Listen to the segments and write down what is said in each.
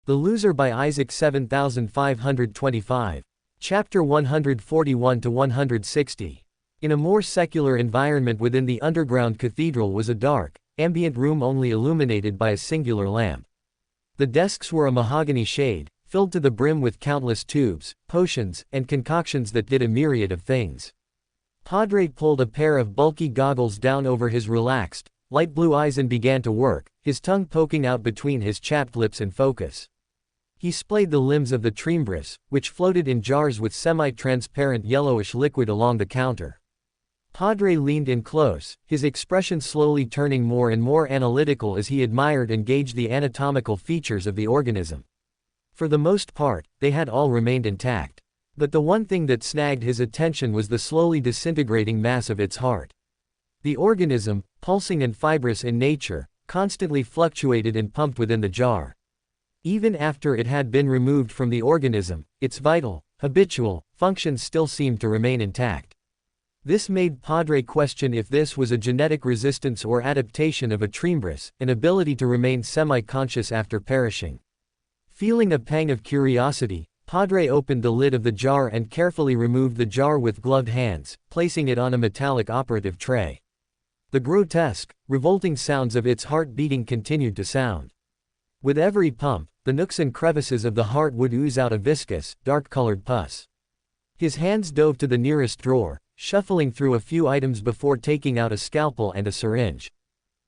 The Loser by Isaac7525. Chapter 141 to 160. In a more secular environment within the underground cathedral was a dark, ambient room only illuminated by a singular lamp. The desks were a mahogany shade, filled to the brim with countless tubes, potions, and concoctions that did a myriad of things. Padre pulled a pair of bulky goggles down over his relaxed, light blue eyes and began to work, his tongue poking out between his chapped lips in focus. He splayed the limbs of the trimbris, which floated in jars with semi-transparent yellowish liquid along the counter. Padre leaned in close, his expression slowly turning more and more analytical as he admired and gauged the anatomical features of the organism. For the most part, they had all remained intact. But the one thing that snagged his attention was the slowly disintegrating mass of its heart. The organism, pulsing and fibrous in nature, constantly fluctuated and pumped within the jar. Even after it had been removed from the organism, its vital, habitual, functions still seemed to remain intact. This made Padre question if this was a genetic resistance or adaptation of a trimbris, an ability to remain semi-conscious after perishing. Feeling a pang of curiosity, Padre opened the lid of the jar and carefully removed the jar with gloved hands, placing it on a metallic operative tray. The grotesque, revolting sounds of its heart beating continued to sound. With every pump, the nooks and crevices of the heart would ooze out a viscous, dark-colored pus. His hands dove to the nearest drawer, shuffling through a few items before taking out a scalpel and a syringe.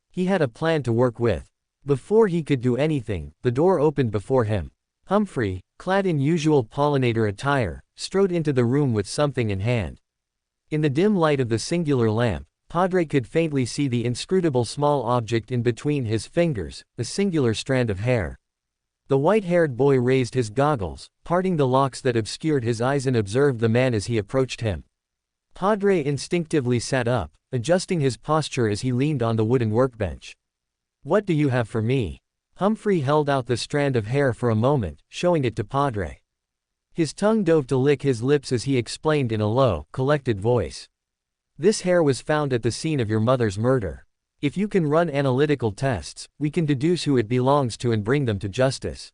He had a plan to work with. Before he could do anything, the door opened before him. Humphrey, clad in usual pollinator attire, strode into the room with something in hand. In the dim light of the singular lamp, Padre could faintly see the inscrutable small object in between his fingers, a singular strand of hair. The white-haired boy raised his goggles, parting the locks that obscured his eyes, and observed the man as he approached him. Padre instinctively sat up, adjusting his posture as he leaned on the wooden workbench. "What do you have for me?" Humphrey held out the strand of hair for a moment, showing it to Padre. His tongue dove to lick his lips as he explained in a low, collected voice. "This hair was found at the scene of your mother's murder. If you can run analytical tests, we can deduce who it belongs to and bring them to justice."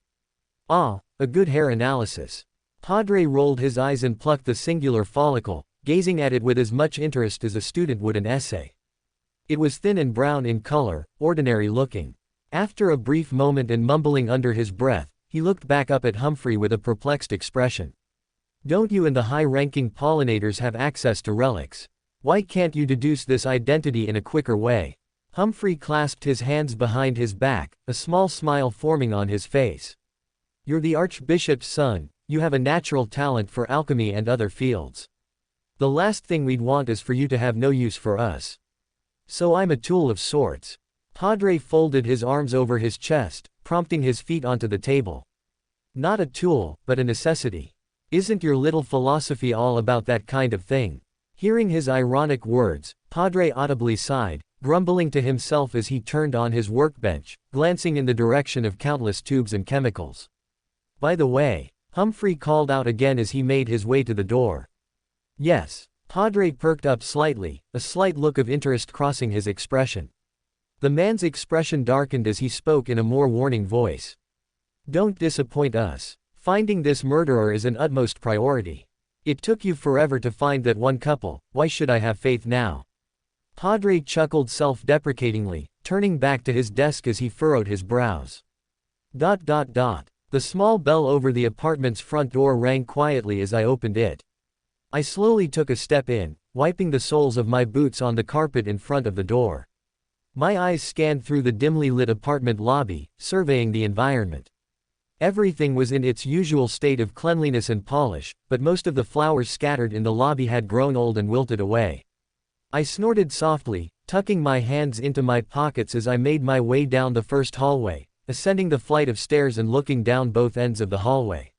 "Ah, a good hair analysis." Padre rolled his eyes and plucked the singular follicle, gazing at it with as much interest as a student would an essay. It was thin and brown in color, ordinary looking. After a brief moment and mumbling under his breath, he looked back up at Humphrey with a perplexed expression. "Don't you and the high-ranking pollinators have access to relics? Why can't you deduce this identity in a quicker way?" Humphrey clasped his hands behind his back, a small smile forming on his face. "You're the Archbishop's son, you have a natural talent for alchemy and other fields. The last thing we'd want is for you to have no use for us. So I'm a tool of sorts." Padre folded his arms over his chest, prompting his feet onto the table. "Not a tool, but a necessity. Isn't your little philosophy all about that kind of thing?" Hearing his ironic words, Padre audibly sighed, grumbling to himself as he turned on his workbench, glancing in the direction of countless tubes and chemicals. "By the way," Humphrey called out again as he made his way to the door. "Yes." Padre perked up slightly, a slight look of interest crossing his expression. The man's expression darkened as he spoke in a more warning voice. "Don't disappoint us. Finding this murderer is an utmost priority. It took you forever to find that one couple, why should I have faith now?" Padre chuckled self-deprecatingly, turning back to his desk as he furrowed his brows. The small bell over the apartment's front door rang quietly as I opened it. I slowly took a step in, wiping the soles of my boots on the carpet in front of the door. My eyes scanned through the dimly lit apartment lobby, surveying the environment. Everything was in its usual state of cleanliness and polish, but most of the flowers scattered in the lobby had grown old and wilted away. I snorted softly, tucking my hands into my pockets as I made my way down the first hallway, ascending the flight of stairs and looking down both ends of the hallway.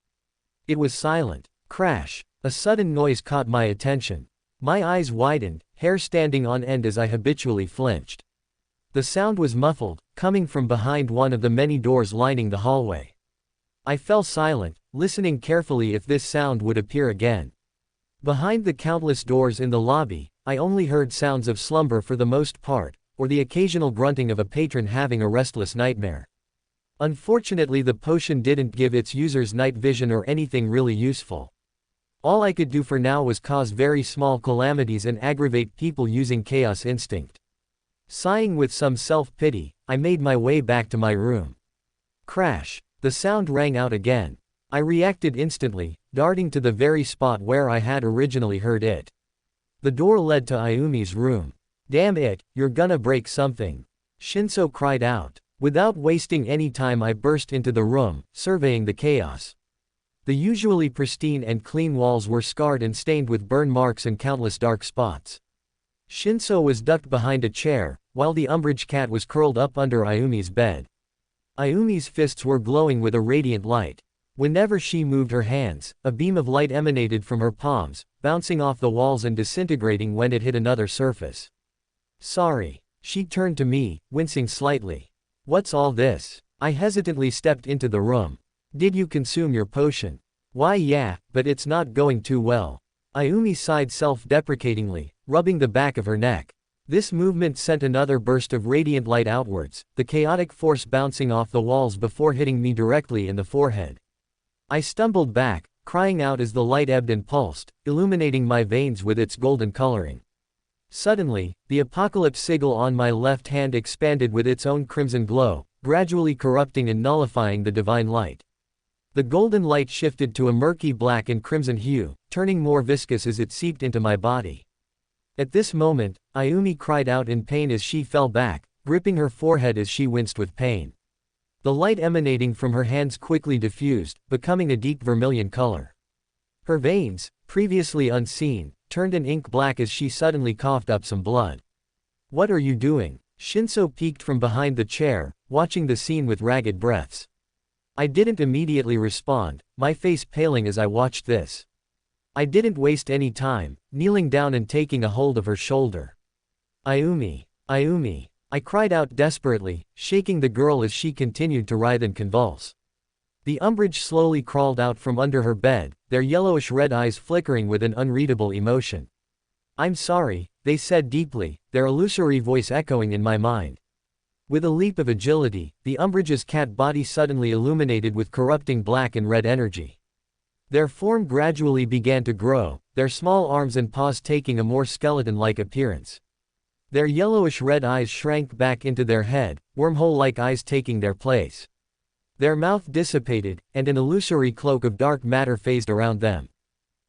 It was silent. Crash! A sudden noise caught my attention. My eyes widened, hair standing on end as I habitually flinched. The sound was muffled, coming from behind one of the many doors lining the hallway. I fell silent, listening carefully if this sound would appear again. Behind the countless doors in the lobby, I only heard sounds of slumber for the most part, or the occasional grunting of a patron having a restless nightmare. Unfortunately, the potion didn't give its users night vision or anything really useful. All I could do for now was cause very small calamities and aggravate people using chaos instinct. Sighing with some self-pity, I made my way back to my room. Crash! The sound rang out again. I reacted instantly, darting to the very spot where I had originally heard it. The door led to Ayumi's room. "Damn it, you're gonna break something!" Shinso cried out. Without wasting any time, I burst into the room, surveying the chaos. The usually pristine and clean walls were scarred and stained with burn marks and countless dark spots. Shinso was ducked behind a chair, while the umbrage cat was curled up under Ayumi's bed. Ayumi's fists were glowing with a radiant light. Whenever she moved her hands, a beam of light emanated from her palms, bouncing off the walls and disintegrating when it hit another surface. "Sorry." She turned to me, wincing slightly. "What's all this?" I hesitantly stepped into the room. "Did you consume your potion?" "Why yeah, but it's not going too well." Ayumi sighed self-deprecatingly, rubbing the back of her neck. This movement sent another burst of radiant light outwards, the chaotic force bouncing off the walls before hitting me directly in the forehead. I stumbled back, crying out as the light ebbed and pulsed, illuminating my veins with its golden coloring. Suddenly, the apocalypse sigil on my left hand expanded with its own crimson glow, gradually corrupting and nullifying the divine light. The golden light shifted to a murky black and crimson hue, turning more viscous as it seeped into my body. At this moment, Ayumi cried out in pain as she fell back, gripping her forehead as she winced with pain. The light emanating from her hands quickly diffused, becoming a deep vermilion color. Her veins, previously unseen, turned an ink black as she suddenly coughed up some blood. "What are you doing?" Shinso peeked from behind the chair, watching the scene with ragged breaths. I didn't immediately respond, my face paling as I watched this. I didn't waste any time, kneeling down and taking a hold of her shoulder. "Ayumi, Ayumi," I cried out desperately, shaking the girl as she continued to writhe and convulse. The umbrage slowly crawled out from under her bed, their yellowish red eyes flickering with an unreadable emotion. "I'm sorry," they said deeply, their illusory voice echoing in my mind. With a leap of agility, the umbrage's cat body suddenly illuminated with corrupting black and red energy. Their form gradually began to grow, their small arms and paws taking a more skeleton-like appearance. Their yellowish red eyes shrank back into their head, wormhole-like eyes taking their place. Their mouth dissipated, and an illusory cloak of dark matter phased around them.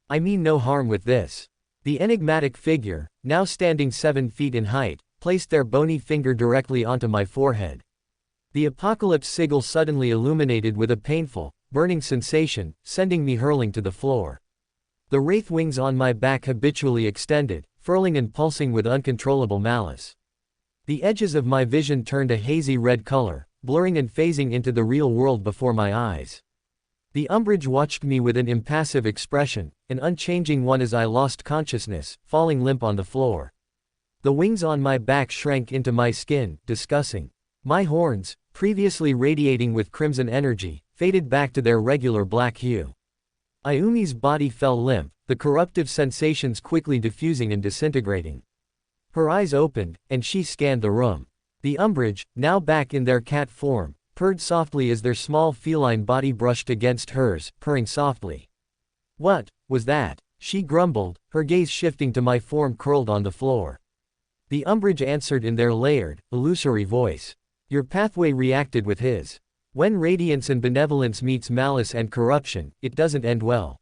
I mean no harm with this. The enigmatic figure, now standing 7 feet in height, placed their bony finger directly onto my forehead. The apocalypse sigil suddenly illuminated with a painful, burning sensation, sending me hurling to the floor. The wraith wings on my back habitually extended, furling and pulsing with uncontrollable malice. The edges of my vision turned a hazy red color, blurring and phasing into the real world before my eyes. The umbrage watched me with an impassive expression, an unchanging one as I lost consciousness, falling limp on the floor. The wings on my back shrank into my skin, discussing. My horns, previously radiating with crimson energy, faded back to their regular black hue. Ayumi's body fell limp, the corruptive sensations quickly diffusing and disintegrating. Her eyes opened, and she scanned the room. The umbrage, now back in their cat form, purred softly as their small feline body brushed against hers, purring softly. "What was that?" she grumbled, her gaze shifting to my form curled on the floor. The umbrage answered in their layered, illusory voice. "Your pathway reacted with his. When radiance and benevolence meets malice and corruption, it doesn't end well."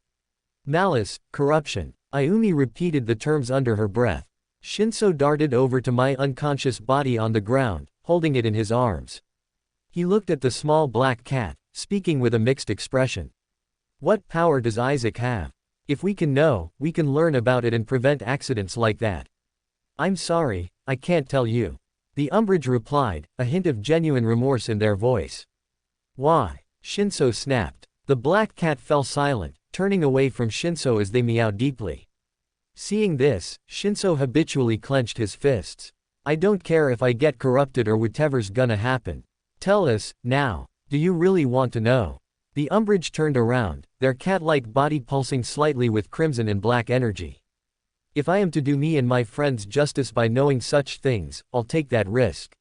"Malice, corruption." Ayumi repeated the terms under her breath. Shinso darted over to my unconscious body on the ground, holding it in his arms. He looked at the small black cat, speaking with a mixed expression. "What power does Isaac have? If we can know, we can learn about it and prevent accidents like that." "I'm sorry, I can't tell you." The umbrage replied, a hint of genuine remorse in their voice. "Why?" Shinso snapped. The black cat fell silent, turning away from Shinso as they meowed deeply. Seeing this, Shinso habitually clenched his fists. "I don't care if I get corrupted or whatever's gonna happen. Tell us, now. Do you really want to know?" The umbrage turned around, their cat-like body pulsing slightly with crimson and black energy. "If I am to do me and my friends justice by knowing such things, I'll take that risk."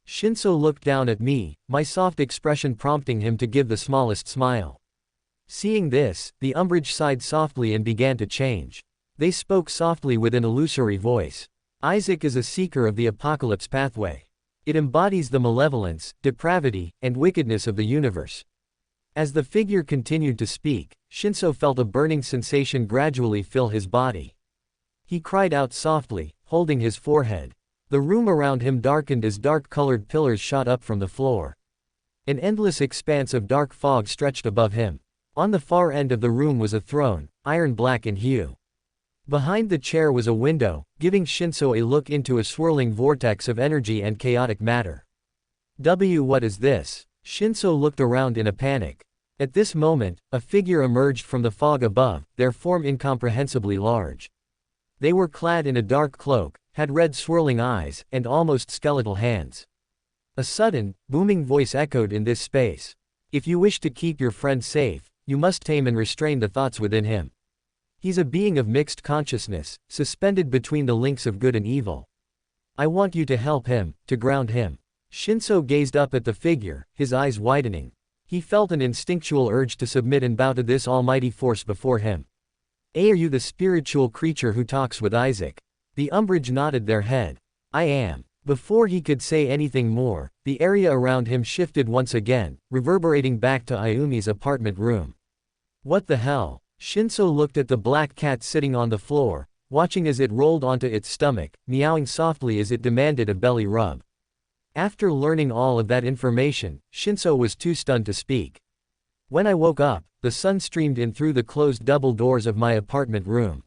Shinso looked down at me, my soft expression prompting him to give the smallest smile. Seeing this, the umbrage sighed softly and began to change. They spoke softly with an illusory voice. Isaac is a seeker of the apocalypse pathway. It embodies the malevolence, depravity, and wickedness of the universe. As the figure continued to speak, Shinso felt a burning sensation gradually fill his body. He cried out softly, holding his forehead. The room around him darkened as dark-colored pillars shot up from the floor. An endless expanse of dark fog stretched above him. On the far end of the room was a throne, iron-black in hue. Behind the chair was a window, giving Shinso a look into a swirling vortex of energy and chaotic matter. What is this? Shinso looked around in a panic. At this moment, a figure emerged from the fog above, their form incomprehensibly large. They were clad in a dark cloak, had red swirling eyes, and almost skeletal hands. A sudden, booming voice echoed in this space. If you wish to keep your friend safe, you must tame and restrain the thoughts within him. He's a being of mixed consciousness, suspended between the links of good and evil. I want you to help him, to ground him. Shinso gazed up at the figure, his eyes widening. He felt an instinctual urge to submit and bow to this almighty force before him. Are you the spiritual creature who talks with Isaac? The umbrage nodded their head. I am. Before he could say anything more, the area around him shifted once again, reverberating back to Ayumi's apartment room. What the hell? Shinso looked at the black cat sitting on the floor, watching as it rolled onto its stomach, meowing softly as it demanded a belly rub. After learning all of that information, Shinso was too stunned to speak. When I woke up, the sun streamed in through the closed double doors of my apartment room.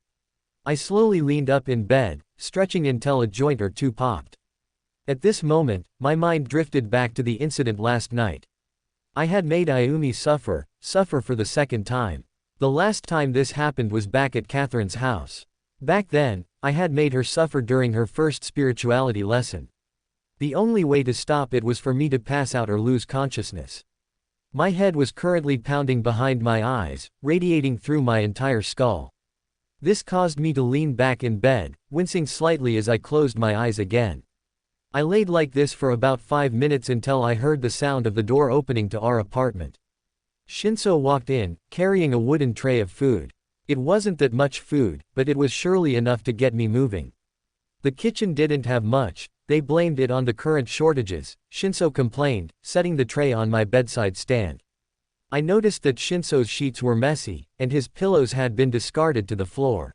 I slowly leaned up in bed, stretching until a joint or two popped. At this moment, my mind drifted back to the incident last night. I had made Ayumi suffer for the second time. The last time this happened was back at Catherine's house. Back then, I had made her suffer during her first spirituality lesson. The only way to stop it was for me to pass out or lose consciousness. My head was currently pounding behind my eyes, radiating through my entire skull. This caused me to lean back in bed, wincing slightly as I closed my eyes again. I laid like this for about 5 minutes until I heard the sound of the door opening to our apartment. Shinso walked in, carrying a wooden tray of food. It wasn't that much food, but it was surely enough to get me moving. The kitchen didn't have much. They blamed it on the current shortages, Shinso complained, setting the tray on my bedside stand. I noticed that Shinso's sheets were messy, and his pillows had been discarded to the floor.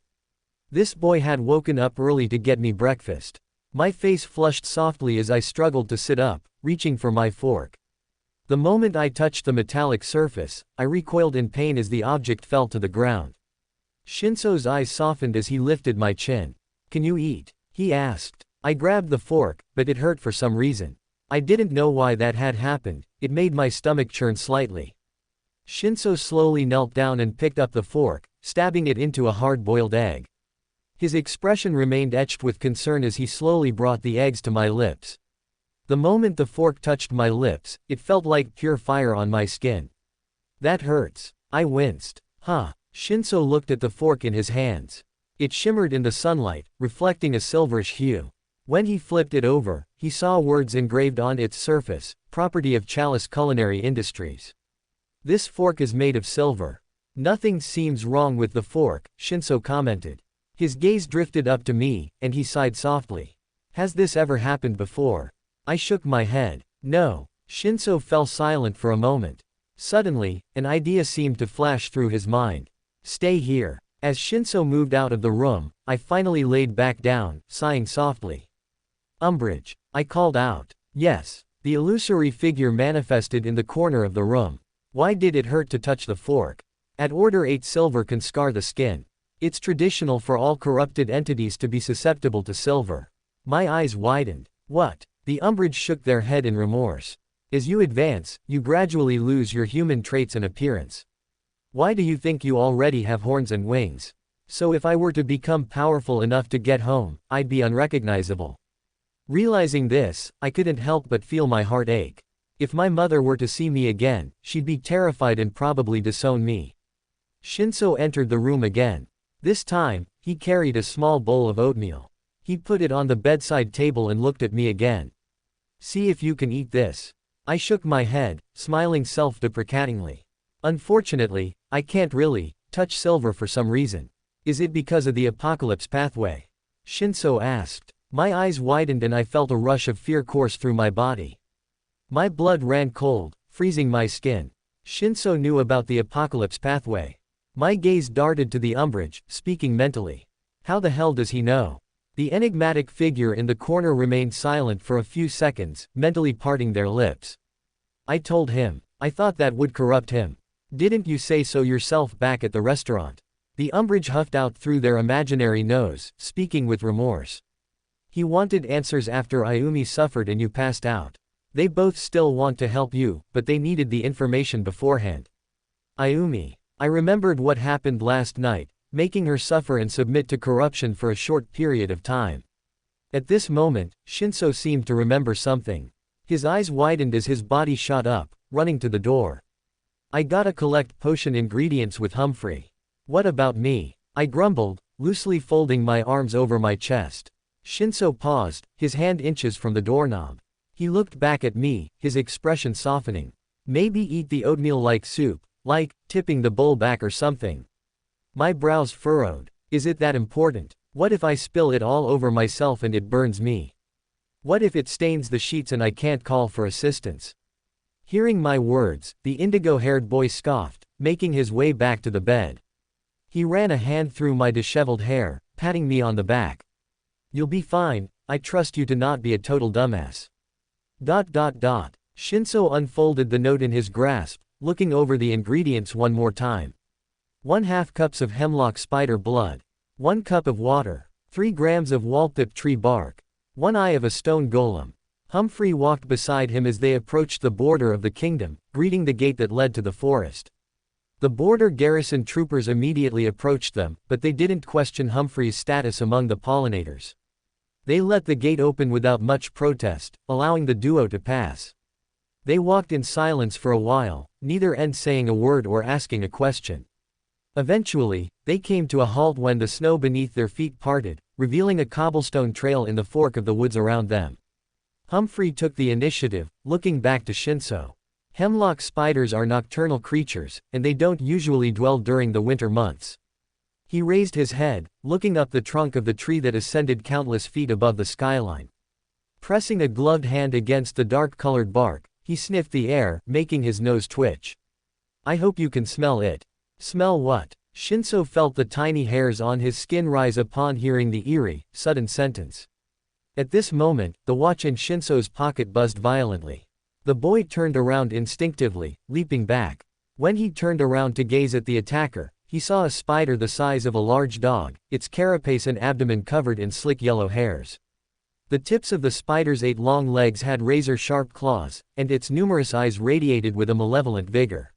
This boy had woken up early to get me breakfast. My face flushed softly as I struggled to sit up, reaching for my fork. The moment I touched the metallic surface, I recoiled in pain as the object fell to the ground. Shinso's eyes softened as he lifted my chin. Can you eat? He asked. I grabbed the fork, but it hurt for some reason. I didn't know why that had happened, it made my stomach churn slightly. Shinso slowly knelt down and picked up the fork, stabbing it into a hard-boiled egg. His expression remained etched with concern as he slowly brought the eggs to my lips. The moment the fork touched my lips, it felt like pure fire on my skin. That hurts. I winced. Huh. Shinso looked at the fork in his hands. It shimmered in the sunlight, reflecting a silverish hue. When he flipped it over, he saw words engraved on its surface, property of Chalice Culinary Industries. This fork is made of silver. Nothing seems wrong with the fork, Shinso commented. His gaze drifted up to me, and he sighed softly. Has this ever happened before? I shook my head. No. Shinso fell silent for a moment. Suddenly, an idea seemed to flash through his mind. Stay here. As Shinso moved out of the room, I finally laid back down, sighing softly. Umbrage. I called out. Yes. The illusory figure manifested in the corner of the room. Why did it hurt to touch the fork? At Order 8 silver can scar the skin. It's traditional for all corrupted entities to be susceptible to silver. My eyes widened. What? The umbrage shook their head in remorse. As you advance, you gradually lose your human traits and appearance. Why do you think you already have horns and wings? So if I were to become powerful enough to get home, I'd be unrecognizable. Realizing this, I couldn't help but feel my heart ache. If my mother were to see me again, she'd be terrified and probably disown me. Shinso entered the room again. This time, he carried a small bowl of oatmeal. He put it on the bedside table and looked at me again. See if you can eat this. I shook my head, smiling self-deprecatingly. Unfortunately, I can't really touch silver for some reason. Is it because of the apocalypse pathway? Shinso asked. My eyes widened and I felt a rush of fear course through my body. My blood ran cold, freezing my skin. Shinso knew about the apocalypse pathway. My gaze darted to the umbrage, speaking mentally. How the hell does he know? The enigmatic figure in the corner remained silent for a few seconds, mentally parting their lips. I told him. I thought that would corrupt him. Didn't you say so yourself back at the restaurant? The umbrage huffed out through their imaginary nose, speaking with remorse. He wanted answers after Ayumi suffered and you passed out. They both still want to help you, but they needed the information beforehand. Ayumi. I remembered what happened last night, making her suffer and submit to corruption for a short period of time. At this moment, Shinso seemed to remember something. His eyes widened as his body shot up, running to the door. I gotta collect potion ingredients with Humphrey. What about me? I grumbled, loosely folding my arms over my chest. Shinso paused, his hand inches from the doorknob. He looked back at me, his expression softening. Maybe eat the oatmeal-like soup, like tipping the bowl back or something. My brows furrowed. Is it that important? What if I spill it all over myself and it burns me? What if it stains the sheets and I can't call for assistance? Hearing my words, the indigo-haired boy scoffed, making his way back to the bed. He ran a hand through my disheveled hair, patting me on the back. You'll be fine, I trust you to not be a total dumbass. ... Shinso unfolded the note in his grasp, looking over the ingredients one more time. 1/2 cups of hemlock spider blood. 1 cup of water. 3 grams of walpip tree bark. 1 eye of a stone golem. Humphrey walked beside him as they approached the border of the kingdom, greeting the gate that led to the forest. The border garrison troopers immediately approached them, but they didn't question Humphrey's status among the pollinators. They let the gate open without much protest, allowing the duo to pass. They walked in silence for a while, neither end saying a word or asking a question. Eventually, they came to a halt when the snow beneath their feet parted, revealing a cobblestone trail in the fork of the woods around them. Humphrey took the initiative, looking back to Shinso. Hemlock spiders are nocturnal creatures, and they don't usually dwell during the winter months. He raised his head, looking up the trunk of the tree that ascended countless feet above the skyline. Pressing a gloved hand against the dark-colored bark, he sniffed the air, making his nose twitch. I hope you can smell it. Smell what? Shinso felt the tiny hairs on his skin rise upon hearing the eerie, sudden sentence. At this moment, the watch in Shinso's pocket buzzed violently. The boy turned around instinctively, leaping back. When he turned around to gaze at the attacker, he saw a spider the size of a large dog, its carapace and abdomen covered in slick yellow hairs. The tips of the spider's 8 long legs had razor-sharp claws, and its numerous eyes radiated with a malevolent vigor.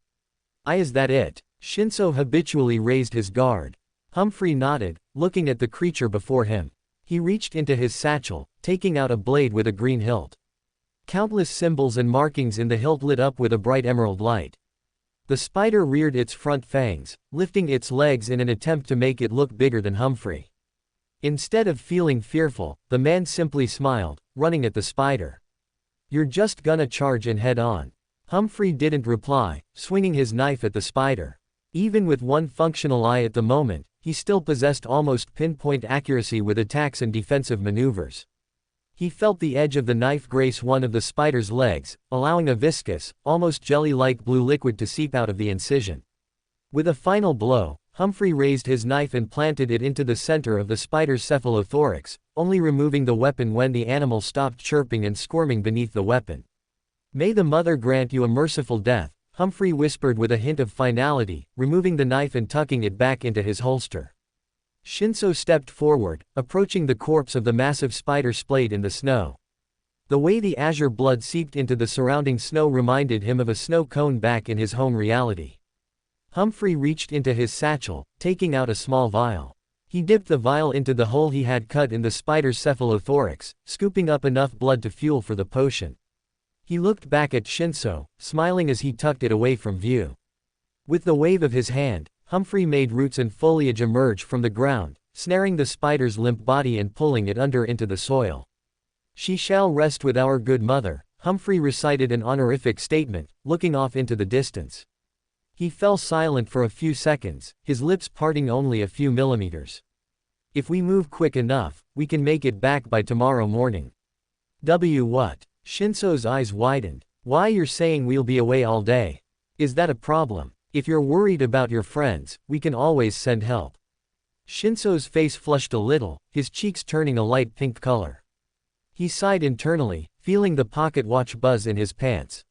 Is that it? Shinso habitually raised his guard. Humphrey nodded, looking at the creature before him. He reached into his satchel, taking out a blade with a green hilt. Countless symbols and markings in the hilt lit up with a bright emerald light. The spider reared its front fangs, lifting its legs in an attempt to make it look bigger than Humphrey. Instead of feeling fearful, the man simply smiled, running at the spider. You're just gonna charge and head on. Humphrey didn't reply, swinging his knife at the spider. Even with one functional eye at the moment, he still possessed almost pinpoint accuracy with attacks and defensive maneuvers. He felt the edge of the knife grace one of the spider's legs, allowing a viscous, almost jelly-like blue liquid to seep out of the incision. With a final blow, Humphrey raised his knife and planted it into the center of the spider's cephalothorax, only removing the weapon when the animal stopped chirping and squirming beneath the weapon. May the mother grant you a merciful death, Humphrey whispered with a hint of finality, removing the knife and tucking it back into his holster. Shinso stepped forward, approaching the corpse of the massive spider splayed in the snow. The way the azure blood seeped into the surrounding snow reminded him of a snow cone back in his home reality. Humphrey reached into his satchel, taking out a small vial. He dipped the vial into the hole he had cut in the spider's cephalothorax, scooping up enough blood to fuel for the potion. He looked back at Shinso, smiling as he tucked it away from view. With the wave of his hand, Humphrey made roots and foliage emerge from the ground, snaring the spider's limp body and pulling it under into the soil. She shall rest with our good mother, Humphrey recited an honorific statement, looking off into the distance. He fell silent for a few seconds, his lips parting only a few millimeters. If we move quick enough, we can make it back by tomorrow morning. What? Shinso's eyes widened. Why, you're saying we'll be away all day? Is that a problem? If you're worried about your friends, we can always send help. Shinso's face flushed a little, his cheeks turning a light pink color. He sighed internally, feeling the pocket watch buzz in his pants.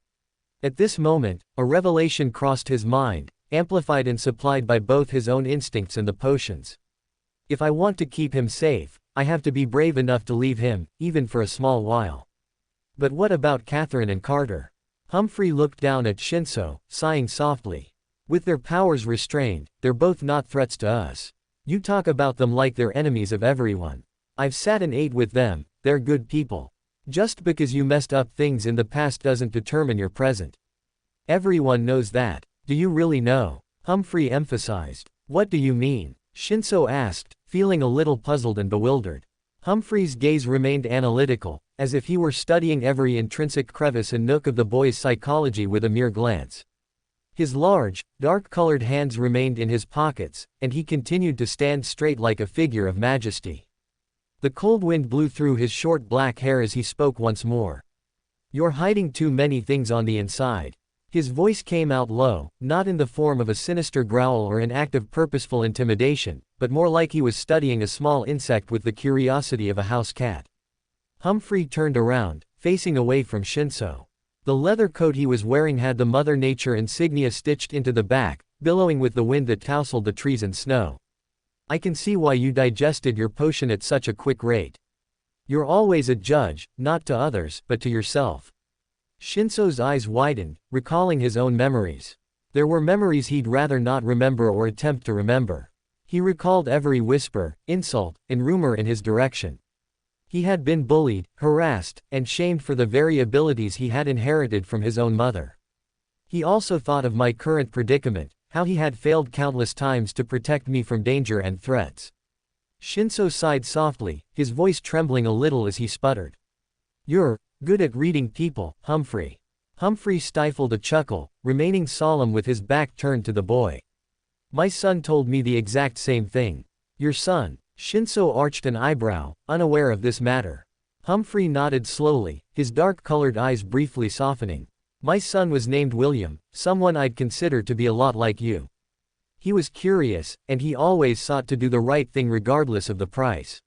At this moment, a revelation crossed his mind, amplified and supplied by both his own instincts and the potions. If I want to keep him safe, I have to be brave enough to leave him, even for a small while. But what about Catherine and Carter? Humphrey looked down at Shinso, sighing softly. With their powers restrained, they're both not threats to us. You talk about them like they're enemies of everyone. I've sat and ate with them, they're good people. Just because you messed up things in the past doesn't determine your present. Everyone knows that. Do you really know? Humphrey emphasized. What do you mean? Shinso asked, feeling a little puzzled and bewildered. Humphrey's gaze remained analytical, as if he were studying every intrinsic crevice and nook of the boy's psychology with a mere glance. His large, dark-colored hands remained in his pockets, and he continued to stand straight like a figure of majesty. The cold wind blew through his short black hair as he spoke once more. You're hiding too many things on the inside. His voice came out low, not in the form of a sinister growl or an act of purposeful intimidation, but more like he was studying a small insect with the curiosity of a house cat. Humphrey turned around, facing away from Shinso. The leather coat he was wearing had the Mother Nature insignia stitched into the back, billowing with the wind that tousled the trees and snow. I can see why you digested your potion at such a quick rate. You're always a judge, not to others, but to yourself. Shinso's eyes widened, recalling his own memories. There were memories he'd rather not remember or attempt to remember. He recalled every whisper, insult, and rumor in his direction. He had been bullied, harassed, and shamed for the very abilities he had inherited from his own mother. He also thought of my current predicament, how he had failed countless times to protect me from danger and threats. Shinso sighed softly, his voice trembling a little as he sputtered. You're good at reading people, Humphrey. Humphrey stifled a chuckle, remaining solemn with his back turned to the boy. My son told me the exact same thing. Your son? Shinso arched an eyebrow, unaware of this matter. Humphrey nodded slowly, his dark-colored eyes briefly softening. My son was named William, someone I'd consider to be a lot like you. He was curious, and he always sought to do the right thing regardless of the price.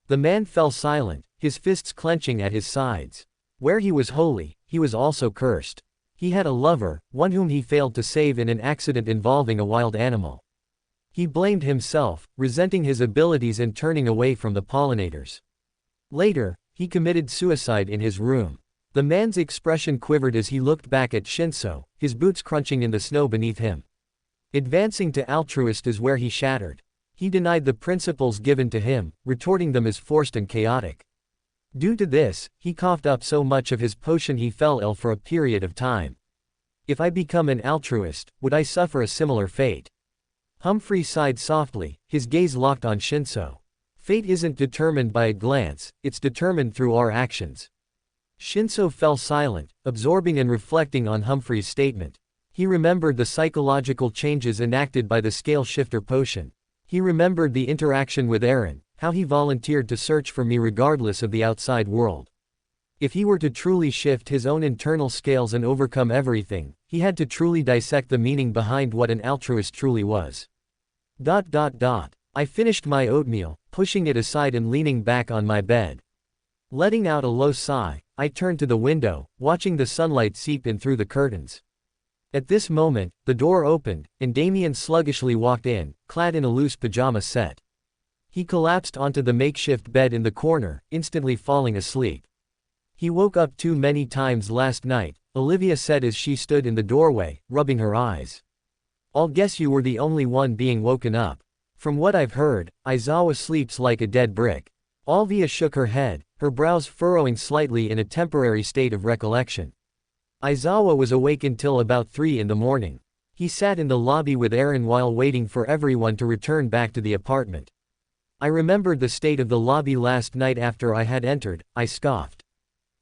The man fell silent, his fists clenching at his sides. Where he was holy, he was also cursed. He had a lover, one whom he failed to save in an accident involving a wild animal. He blamed himself, resenting his abilities and turning away from the pollinators. Later, he committed suicide in his room. The man's expression quivered as he looked back at Shinso, his boots crunching in the snow beneath him. Advancing to altruist is where he shattered. He denied the principles given to him, retorting them as forced and chaotic. Due to this, he coughed up so much of his potion he fell ill for a period of time. If I become an altruist, would I suffer a similar fate? Humphrey sighed softly, his gaze locked on Shinso. Fate isn't determined by a glance, it's determined through our actions. Shinso fell silent, absorbing and reflecting on Humphrey's statement. He remembered the psychological changes enacted by the scale shifter potion. He remembered the interaction with Aaron, how he volunteered to search for me regardless of the outside world. If he were to truly shift his own internal scales and overcome everything, he had to truly dissect the meaning behind what an altruist truly was. I finished my oatmeal, pushing it aside and leaning back on my bed. Letting out a low sigh, I turned to the window, watching the sunlight seep in through the curtains. At this moment, the door opened, and Damien sluggishly walked in, clad in a loose pajama set. He collapsed onto the makeshift bed in the corner, instantly falling asleep. He woke up too many times last night, Olivia said as she stood in the doorway, rubbing her eyes. I'll guess you were the only one being woken up. From what I've heard, Aizawa sleeps like a dead brick. Olivia shook her head, her brows furrowing slightly in a temporary state of recollection. Aizawa was awake until about 3 in the morning. He sat in the lobby with Aaron while waiting for everyone to return back to the apartment. I remembered the state of the lobby last night after I had entered, I scoffed.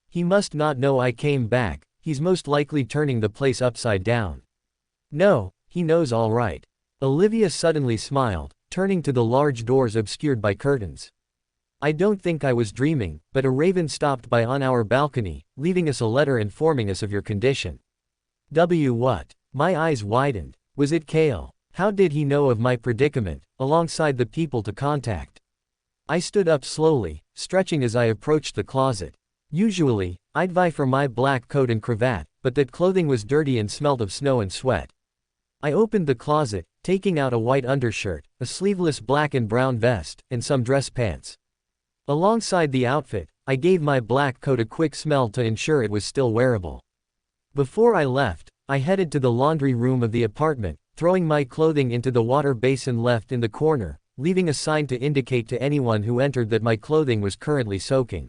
He must not know I came back, he's most likely turning the place upside down. No, he knows all right. Olivia suddenly smiled, turning to the large doors obscured by curtains. I don't think I was dreaming, but a raven stopped by on our balcony, leaving us a letter informing us of your condition. What? My eyes widened. Was it Kale? How did he know of my predicament, alongside the people to contact? I stood up slowly, stretching as I approached the closet. Usually, I'd vie for my black coat and cravat, but that clothing was dirty and smelled of snow and sweat. I opened the closet, taking out a white undershirt, a sleeveless black and brown vest, and some dress pants. Alongside the outfit, I gave my black coat a quick smell to ensure it was still wearable. Before I left, I headed to the laundry room of the apartment, throwing my clothing into the water basin left in the corner, leaving a sign to indicate to anyone who entered that my clothing was currently soaking.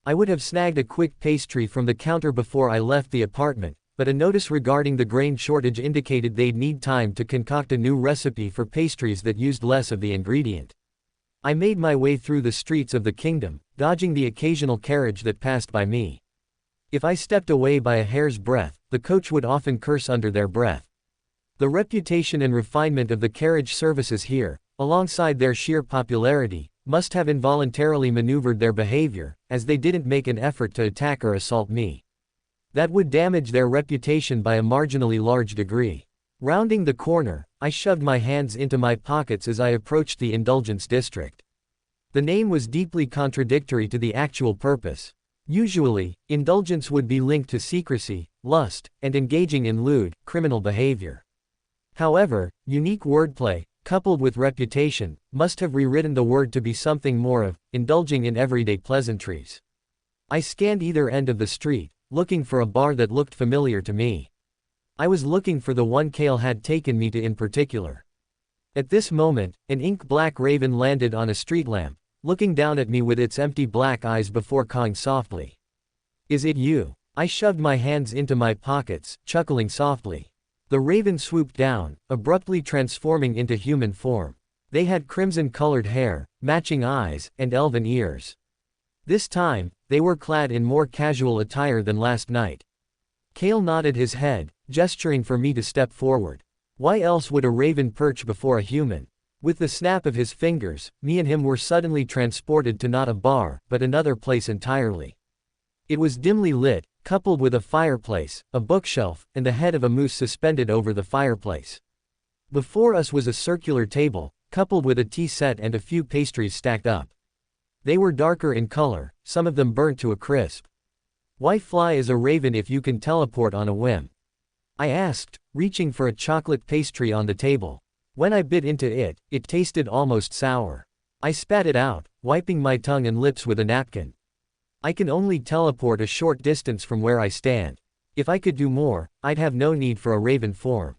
I would have snagged a quick pastry from the counter before I left the apartment, but a notice regarding the grain shortage indicated they'd need time to concoct a new recipe for pastries that used less of the ingredient. I made my way through the streets of the kingdom, dodging the occasional carriage that passed by me. If I stepped away by a hair's breadth, the coach would often curse under their breath. The reputation and refinement of the carriage services here, alongside their sheer popularity, must have involuntarily maneuvered their behavior, as they didn't make an effort to attack or assault me. That would damage their reputation by a marginally large degree. Rounding the corner, I shoved my hands into my pockets as I approached the Indulgence District. The name was deeply contradictory to the actual purpose. Usually, indulgence would be linked to secrecy, lust, and engaging in lewd, criminal behavior. However, unique wordplay, coupled with reputation, must have rewritten the word to be something more of, indulging in everyday pleasantries. I scanned either end of the street, looking for a bar that looked familiar to me. I was looking for the one Kale had taken me to in particular. At this moment, an ink-black raven landed on a street lamp, looking down at me with its empty black eyes before cawing softly. Is it you? I shoved my hands into my pockets, chuckling softly. The raven swooped down, abruptly transforming into human form. They had crimson-colored hair, matching eyes, and elven ears. This time, they were clad in more casual attire than last night. Kale nodded his head, gesturing for me to step forward. Why else would a raven perch before a human? With the snap of his fingers, me and him were suddenly transported to not a bar, but another place entirely. It was dimly lit, coupled with a fireplace, a bookshelf, and the head of a moose suspended over the fireplace. Before us was a circular table, coupled with a tea set and a few pastries stacked up. They were darker in color, some of them burnt to a crisp. Why fly as a raven if you can teleport on a whim? I asked, reaching for a chocolate pastry on the table. When I bit into it, it tasted almost sour. I spat it out, wiping my tongue and lips with a napkin. I can only teleport a short distance from where I stand. If I could do more, I'd have no need for a raven form.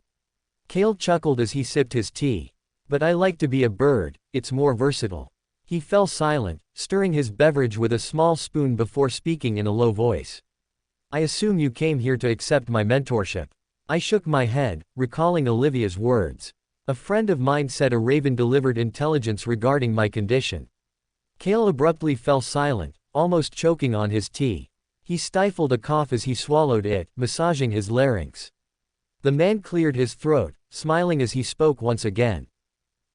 Kale chuckled as he sipped his tea. But I like to be a bird, it's more versatile. He fell silent, stirring his beverage with a small spoon before speaking in a low voice. I assume you came here to accept my mentorship. I shook my head, recalling Olivia's words. A friend of mine said a raven delivered intelligence regarding my condition. Kale abruptly fell silent, almost choking on his tea. He stifled a cough as he swallowed it, massaging his larynx. The man cleared his throat, smiling as he spoke once again.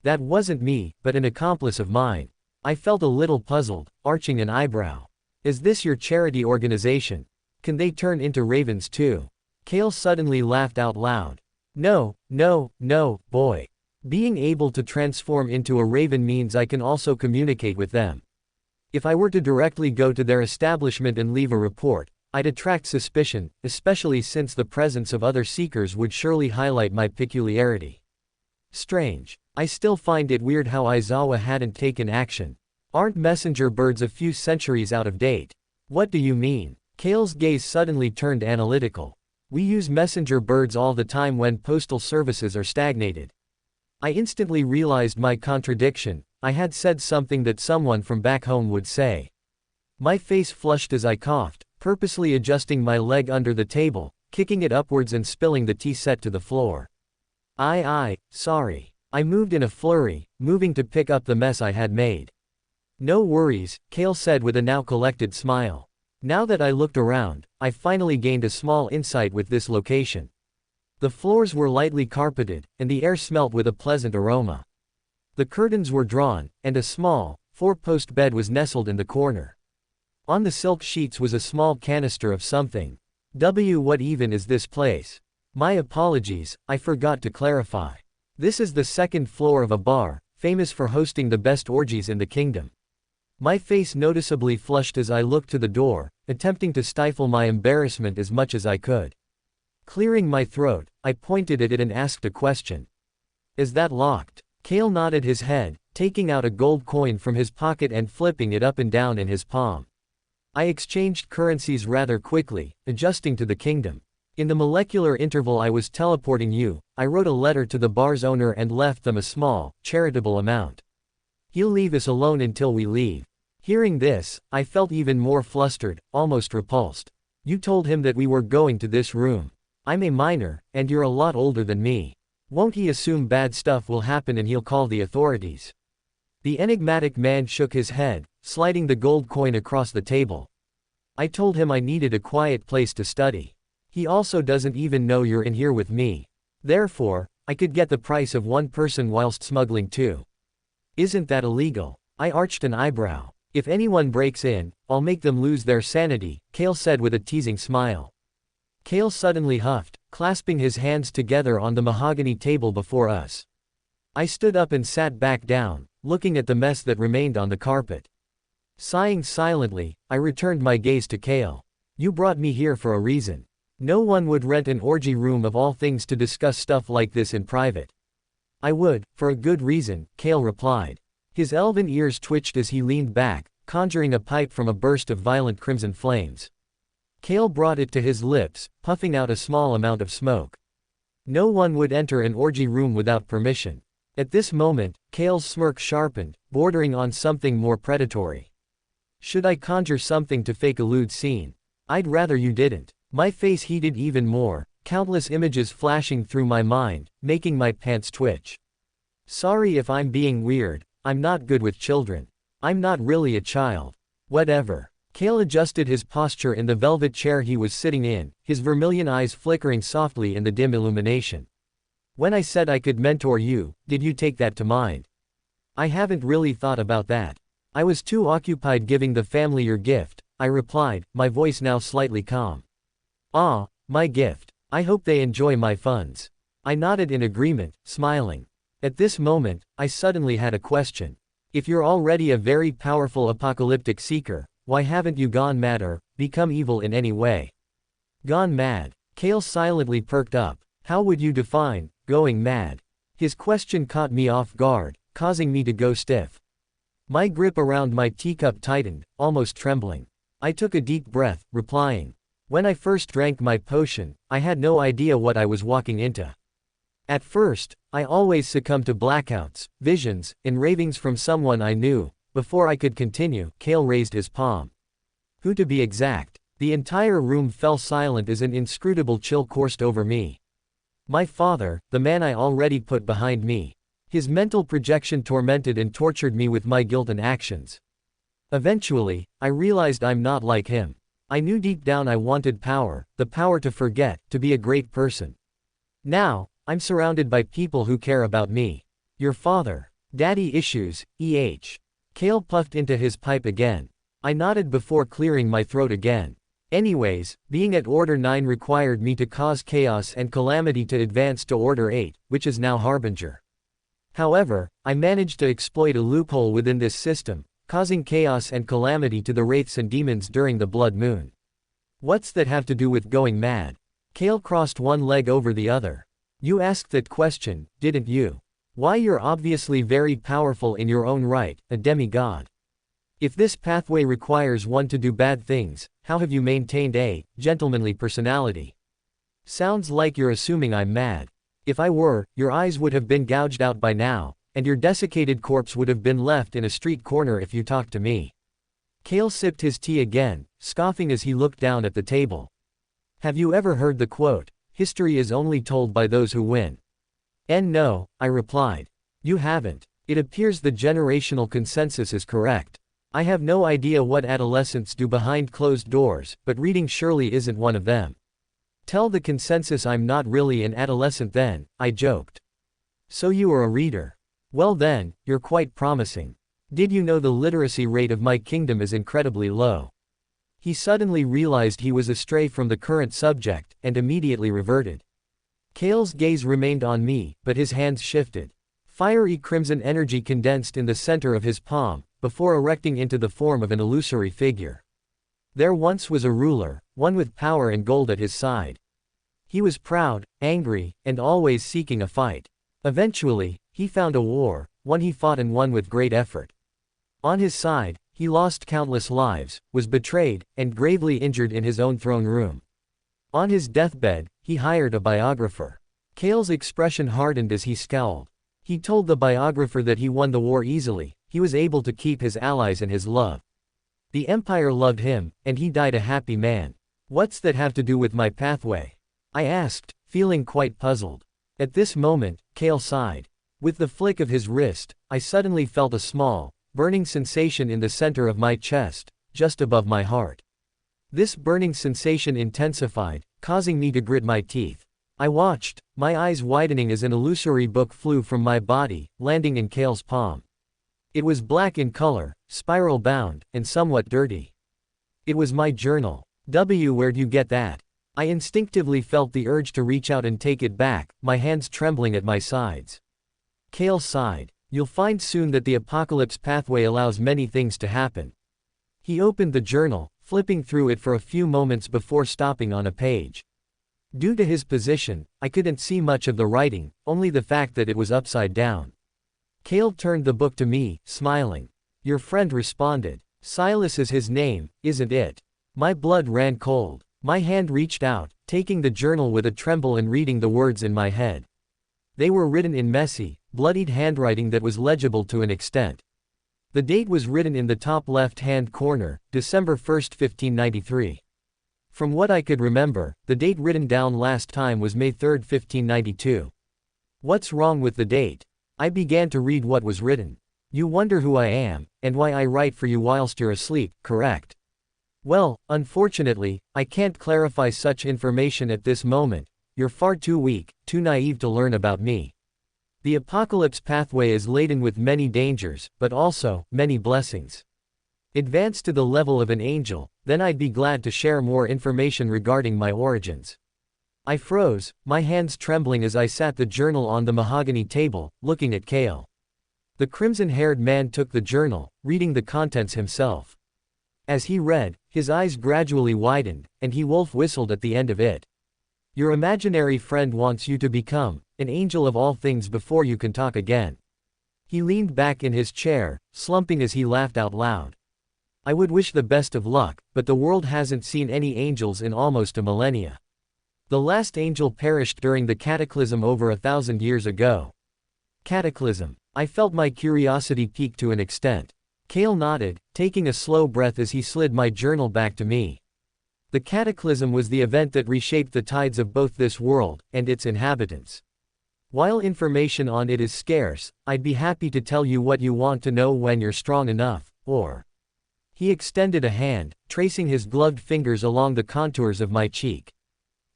That wasn't me, but an accomplice of mine. I felt a little puzzled, arching an eyebrow. Is this your charity organization? Can they turn into ravens too? Kale suddenly laughed out loud. No, boy. Being able to transform into a raven means I can also communicate with them. If I were to directly go to their establishment and leave a report, I'd attract suspicion, especially since the presence of other seekers would surely highlight my peculiarity. Strange. I still find it weird how Aizawa hadn't taken action. Aren't messenger birds a few centuries out of date? What do you mean? Kale's gaze suddenly turned analytical. We use messenger birds all the time when postal services are stagnated. I instantly realized my contradiction. I had said something that someone from back home would say. My face flushed as I coughed, purposely adjusting my leg under the table, kicking it upwards and spilling the tea set to the floor. Sorry. I moved in a flurry, moving to pick up the mess I had made. No worries, Kale said with a now collected smile. Now that I looked around, I finally gained a small insight with this location. The floors were lightly carpeted, and the air smelt with a pleasant aroma. The curtains were drawn, and a small, four-post bed was nestled in the corner. On the silk sheets was a small canister of something. What even is this place? My apologies, I forgot to clarify. This is the second floor of a bar, famous for hosting the best orgies in the kingdom. My face noticeably flushed as I looked to the door, attempting to stifle my embarrassment as much as I could. Clearing my throat, I pointed at it and asked a question. Is that locked? Kale nodded his head, taking out a gold coin from his pocket and flipping it up and down in his palm. I exchanged currencies rather quickly, adjusting to the kingdom. In the molecular interval I was teleporting you, I wrote a letter to the bar's owner and left them a small, charitable amount. He'll leave us alone until we leave. Hearing this, I felt even more flustered, almost repulsed. You told him that we were going to this room. I'm a minor, and you're a lot older than me. Won't he assume bad stuff will happen and he'll call the authorities? The enigmatic man shook his head, sliding the gold coin across the table. I told him I needed a quiet place to study. He also doesn't even know you're in here with me. Therefore, I could get the price of one person whilst smuggling two. Isn't that illegal? I arched an eyebrow. If anyone breaks in, I'll make them lose their sanity, Kale said with a teasing smile. Kale suddenly huffed, clasping his hands together on the mahogany table before us. I stood up and sat back down, looking at the mess that remained on the carpet. Sighing silently, I returned my gaze to Kale. You brought me here for a reason. No one would rent an orgy room of all things to discuss stuff like this in private. I would, for a good reason, Kale replied. His elven ears twitched as he leaned back, conjuring a pipe from a burst of violent crimson flames. Kale brought it to his lips, puffing out a small amount of smoke. No one would enter an orgy room without permission. At this moment, Kale's smirk sharpened, bordering on something more predatory. Should I conjure something to fake a lewd scene? I'd rather you didn't. My face heated even more, countless images flashing through my mind, making my pants twitch. Sorry if I'm being weird, I'm not good with children. I'm not really a child. Whatever. Kale adjusted his posture in the velvet chair he was sitting in, his vermilion eyes flickering softly in the dim illumination. When I said I could mentor you, did you take that to mind? I haven't really thought about that. I was too occupied giving the family your gift, I replied, my voice now slightly calm. Ah, my gift. I hope they enjoy my funds. I nodded in agreement, smiling. At this moment, I suddenly had a question. If you're already a very powerful apocalyptic seeker, why haven't you gone mad or become evil in any way? Gone mad. Kale silently perked up. How would you define going mad? His question caught me off guard, causing me to go stiff. My grip around my teacup tightened, almost trembling. I took a deep breath, replying. When I first drank my potion, I had no idea what I was walking into. At first, I always succumbed to blackouts, visions, and ravings from someone I knew. Before I could continue, Kale raised his palm. Who to be exact? The entire room fell silent as an inscrutable chill coursed over me. My father, the man I already put behind me. His mental projection tormented and tortured me with my guilt and actions. Eventually, I realized I'm not like him. I knew deep down I wanted power, the power to forget, to be a great person. Now, I'm surrounded by people who care about me. Your father. Daddy issues, eh. Kale puffed into his pipe again. I nodded before clearing my throat again. Anyways, being at Order 9 required me to cause chaos and calamity to advance to Order 8, which is now Harbinger. However, I managed to exploit a loophole within this system, causing chaos and calamity to the wraiths and demons during the Blood Moon. What's that have to do with going mad? Kale crossed one leg over the other. You asked that question, didn't you? Why, you're obviously very powerful in your own right, a demigod. If this pathway requires one to do bad things, how have you maintained a gentlemanly personality? Sounds like you're assuming I'm mad. If I were, your eyes would have been gouged out by now, and your desiccated corpse would have been left in a street corner if you talked to me. Kale sipped his tea again, scoffing as he looked down at the table. Have you ever heard the quote, history is only told by those who win? No, I replied. You haven't. It appears the generational consensus is correct. I have no idea what adolescents do behind closed doors, but reading surely isn't one of them. Tell the consensus I'm not really an adolescent then, I joked. So you are a reader. Well then, you're quite promising. Did you know the literacy rate of my kingdom is incredibly low? He suddenly realized he was astray from the current subject, and immediately reverted. Kale's gaze remained on me, but his hands shifted. Fiery crimson energy condensed in the center of his palm, before erecting into the form of an illusory figure. There once was a ruler, one with power and gold at his side. He was proud, angry, and always seeking a fight. Eventually, he found a war, one he fought and won with great effort. On his side, he lost countless lives, was betrayed, and gravely injured in his own throne room. On his deathbed, he hired a biographer. Kale's expression hardened as he scowled. He told the biographer that he won the war easily, he was able to keep his allies and his love. The empire loved him, and he died a happy man. What's that have to do with my pathway? I asked, feeling quite puzzled. At this moment, Kale sighed. With the flick of his wrist, I suddenly felt a small, burning sensation in the center of my chest, just above my heart. This burning sensation intensified, causing me to grit my teeth. I watched, my eyes widening as an illusory book flew from my body, landing in Kale's palm. It was black in color, spiral-bound, and somewhat dirty. It was my journal. Where'd you get that? I instinctively felt the urge to reach out and take it back, my hands trembling at my sides. Kale sighed. You'll find soon that the apocalypse pathway allows many things to happen. He opened the journal, flipping through it for a few moments before stopping on a page. Due to his position, I couldn't see much of the writing, only the fact that it was upside down. Kale turned the book to me, smiling. Your friend responded. Silas is his name, isn't it? My blood ran cold. My hand reached out, taking the journal with a tremble and reading the words in my head. They were written in messy, bloodied handwriting that was legible to an extent. The date was written in the top left-hand corner, December 1, 1593. From what I could remember, the date written down last time was May 3, 1592. What's wrong with the date? I began to read what was written. You wonder who I am, and why I write for you whilst you're asleep, correct? Well, unfortunately, I can't clarify such information at this moment. You're far too weak, too naive to learn about me. The apocalypse pathway is laden with many dangers, but also, many blessings. Advance to the level of an angel, then I'd be glad to share more information regarding my origins. I froze, my hands trembling as I sat the journal on the mahogany table, looking at Kale. The crimson-haired man took the journal, reading the contents himself. As he read, his eyes gradually widened, and he wolf whistled at the end of it. Your imaginary friend wants you to become an angel of all things before you can talk again. He leaned back in his chair, slumping as he laughed out loud. I would wish the best of luck, but the world hasn't seen any angels in almost a millennia. The last angel perished during the cataclysm over 1,000 years ago. Cataclysm. I felt my curiosity pique to an extent. Kale nodded, taking a slow breath as he slid my journal back to me. The cataclysm was the event that reshaped the tides of both this world and its inhabitants. While information on it is scarce, I'd be happy to tell you what you want to know when you're strong enough, or... He extended a hand, tracing his gloved fingers along the contours of my cheek.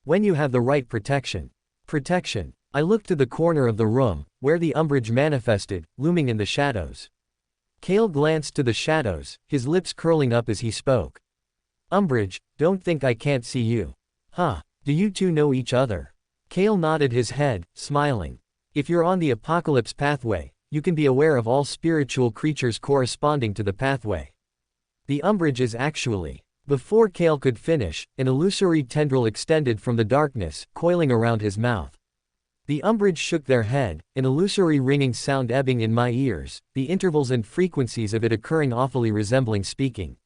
When you have the right protection. Protection. I looked to the corner of the room, where the umbrage manifested, looming in the shadows. Kale glanced to the shadows, his lips curling up as he spoke. Umbrage, don't think I can't see you. Huh, do you two know each other? Kale nodded his head, smiling. If you're on the apocalypse pathway, you can be aware of all spiritual creatures corresponding to the pathway. The umbrage is actually... Before Kale could finish, an illusory tendril extended from the darkness, coiling around his mouth. The umbrage shook their head, an illusory ringing sound ebbing in my ears, the intervals and frequencies of it occurring awfully resembling speaking.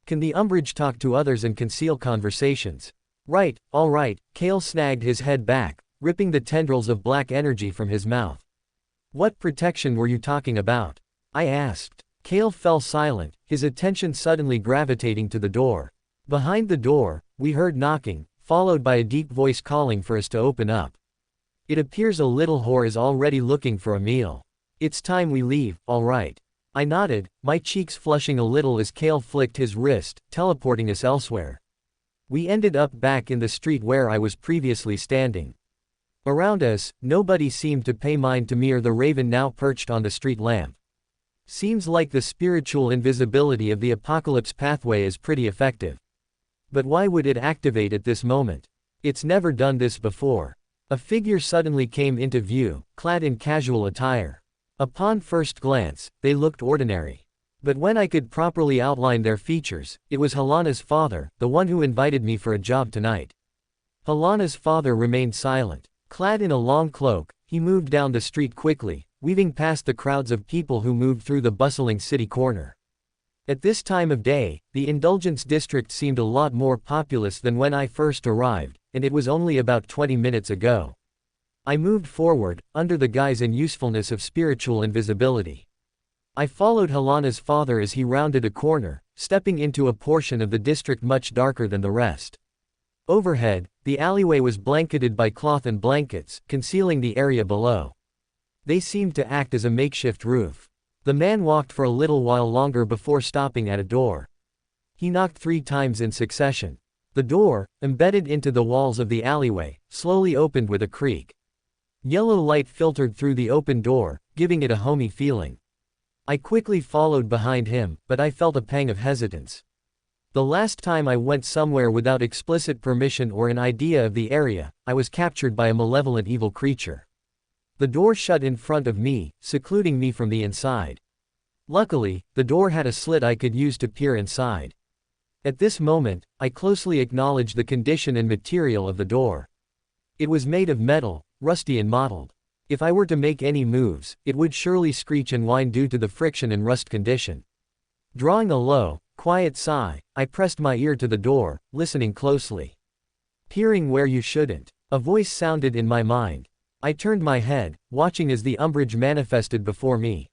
Can the umbrage talk to others and conceal conversations? Right, all right, Kale snagged his head back, ripping the tendrils of black energy from his mouth. What protection were you talking about? I asked. Kale fell silent, his attention suddenly gravitating to the door. Behind the door, we heard knocking, followed by a deep voice calling for us to open up. It appears a little whore is already looking for a meal. It's time we leave, alright. I nodded, my cheeks flushing a little as Kale flicked his wrist, teleporting us elsewhere. We ended up back in the street where I was previously standing. Around us, nobody seemed to pay mind to me or the raven now perched on the street lamp. Seems like the spiritual invisibility of the apocalypse pathway is pretty effective. But why would it activate at this moment? It's never done this before. A figure suddenly came into view, clad in casual attire. Upon first glance, they looked ordinary. But when I could properly outline their features, it was Helana's father, the one who invited me for a job tonight. Helana's father remained silent. Clad in a long cloak, he moved down the street quickly, weaving past the crowds of people who moved through the bustling city corner. At this time of day, the Indulgence District seemed a lot more populous than when I first arrived, and it was only about 20 minutes ago. I moved forward, under the guise and usefulness of spiritual invisibility. I followed Helana's father as he rounded a corner, stepping into a portion of the district much darker than the rest. Overhead, the alleyway was blanketed by cloth and blankets, concealing the area below. They seemed to act as a makeshift roof. The man walked for a little while longer before stopping at a door. He knocked 3 times in succession. The door, embedded into the walls of the alleyway, slowly opened with a creak. Yellow light filtered through the open door, giving it a homey feeling. I quickly followed behind him, but I felt a pang of hesitance. The last time I went somewhere without explicit permission or an idea of the area, I was captured by a malevolent evil creature. The door shut in front of me, secluding me from the inside. Luckily, the door had a slit I could use to peer inside. At this moment, I closely acknowledged the condition and material of the door. It was made of metal, rusty and mottled. If I were to make any moves, it would surely screech and whine due to the friction and rust condition. Drawing a low, quiet sigh, I pressed my ear to the door, listening closely. Peering where you shouldn't. A voice sounded in my mind. I turned my head, watching as the umbrage manifested before me.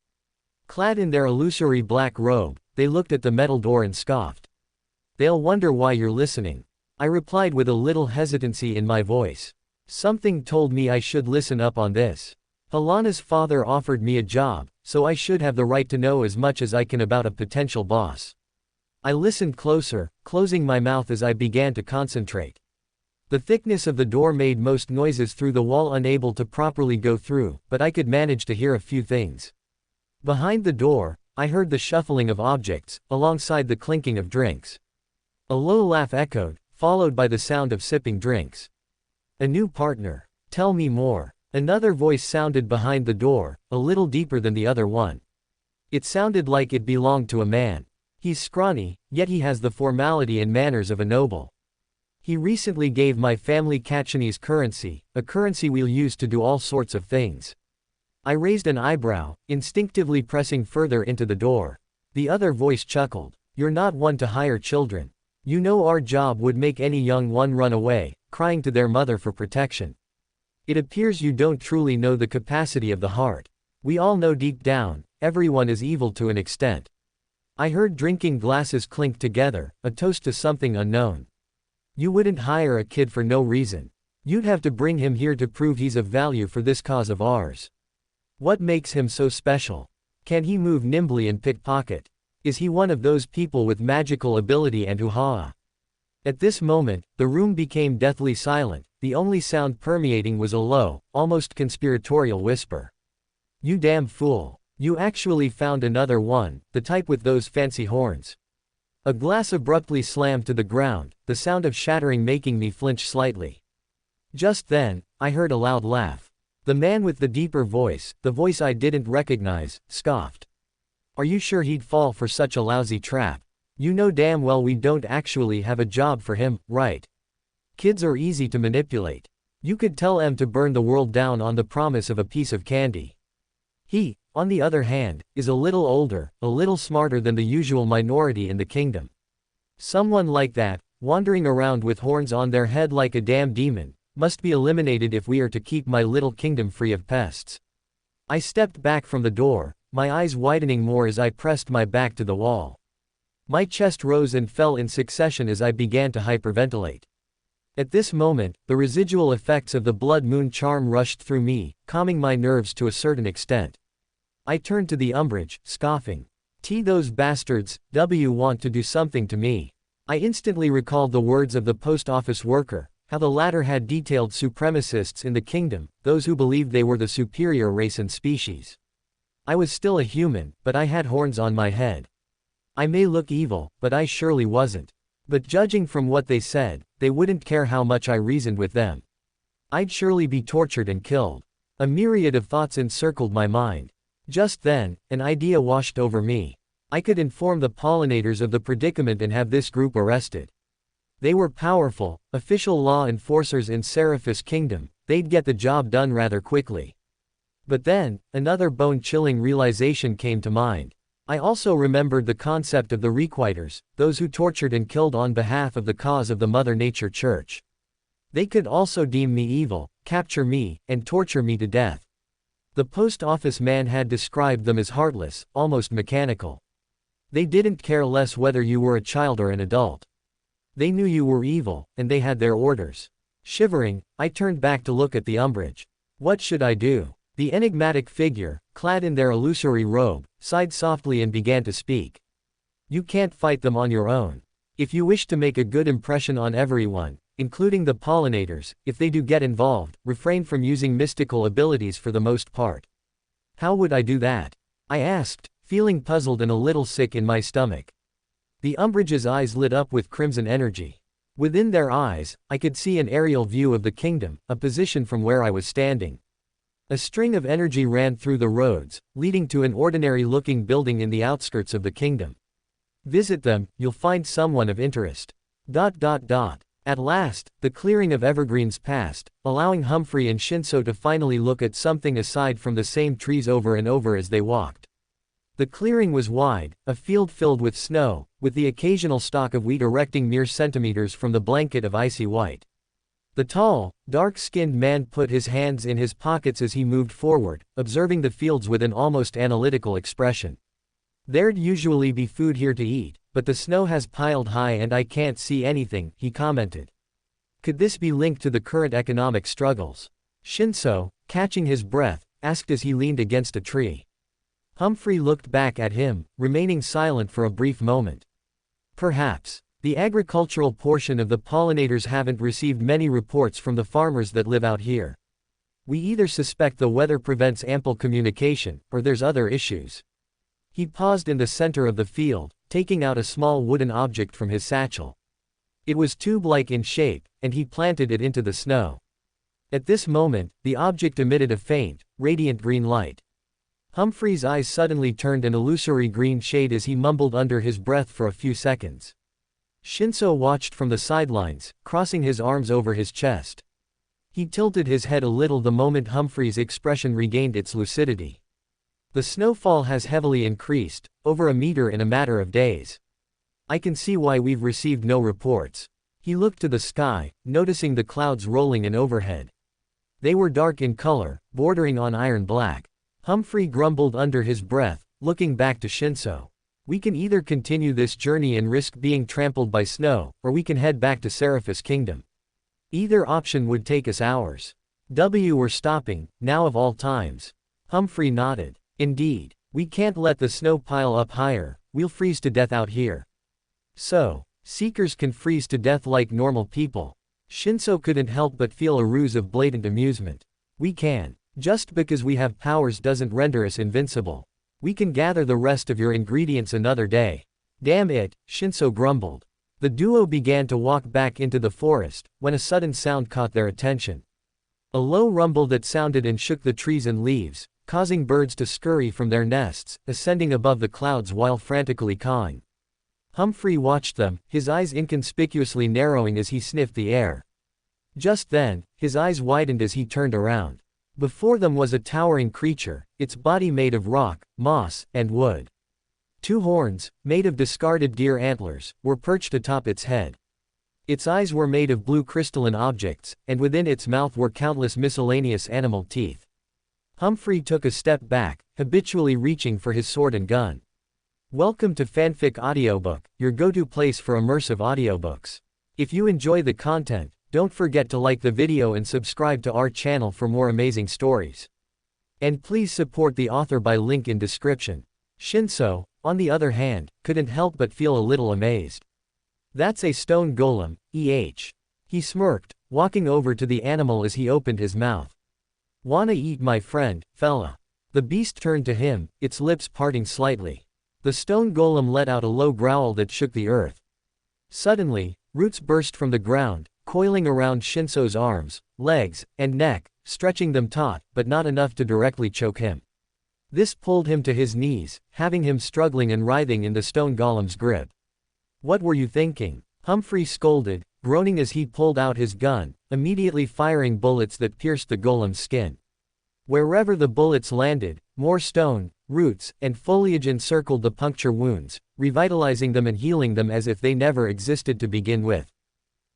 Clad in their illusory black robe, they looked at the metal door and scoffed. "They'll wonder why you're listening," I replied with a little hesitancy in my voice. Something told me I should listen up on this. Helana's father offered me a job, so I should have the right to know as much as I can about a potential boss. I listened closer, closing my mouth as I began to concentrate. The thickness of the door made most noises through the wall unable to properly go through, but I could manage to hear a few things. Behind the door, I heard the shuffling of objects, alongside the clinking of drinks. A low laugh echoed, followed by the sound of sipping drinks. "A new partner. Tell me more." Another voice sounded behind the door, a little deeper than the other one. It sounded like it belonged to a man. He's scrawny, yet he has the formality and manners of a noble. He recently gave my family Kachinese currency, a currency we'll use to do all sorts of things. I raised an eyebrow, instinctively pressing further into the door. The other voice chuckled. "You're not one to hire children. You know our job would make any young one run away, crying to their mother for protection. It appears you don't truly know the capacity of the heart. We all know deep down, everyone is evil to an extent." I heard drinking glasses clink together, a toast to something unknown. "You wouldn't hire a kid for no reason. You'd have to bring him here to prove he's of value for this cause of ours. What makes him so special? Can he move nimbly and pickpocket? Is he one of those people with magical ability and hoo-ha?" At this moment, the room became deathly silent. The only sound permeating was a low, almost conspiratorial whisper. "You damn fool. You actually found another one, the type with those fancy horns." A glass abruptly slammed to the ground, the sound of shattering making me flinch slightly. Just then, I heard a loud laugh. The man with the deeper voice, the voice I didn't recognize, scoffed. "Are you sure he'd fall for such a lousy trap? You know damn well we don't actually have a job for him, right? Kids are easy to manipulate. You could tell em to burn the world down on the promise of a piece of candy. He, on the other hand, is a little older, a little smarter than the usual minority in the kingdom. Someone like that, wandering around with horns on their head like a damn demon, must be eliminated if we are to keep my little kingdom free of pests." I stepped back from the door, my eyes widening more as I pressed my back to the wall. My chest rose and fell in succession as I began to hyperventilate. At this moment, the residual effects of the blood moon charm rushed through me, calming my nerves to a certain extent. I turned to the umbrage, scoffing. Those bastards, want to do something to me. I instantly recalled the words of the post office worker, how the latter had detailed supremacists in the kingdom, those who believed they were the superior race and species. I was still a human, but I had horns on my head. I may look evil, but I surely wasn't. But judging from what they said, they wouldn't care how much I reasoned with them. I'd surely be tortured and killed. A myriad of thoughts encircled my mind. Just then, an idea washed over me. I could inform the pollinators of the predicament and have this group arrested. They were powerful, official law enforcers in Seraphis Kingdom, they'd get the job done rather quickly. But then, another bone-chilling realization came to mind. I also remembered the concept of the requiters, those who tortured and killed on behalf of the cause of the Mother Nature Church. They could also deem me evil, capture me, and torture me to death. The post office man had described them as heartless, almost mechanical. They didn't care less whether you were a child or an adult. They knew you were evil, and they had their orders. Shivering, I turned back to look at the umbrage. What should I do? The enigmatic figure, clad in their illusory robe, sighed softly and began to speak. You can't fight them on your own. If you wish to make a good impression on everyone, including the pollinators, if they do get involved, refrain from using mystical abilities for the most part. How would I do that? I asked, feeling puzzled and a little sick in my stomach. The umbrage's eyes lit up with crimson energy. Within their eyes, I could see an aerial view of the kingdom, a position from where I was standing. A string of energy ran through the roads, leading to an ordinary-looking building in the outskirts of the kingdom. Visit them, you'll find someone of interest. At last, the clearing of evergreens passed, allowing Humphrey and Shinso to finally look at something aside from the same trees over and over as they walked. The clearing was wide, a field filled with snow, with the occasional stalk of wheat erecting mere centimeters from the blanket of icy white. The tall, dark-skinned man put his hands in his pockets as he moved forward, observing the fields with an almost analytical expression. There'd usually be food here to eat, but the snow has piled high and I can't see anything, he commented. Could this be linked to the current economic struggles? Shinso, catching his breath, asked as he leaned against a tree. Humphrey looked back at him, remaining silent for a brief moment. Perhaps. The agricultural portion of the pollinators haven't received many reports from the farmers that live out here. We either suspect the weather prevents ample communication, or there's other issues. He paused in the center of the field, taking out a small wooden object from his satchel. It was tube-like in shape, and he planted it into the snow. At this moment, the object emitted a faint, radiant green light. Humphrey's eyes suddenly turned an illusory green shade as he mumbled under his breath for a few seconds. Shinso watched from the sidelines, crossing his arms over his chest. He tilted his head a little the moment Humphrey's expression regained its lucidity. The snowfall has heavily increased, over a meter in a matter of days. I can see why we've received no reports. He looked to the sky, noticing the clouds rolling in overhead. They were dark in color, bordering on iron black. Humphrey grumbled under his breath, looking back to Shinso. We can either continue this journey and risk being trampled by snow, or we can head back to Seraphis Kingdom. Either option would take us hours. We're stopping, now of all times. Humphrey nodded. Indeed. We can't let the snow pile up higher, we'll freeze to death out here. So, seekers can freeze to death like normal people. Shinso couldn't help but feel a ruse of blatant amusement. We can. Just because we have powers doesn't render us invincible. We can gather the rest of your ingredients another day. Damn it, Shinso grumbled. The duo began to walk back into the forest, when a sudden sound caught their attention. A low rumble that sounded and shook the trees and leaves, causing birds to scurry from their nests, ascending above the clouds while frantically cawing. Humphrey watched them, his eyes inconspicuously narrowing as he sniffed the air. Just then, his eyes widened as he turned around. Before them was a towering creature, its body made of rock, moss, and wood. Two horns, made of discarded deer antlers, were perched atop its head. Its eyes were made of blue crystalline objects, and within its mouth were countless miscellaneous animal teeth. Humphrey took a step back, habitually reaching for his sword and gun. Welcome to Fanfic Audiobook, your go-to place for immersive audiobooks. If you enjoy the content, don't forget to like the video and subscribe to our channel for more amazing stories. And please support the author by link in description. Shinso, on the other hand, couldn't help but feel a little amazed. That's a stone golem, He smirked, walking over to the animal as he opened his mouth. Wanna eat my friend, fella? The beast turned to him, its lips parting slightly. The stone golem let out a low growl that shook the earth. Suddenly, roots burst from the ground, coiling around Shinso's arms, legs, and neck, stretching them taut, but not enough to directly choke him. This pulled him to his knees, having him struggling and writhing in the stone golem's grip. What were you thinking? Humphrey scolded, groaning as he pulled out his gun, immediately firing bullets that pierced the golem's skin. Wherever the bullets landed, more stone, roots, and foliage encircled the puncture wounds, revitalizing them and healing them as if they never existed to begin with.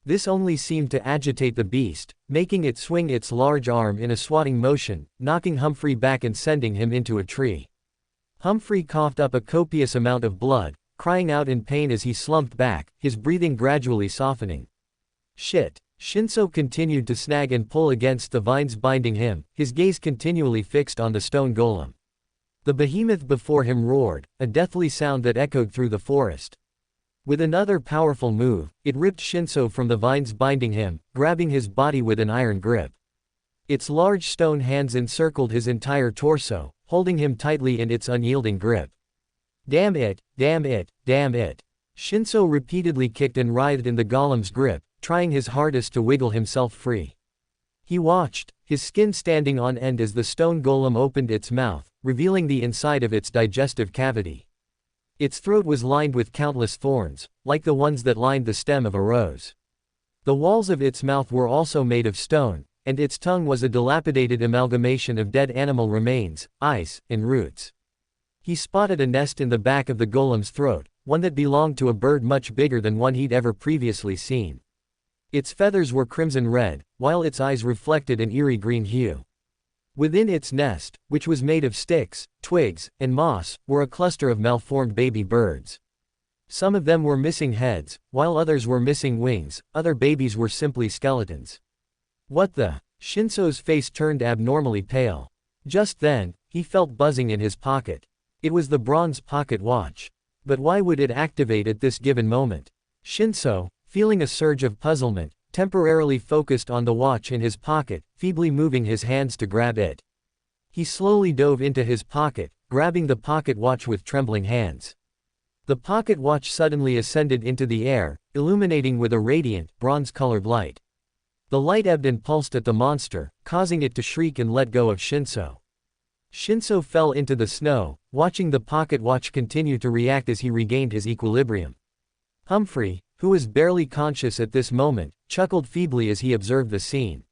This only seemed to agitate the beast, making it swing its large arm in a swatting motion, knocking Humphrey back and sending him into a tree. Humphrey coughed up a copious amount of blood, crying out in pain as he slumped back, his breathing gradually softening. Shit. Shinso continued to snag and pull against the vines binding him, his gaze continually fixed on the stone golem. The behemoth before him roared, a deathly sound that echoed through the forest. With another powerful move, it ripped Shinso from the vines binding him, grabbing his body with an iron grip. Its large stone hands encircled his entire torso, holding him tightly in its unyielding grip. Damn it, damn it, damn it. Shinso repeatedly kicked and writhed in the golem's grip, trying his hardest to wiggle himself free. He watched, his skin standing on end as the stone golem opened its mouth, revealing the inside of its digestive cavity. Its throat was lined with countless thorns, like the ones that lined the stem of a rose. The walls of its mouth were also made of stone, and its tongue was a dilapidated amalgamation of dead animal remains, ice, and roots. He spotted a nest in the back of the golem's throat, one that belonged to a bird much bigger than one he'd ever previously seen. Its feathers were crimson red, while its eyes reflected an eerie green hue. Within its nest, which was made of sticks, twigs, and moss, were a cluster of malformed baby birds. Some of them were missing heads, while others were missing wings, other babies were simply skeletons. What the? Shinso's face turned abnormally pale. Just then, he felt buzzing in his pocket. It was the bronze pocket watch. But why would it activate at this given moment? Shinso, feeling a surge of puzzlement, temporarily focused on the watch in his pocket, feebly moving his hands to grab it. He slowly dove into his pocket, grabbing the pocket watch with trembling hands. The pocket watch suddenly ascended into the air, illuminating with a radiant, bronze-colored light. The light ebbed and pulsed at the monster, causing it to shriek and let go of Shinso. Shinso fell into the snow, watching the pocket watch continue to react as he regained his equilibrium. Humphrey, who was barely conscious at this moment, chuckled feebly as he observed the scene.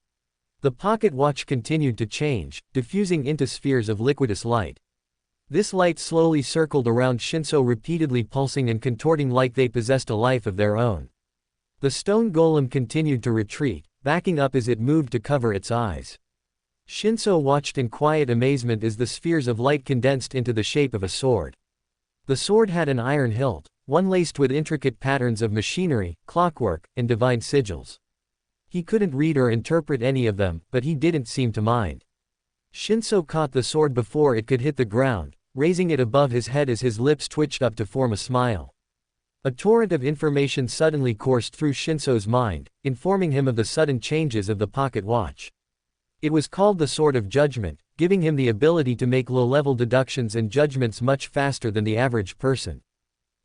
The pocket watch continued to change, diffusing into spheres of liquidous light. This light slowly circled around Shinso, repeatedly pulsing and contorting like they possessed a life of their own. The stone golem continued to retreat, backing up as it moved to cover its eyes. Shinso watched in quiet amazement as the spheres of light condensed into the shape of a sword. The sword had an iron hilt, one laced with intricate patterns of machinery, clockwork, and divine sigils. He couldn't read or interpret any of them, but he didn't seem to mind. Shinso caught the sword before it could hit the ground, raising it above his head as his lips twitched up to form a smile. A torrent of information suddenly coursed through Shinso's mind, informing him of the sudden changes of the pocket watch. It was called the Sword of Judgment, giving him the ability to make low-level deductions and judgments much faster than the average person.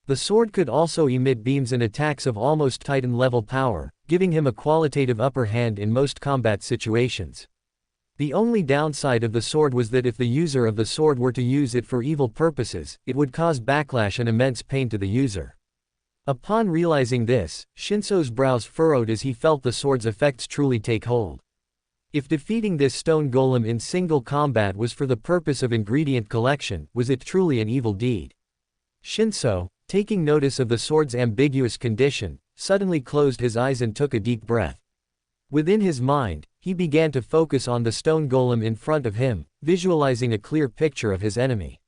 The sword could also emit beams and attacks of almost Titan-level power, giving him a qualitative upper hand in most combat situations. The only downside of the sword was that if the user of the sword were to use it for evil purposes, it would cause backlash and immense pain to the user. Upon realizing this, Shinso's brows furrowed as he felt the sword's effects truly take hold. If defeating this stone golem in single combat was for the purpose of ingredient collection, was it truly an evil deed? Shinso, taking notice of the sword's ambiguous condition, suddenly closed his eyes and took a deep breath. Within his mind, he began to focus on the stone golem in front of him, visualizing a clear picture of his enemy.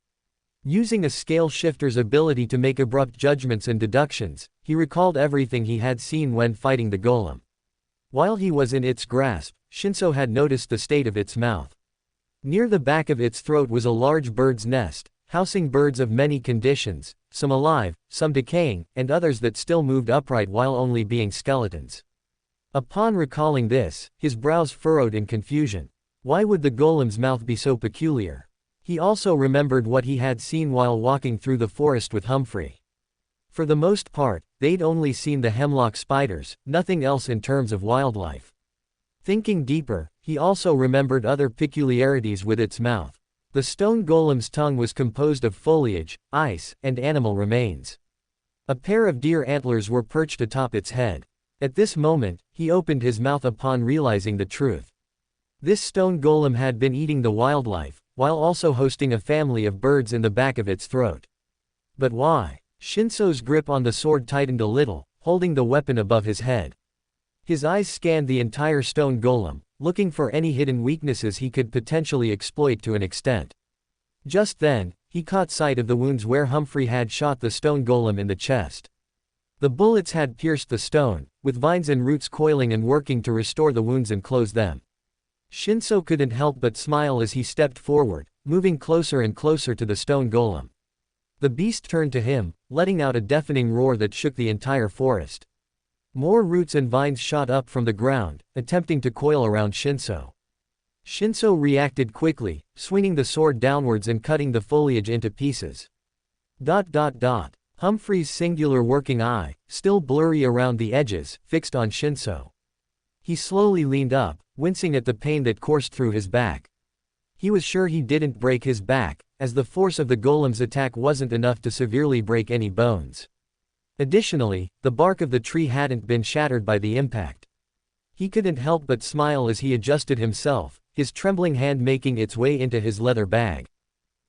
Using a scale shifter's ability to make abrupt judgments and deductions, he recalled everything he had seen when fighting the golem. While he was in its grasp, Shinso had noticed the state of its mouth. Near the back of its throat was a large bird's nest, housing birds of many conditions, some alive, some decaying, and others that still moved upright while only being skeletons. Upon recalling this, his brows furrowed in confusion. Why would the golem's mouth be so peculiar? He also remembered what he had seen while walking through the forest with Humphrey. For the most part, they'd only seen the hemlock spiders, nothing else in terms of wildlife. Thinking deeper, he also remembered other peculiarities with its mouth. The stone golem's tongue was composed of foliage, ice, and animal remains. A pair of deer antlers were perched atop its head. At this moment, he opened his mouth upon realizing the truth. This stone golem had been eating the wildlife, while also hosting a family of birds in the back of its throat. But why? Shinso's grip on the sword tightened a little, holding the weapon above his head. His eyes scanned the entire stone golem, looking for any hidden weaknesses he could potentially exploit to an extent. Just then, he caught sight of the wounds where Humphrey had shot the stone golem in the chest. The bullets had pierced the stone, with vines and roots coiling and working to restore the wounds and close them. Shinso couldn't help but smile as he stepped forward, moving closer and closer to the stone golem. The beast turned to him, letting out a deafening roar that shook the entire forest. More roots and vines shot up from the ground, attempting to coil around Shinso. Shinso reacted quickly, swinging the sword downwards and cutting the foliage into pieces. Humphrey's singular working eye, still blurry around the edges, fixed on Shinso. He slowly leaned up, wincing at the pain that coursed through his back. He was sure he didn't break his back, as the force of the golem's attack wasn't enough to severely break any bones. Additionally, the bark of the tree hadn't been shattered by the impact. He couldn't help but smile as he adjusted himself, his trembling hand making its way into his leather bag.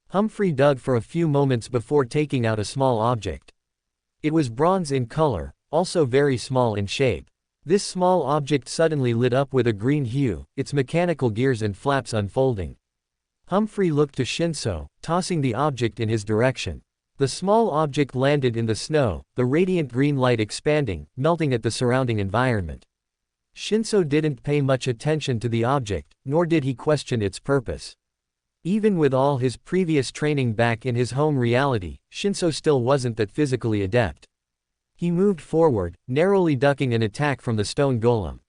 Humphrey dug for a few moments before taking out a small object. It was bronze in color, also very small in shape. This small object suddenly lit up with a green hue, its mechanical gears and flaps unfolding. Humphrey looked to Shinso, tossing the object in his direction. The small object landed in the snow, the radiant green light expanding, melting at the surrounding environment. Shinso didn't pay much attention to the object, nor did he question its purpose. Even with all his previous training back in his home reality, Shinso still wasn't that physically adept. He moved forward, narrowly ducking an attack from the stone golem.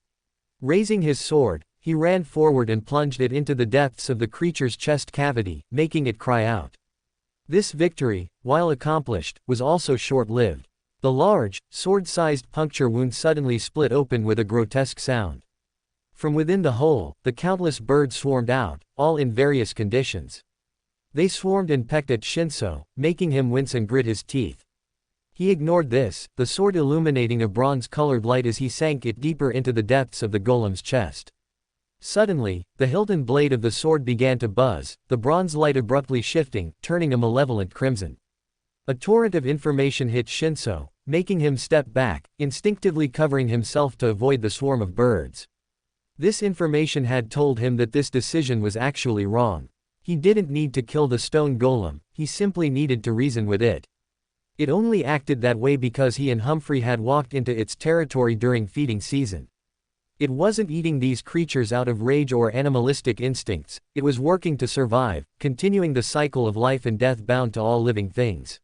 Raising his sword, he ran forward and plunged it into the depths of the creature's chest cavity, making it cry out. This victory, while accomplished, was also short-lived. The large, sword-sized puncture wound suddenly split open with a grotesque sound. From within the hole, the countless birds swarmed out, all in various conditions. They swarmed and pecked at Shinso, making him wince and grit his teeth. He ignored this, the sword illuminating a bronze-colored light as he sank it deeper into the depths of the golem's chest. Suddenly, the hilt and blade of the sword began to buzz, the bronze light abruptly shifting, turning a malevolent crimson. A torrent of information hit Shinso, making him step back, instinctively covering himself to avoid the swarm of birds. This information had told him that this decision was actually wrong. He didn't need to kill the stone golem, he simply needed to reason with it. It only acted that way because he and Humphrey had walked into its territory during feeding season. It wasn't eating these creatures out of rage or animalistic instincts, it was working to survive, continuing the cycle of life and death bound to all living things.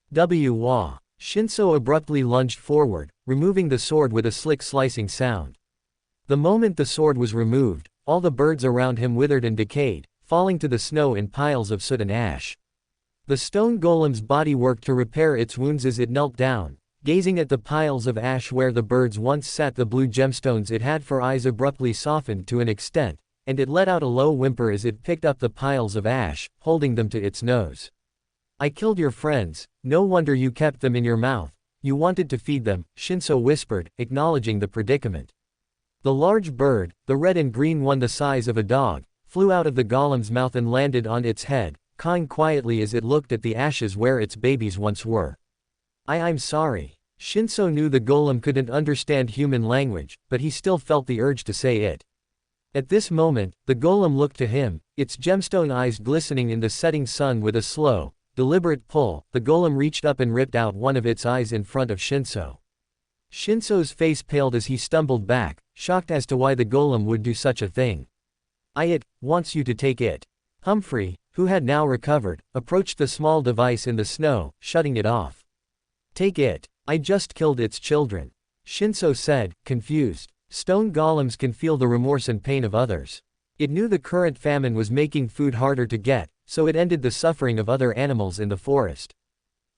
Wah! Shinso abruptly lunged forward, removing the sword with a slick slicing sound. The moment the sword was removed, all the birds around him withered and decayed, falling to the snow in piles of soot and ash. The stone golem's body worked to repair its wounds as it knelt down, gazing at the piles of ash where the birds once sat. The blue gemstones it had for eyes abruptly softened to an extent, and it let out a low whimper as it picked up the piles of ash, holding them to its nose. "I killed your friends, no wonder you kept them in your mouth. You wanted to feed them," Shinso whispered, acknowledging the predicament. The large bird, the red and green one the size of a dog, flew out of the golem's mouth and landed on its head, cawing quietly as it looked at the ashes where its babies once were. I'm sorry." Shinso knew the golem couldn't understand human language, but he still felt the urge to say it. At this moment, the golem looked to him, its gemstone eyes glistening in the setting sun. With a slow, deliberate pull, the golem reached up and ripped out one of its eyes in front of Shinso. Shinso's face paled as he stumbled back, shocked as to why the golem would do such a thing. "It wants you to take it." Humphrey, who had now recovered, approached the small device in the snow, shutting it off. Take it. I just killed its children. Shinso said, confused. Stone golems can feel the remorse and pain of others. It knew the current famine was making food harder to get, so it ended the suffering of other animals in the forest.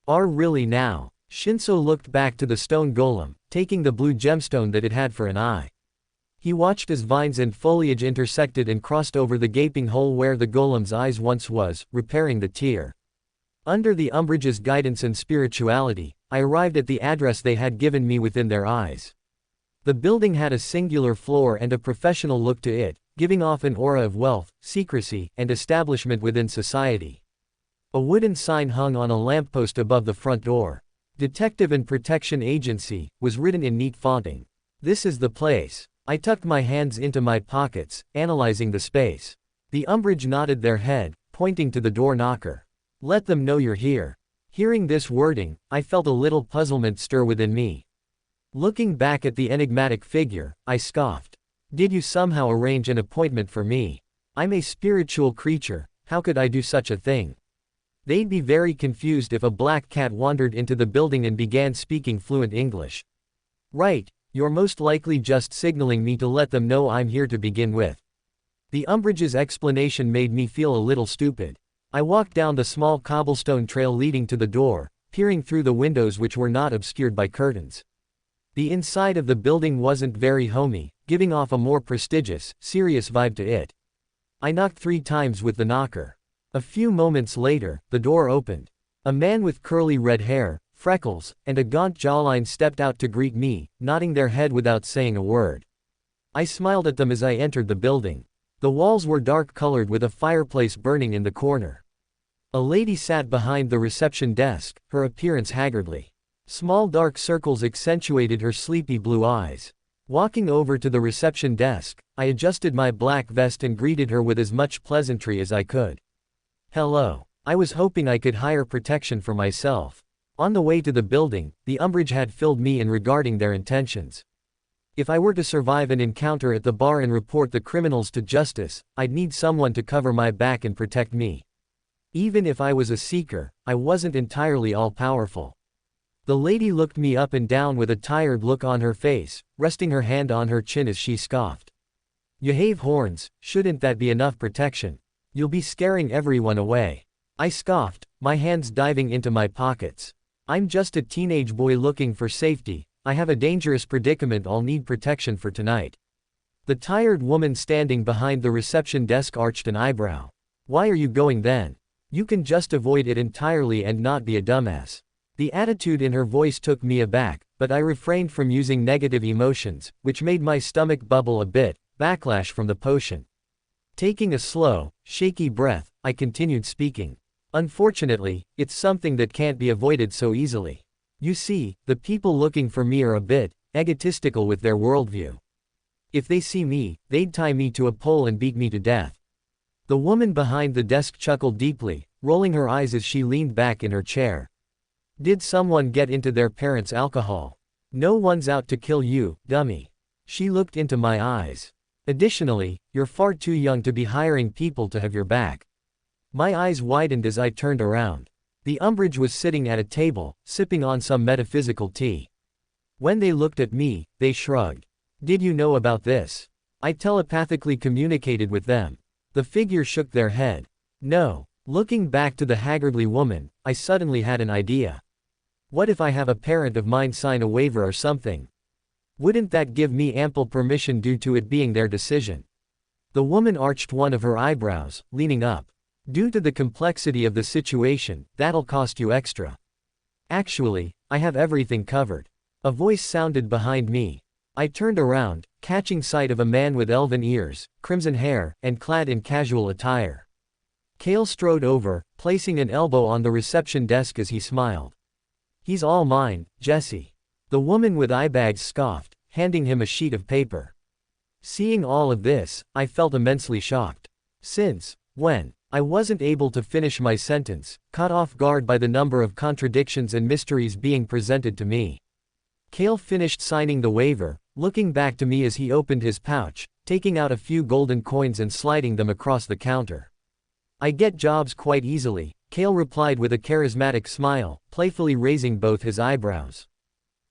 Really now? Shinso looked back to the stone golem, taking the blue gemstone that it had for an eye. He watched as vines and foliage intersected and crossed over the gaping hole where the golem's eyes once was, repairing the tear. Under the Umbrage's guidance and spirituality, I arrived at the address they had given me within their eyes. The building had a singular floor and a professional look to it, giving off an aura of wealth, secrecy, and establishment within society. A wooden sign hung on a lamppost above the front door. Detective and Protection Agency was written in neat fonting. This is the place. I tucked my hands into my pockets, analyzing the space. The Umbrage nodded their head, pointing to the door knocker. Let them know you're here. Hearing this wording, I felt a little puzzlement stir within me. Looking back at the enigmatic figure, I scoffed. Did you somehow arrange an appointment for me? I'm a spiritual creature, how could I do such a thing? They'd be very confused if a black cat wandered into the building and began speaking fluent English. Right. You're most likely just signaling me to let them know I'm here to begin with. The Umbrage's explanation made me feel a little stupid. I walked down the small cobblestone trail leading to the door, peering through the windows which were not obscured by curtains. The inside of the building wasn't very homey, giving off a more prestigious, serious vibe to it. I knocked 3 times with the knocker. A few moments later, the door opened. A man with curly red hair, freckles, and a gaunt jawline stepped out to greet me, nodding their head without saying a word. I smiled at them as I entered the building. The walls were dark-colored with a fireplace burning in the corner. A lady sat behind the reception desk, her appearance haggardly. Small dark circles accentuated her sleepy blue eyes. Walking over to the reception desk, I adjusted my black vest and greeted her with as much pleasantry as I could. Hello. I was hoping I could hire protection for myself. On the way to the building, the Umbrage had filled me in regarding their intentions. If I were to survive an encounter at the bar and report the criminals to justice, I'd need someone to cover my back and protect me. Even if I was a seeker, I wasn't entirely all-powerful. The lady looked me up and down with a tired look on her face, resting her hand on her chin as she scoffed. You have horns, shouldn't that be enough protection? You'll be scaring everyone away. I scoffed, my hands diving into my pockets. I'm just a teenage boy looking for safety. I have a dangerous predicament. I'll need protection for tonight. The tired woman standing behind the reception desk arched an eyebrow. Why are you going then? You can just avoid it entirely and not be a dumbass. The attitude in her voice took me aback, but I refrained from using negative emotions, which made my stomach bubble a bit. Backlash from the potion. Taking a slow, shaky breath, I continued speaking. Unfortunately, it's something that can't be avoided so easily. You see, the people looking for me are a bit egotistical with their worldview. If they see me, they'd tie me to a pole and beat me to death. The woman behind the desk chuckled deeply, rolling her eyes as she leaned back in her chair. Did someone get into their parents' alcohol? No one's out to kill you, dummy. She looked into my eyes. Additionally, you're far too young to be hiring people to have your back. My eyes widened as I turned around. The Umbrage was sitting at a table, sipping on some metaphysical tea. When they looked at me, they shrugged. Did you know about this? I telepathically communicated with them. The figure shook their head. No. Looking back to the haggardly woman, I suddenly had an idea. What if I have a parent of mine sign a waiver or something? Wouldn't that give me ample permission due to it being their decision? The woman arched one of her eyebrows, leaning up. Due to the complexity of the situation, that'll cost you extra. Actually, I have everything covered. A voice sounded behind me. I turned around, catching sight of a man with elven ears, crimson hair, and clad in casual attire. Kale strode over, placing an elbow on the reception desk as he smiled. He's all mine, Jesse. The woman with eyebags scoffed, handing him a sheet of paper. Seeing all of this, I felt immensely shocked. When I wasn't able to finish my sentence, caught off guard by the number of contradictions and mysteries being presented to me. Kale finished signing the waiver, looking back to me as he opened his pouch, taking out a few golden coins and sliding them across the counter. I get jobs quite easily, Kale replied with a charismatic smile, playfully raising both his eyebrows.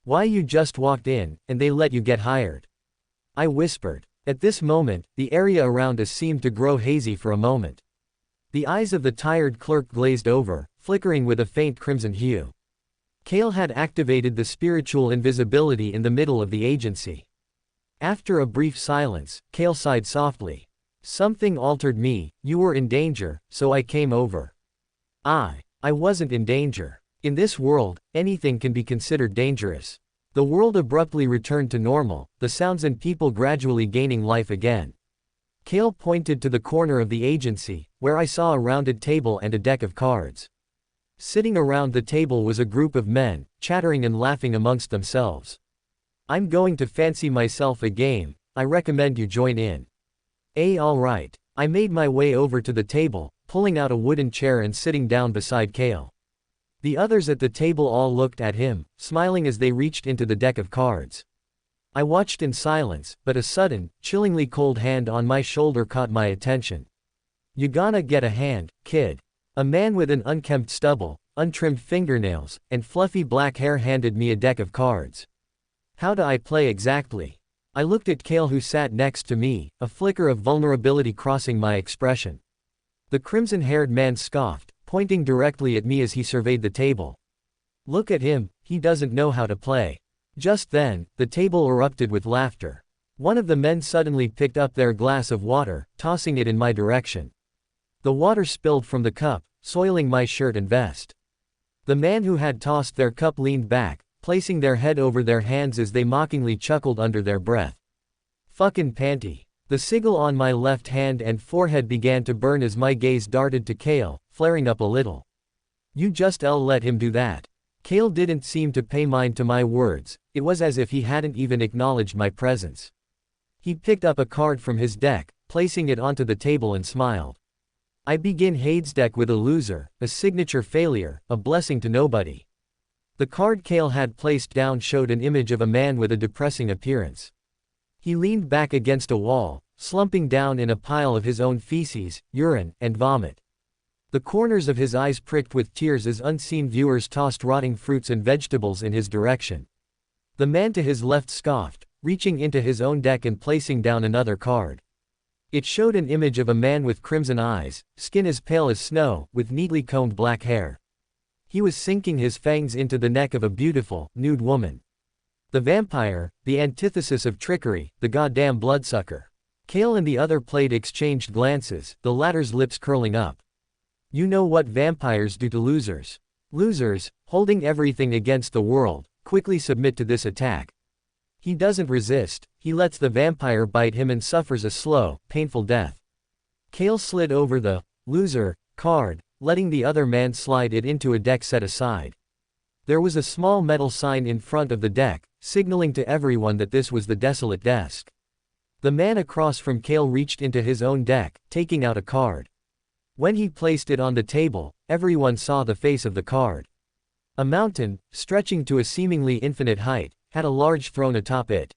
Why, you just walked in, and they let you get hired? I whispered. At this moment, the area around us seemed to grow hazy for a moment. The eyes of the tired clerk glazed over, flickering with a faint crimson hue. Kale had activated the spiritual invisibility in the middle of the agency. After a brief silence, Kale sighed softly. Something altered me, you were in danger, so I came over. I wasn't in danger. In this world, anything can be considered dangerous. The world abruptly returned to normal, the sounds and people gradually gaining life again. Kale pointed to the corner of the agency, where I saw a rounded table and a deck of cards. Sitting around the table was a group of men, chattering and laughing amongst themselves. I'm going to fancy myself a game, I recommend you join in. Alright. I made my way over to the table, pulling out a wooden chair and sitting down beside Kale. The others at the table all looked at him, smiling as they reached into the deck of cards. I watched in silence, but a sudden, chillingly cold hand on my shoulder caught my attention. You gonna get a hand, kid? A man with an unkempt stubble, untrimmed fingernails, and fluffy black hair handed me a deck of cards. How do I play exactly? I looked at Kale, who sat next to me, a flicker of vulnerability crossing my expression. The crimson-haired man scoffed, pointing directly at me as he surveyed the table. Look at him, he doesn't know how to play. Just then, the table erupted with laughter. One of the men suddenly picked up their glass of water, tossing it in my direction. The water spilled from the cup, soiling my shirt and vest. The man who had tossed their cup leaned back, placing their head over their hands as they mockingly chuckled under their breath. Fucking panty. The sigil on my left hand and forehead began to burn as my gaze darted to Kale, flaring up a little. You just let him do that. Kale didn't seem to pay mind to my words, it was as if he hadn't even acknowledged my presence. He picked up a card from his deck, placing it onto the table and smiled. I begin Hades deck with a loser, a signature failure, a blessing to nobody. The card Kale had placed down showed an image of a man with a depressing appearance. He leaned back against a wall, slumping down in a pile of his own feces, urine, and vomit. The corners of his eyes pricked with tears as unseen viewers tossed rotting fruits and vegetables in his direction. The man to his left scoffed, reaching into his own deck and placing down another card. It showed an image of a man with crimson eyes, skin as pale as snow, with neatly combed black hair. He was sinking his fangs into the neck of a beautiful, nude woman. The vampire, the antithesis of trickery, the goddamn bloodsucker. Kale and the other played exchanged glances, the latter's lips curling up. You know what vampires do to losers. Losers, holding everything against the world, quickly submit to this attack. He doesn't resist, he lets the vampire bite him and suffers a slow, painful death. Kale slid over the loser card, letting the other man slide it into a deck set aside. There was a small metal sign in front of the deck, signaling to everyone that this was the desolate desk. The man across from Kale reached into his own deck, taking out a card. When he placed it on the table, everyone saw the face of the card. A mountain, stretching to a seemingly infinite height, had a large throne atop it.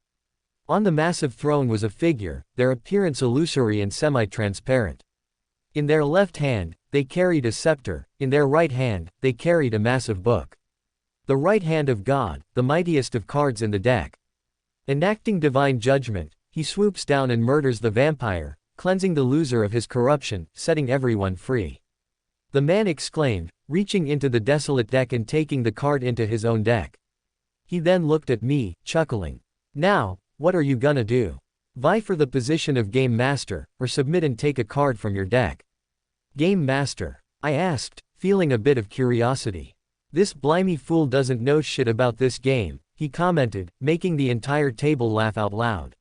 On the massive throne was a figure, their appearance illusory and semi-transparent. In their left hand, they carried a scepter, in their right hand, they carried a massive book. The right hand of God, the mightiest of cards in the deck. Enacting divine judgment, he swoops down and murders the vampire, cleansing the loser of his corruption, setting everyone free. The man exclaimed, reaching into the desolate deck and taking the card into his own deck. He then looked at me, chuckling. Now, what are you gonna do? Vie for the position of Game Master, or submit and take a card from your deck? Game Master, I asked, feeling a bit of curiosity. This blimey fool doesn't know shit about this game, he commented, making the entire table laugh out loud.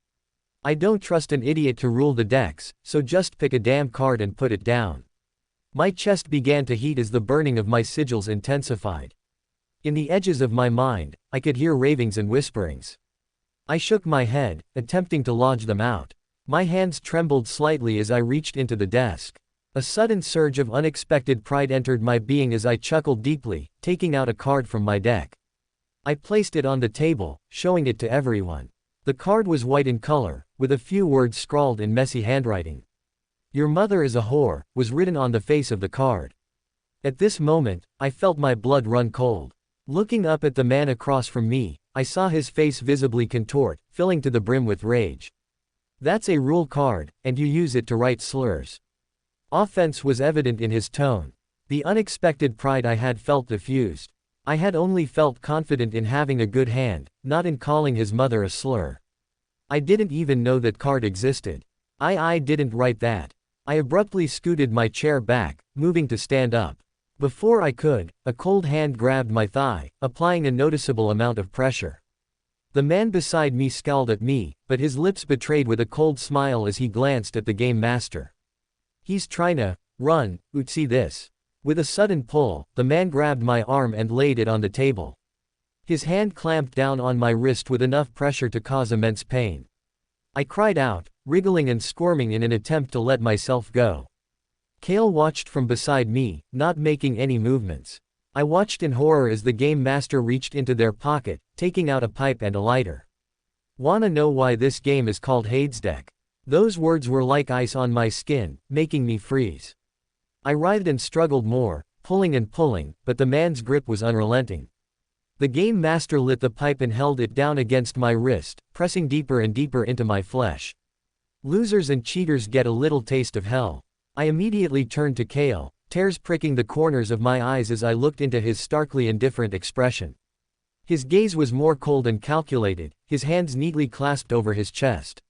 I don't trust an idiot to rule the decks, so just pick a damn card and put it down. My chest began to heat as the burning of my sigils intensified. In the edges of my mind, I could hear ravings and whisperings. I shook my head, attempting to lodge them out. My hands trembled slightly as I reached into the desk. A sudden surge of unexpected pride entered my being as I chuckled deeply, taking out a card from my deck. I placed it on the table, showing it to everyone. The card was white in color, with a few words scrawled in messy handwriting. "Your mother is a whore," was written on the face of the card. At this moment, I felt my blood run cold. Looking up at the man across from me, I saw his face visibly contort, filling to the brim with rage. "That's a rule card, and you use it to write slurs." Offense was evident in his tone. The unexpected pride I had felt diffused. I had only felt confident in having a good hand, not in calling his mother a slur. I didn't even know that card existed. I didn't write that. I abruptly scooted my chair back, moving to stand up. Before I could, a cold hand grabbed my thigh, applying a noticeable amount of pressure. The man beside me scowled at me, but his lips betrayed with a cold smile as he glanced at the game master. "He's trying to run, see this." With a sudden pull, the man grabbed my arm and laid it on the table. His hand clamped down on my wrist with enough pressure to cause immense pain. I cried out, wriggling and squirming in an attempt to let myself go. Kale watched from beside me, not making any movements. I watched in horror as the game master reached into their pocket, taking out a pipe and a lighter. "Wanna know why this game is called Hadesdeck?" Those words were like ice on my skin, making me freeze. I writhed and struggled more, pulling and pulling, but the man's grip was unrelenting. The game master lit the pipe and held it down against my wrist, pressing deeper and deeper into my flesh. Losers and cheaters get a little taste of hell. I immediately turned to Kale, tears pricking the corners of my eyes as I looked into his starkly indifferent expression. His gaze was more cold and calculated, his hands neatly clasped over his chest.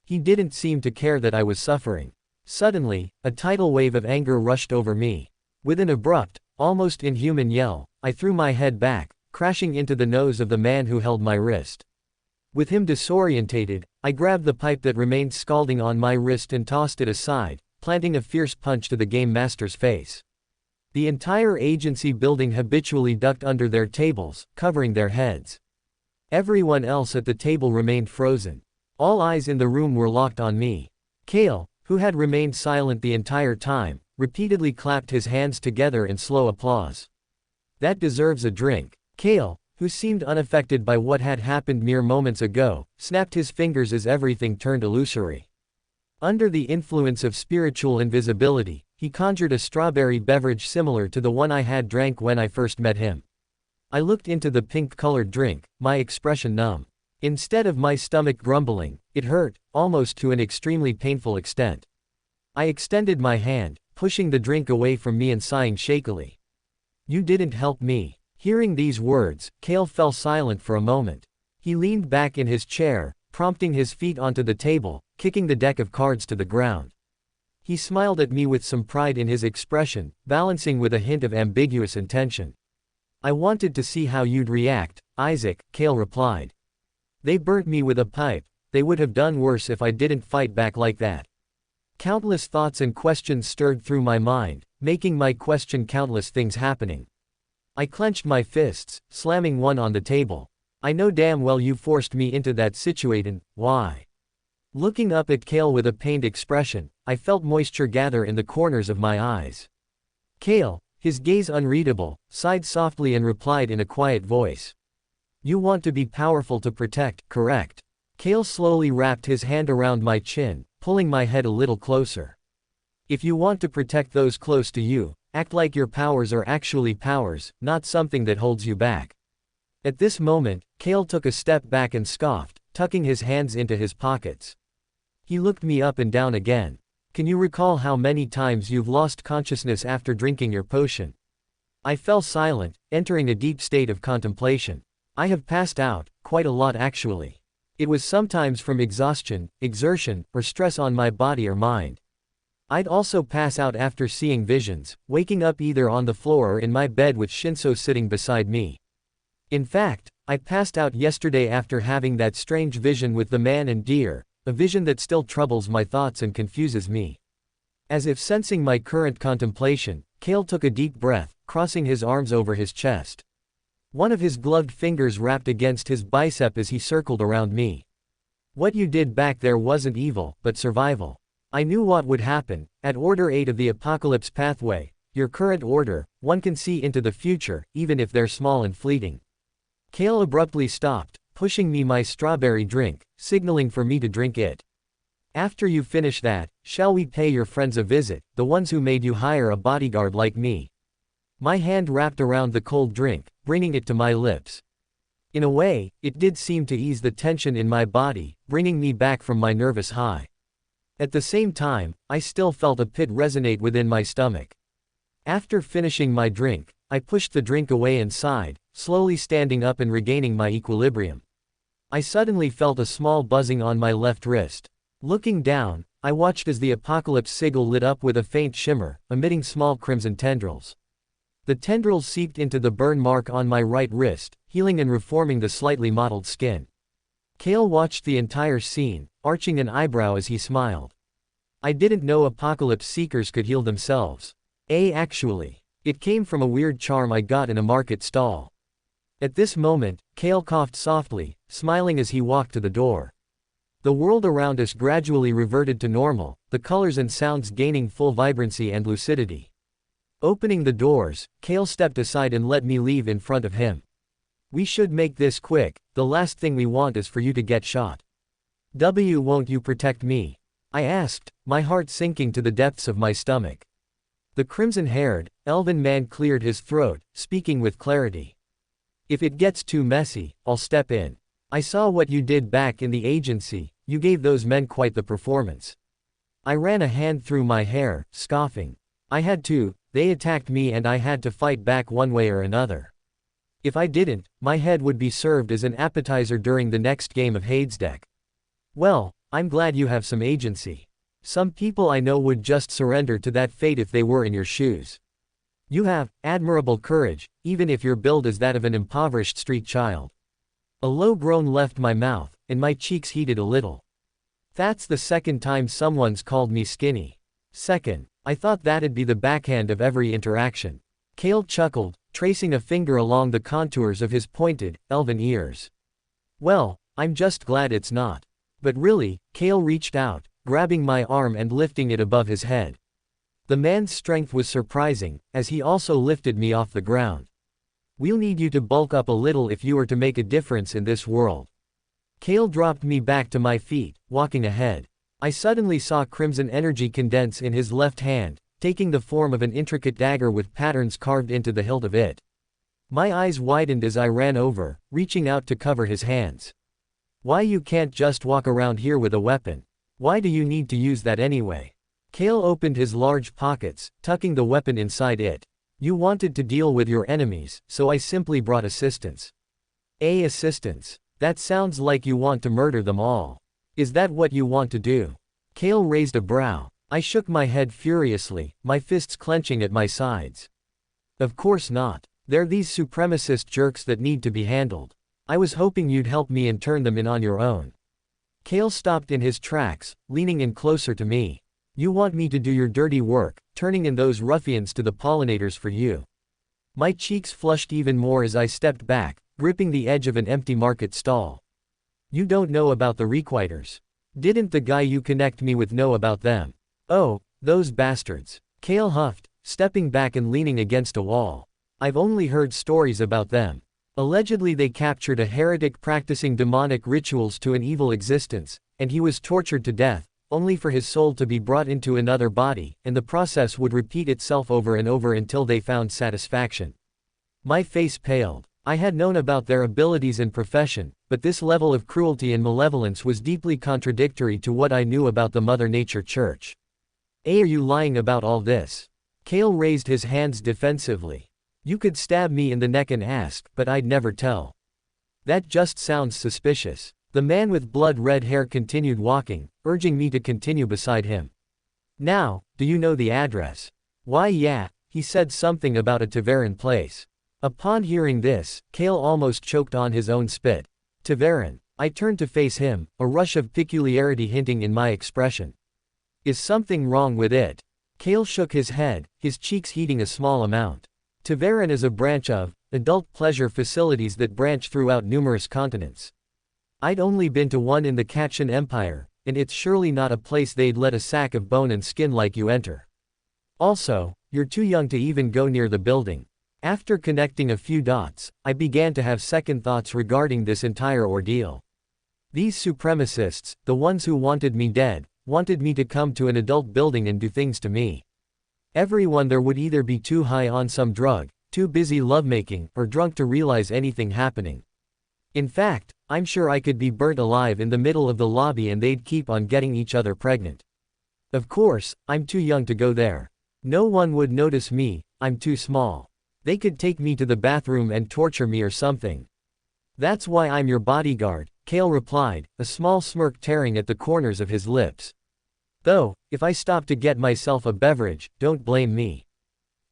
He didn't seem to care that I was suffering. Suddenly, a tidal wave of anger rushed over me. With an abrupt, almost inhuman yell, I threw my head back, crashing into the nose of the man who held my wrist. With him disorientated, I grabbed the pipe that remained scalding on my wrist and tossed it aside, planting a fierce punch to the game master's face. The entire agency building habitually ducked under their tables, covering their heads. Everyone else at the table remained frozen. All eyes in the room were locked on me. Kale, who had remained silent the entire time, repeatedly clapped his hands together in slow applause. "That deserves a drink." Kale, who seemed unaffected by what had happened mere moments ago, snapped his fingers as everything turned illusory. Under the influence of spiritual invisibility, he conjured a strawberry beverage similar to the one I had drank when I first met him. I looked into the pink-colored drink, my expression numb. Instead of my stomach grumbling, it hurt, almost to an extremely painful extent. I extended my hand, pushing the drink away from me and sighing shakily. "You didn't help me." Hearing these words, Kale fell silent for a moment. He leaned back in his chair, prompting his feet onto the table, kicking the deck of cards to the ground. He smiled at me with some pride in his expression, balancing with a hint of ambiguous intention. "I wanted to see how you'd react, Isaac," Kale replied. "They burnt me with a pipe. They would have done worse if I didn't fight back like that." Countless thoughts and questions stirred through my mind, making my question countless things happening. I clenched my fists, slamming one on the table. "I know damn well you forced me into that situation, why?" Looking up at Kale with a pained expression, I felt moisture gather in the corners of my eyes. Kale, his gaze unreadable, sighed softly and replied in a quiet voice. "You want to be powerful to protect, correct?" Kale slowly wrapped his hand around my chin, pulling my head a little closer. "If you want to protect those close to you, act like your powers are actually powers, not something that holds you back." At this moment, Kale took a step back and scoffed, tucking his hands into his pockets. He looked me up and down again. "Can you recall how many times you've lost consciousness after drinking your potion?" I fell silent, entering a deep state of contemplation. "I have passed out, quite a lot actually. It was sometimes from exhaustion, exertion, or stress on my body or mind. I'd also pass out after seeing visions, waking up either on the floor or in my bed with Shinso sitting beside me. In fact, I passed out yesterday after having that strange vision with the man and deer, a vision that still troubles my thoughts and confuses me." As if sensing my current contemplation, Kale took a deep breath, crossing his arms over his chest. One of his gloved fingers wrapped against his bicep as he circled around me. "What you did back there wasn't evil, but survival. I knew what would happen. At Order 8 of the Apocalypse Pathway, your current order, one can see into the future, even if they're small and fleeting." Kale abruptly stopped, pushing me my strawberry drink, signaling for me to drink it. After you finish that, shall we pay your friends a visit, the ones who made you hire a bodyguard like me? My hand wrapped around the cold drink, bringing it to my lips. In a way, it did seem to ease the tension in my body, bringing me back from my nervous high. At the same time, I still felt a pit resonate within my stomach. After finishing my drink, I pushed the drink away and sighed, slowly standing up and regaining my equilibrium. I suddenly felt a small buzzing on my left wrist. Looking down, I watched as the apocalypse sigil lit up with a faint shimmer, emitting small crimson tendrils. The tendrils seeped into the burn mark on my right wrist, healing and reforming the slightly mottled skin. Kale watched the entire scene, arching an eyebrow as he smiled. I didn't know apocalypse seekers could heal themselves. Actually, it came from a weird charm I got in a market stall. At this moment, Kale coughed softly, smiling as he walked to the door. The world around us gradually reverted to normal, the colors and sounds gaining full vibrancy and lucidity. Opening the doors, Kale stepped aside and let me leave in front of him. We should make this quick, the last thing we want is for you to get shot. Won't you protect me? I asked, my heart sinking to the depths of my stomach. The crimson-haired, elven man cleared his throat, speaking with clarity. If it gets too messy, I'll step in. I saw what you did back in the agency, you gave those men quite the performance. I ran a hand through my hair, scoffing. I had to, they attacked me and I had to fight back one way or another. If I didn't, my head would be served as an appetizer during the next game of Hadesdeck. Well, I'm glad you have some agency. Some people I know would just surrender to that fate if they were in your shoes. You have admirable courage, even if your build is that of an impoverished street child. A low groan left my mouth, and my cheeks heated a little. That's the second time someone's called me skinny. Second, I thought that'd be the backhand of every interaction. Kale chuckled, tracing a finger along the contours of his pointed, elven ears. Well, I'm just glad it's not. But really, Kale reached out, grabbing my arm and lifting it above his head. The man's strength was surprising, as he also lifted me off the ground. We'll need you to bulk up a little if you are to make a difference in this world. Kale dropped me back to my feet, walking ahead. I suddenly saw crimson energy condense in his left hand, taking the form of an intricate dagger with patterns carved into the hilt of it. My eyes widened as I ran over, reaching out to cover his hands. Why you can't just walk around here with a weapon? Why do you need to use that anyway? Kale opened his large pockets, tucking the weapon inside it. You wanted to deal with your enemies, so I simply brought assistance. Assistance? That sounds like you want to murder them all. Is that what you want to do? Kale raised a brow. I shook my head furiously, my fists clenching at my sides. Of course not. They're these supremacist jerks that need to be handled. I was hoping you'd help me and turn them in on your own. Kale stopped in his tracks, leaning in closer to me. You want me to do your dirty work, turning in those ruffians to the pollinators for you. My cheeks flushed even more as I stepped back, gripping the edge of an empty market stall. You don't know about the requiters. Didn't the guy you connect me with know about them? Oh, those bastards. Kale huffed, stepping back and leaning against a wall. I've only heard stories about them. Allegedly they captured a heretic practicing demonic rituals to an evil existence, and he was tortured to death, only for his soul to be brought into another body, and the process would repeat itself over and over until they found satisfaction. My face paled. I had known about their abilities and profession, but this level of cruelty and malevolence was deeply contradictory to what I knew about the Mother Nature Church. Are you lying about all this? Kale raised his hands defensively. You could stab me in the neck and ask, but I'd never tell. That just sounds suspicious. The man with blood-red hair continued walking, urging me to continue beside him. Now, do you know the address? Why yeah, he said something about a Taveran place. Upon hearing this, Kale almost choked on his own spit. Taveran. I turned to face him, a rush of peculiarity hinting in my expression. Is something wrong with it? Kale shook his head, his cheeks heating a small amount. Taveran is a branch of adult pleasure facilities that branch throughout numerous continents. I'd only been to one in the Kachin Empire, and it's surely not a place they'd let a sack of bone and skin like you enter. Also, you're too young to even go near the building. After connecting a few dots, I began to have second thoughts regarding this entire ordeal. These supremacists, the ones who wanted me dead, wanted me to come to an adult building and do things to me. Everyone there would either be too high on some drug, too busy lovemaking, or drunk to realize anything happening. In fact, I'm sure I could be burnt alive in the middle of the lobby and they'd keep on getting each other pregnant. Of course, I'm too young to go there. No one would notice me, I'm too small. They could take me to the bathroom and torture me or something. That's why I'm your bodyguard, Kale replied, a small smirk tearing at the corners of his lips. Though, if I stop to get myself a beverage, don't blame me.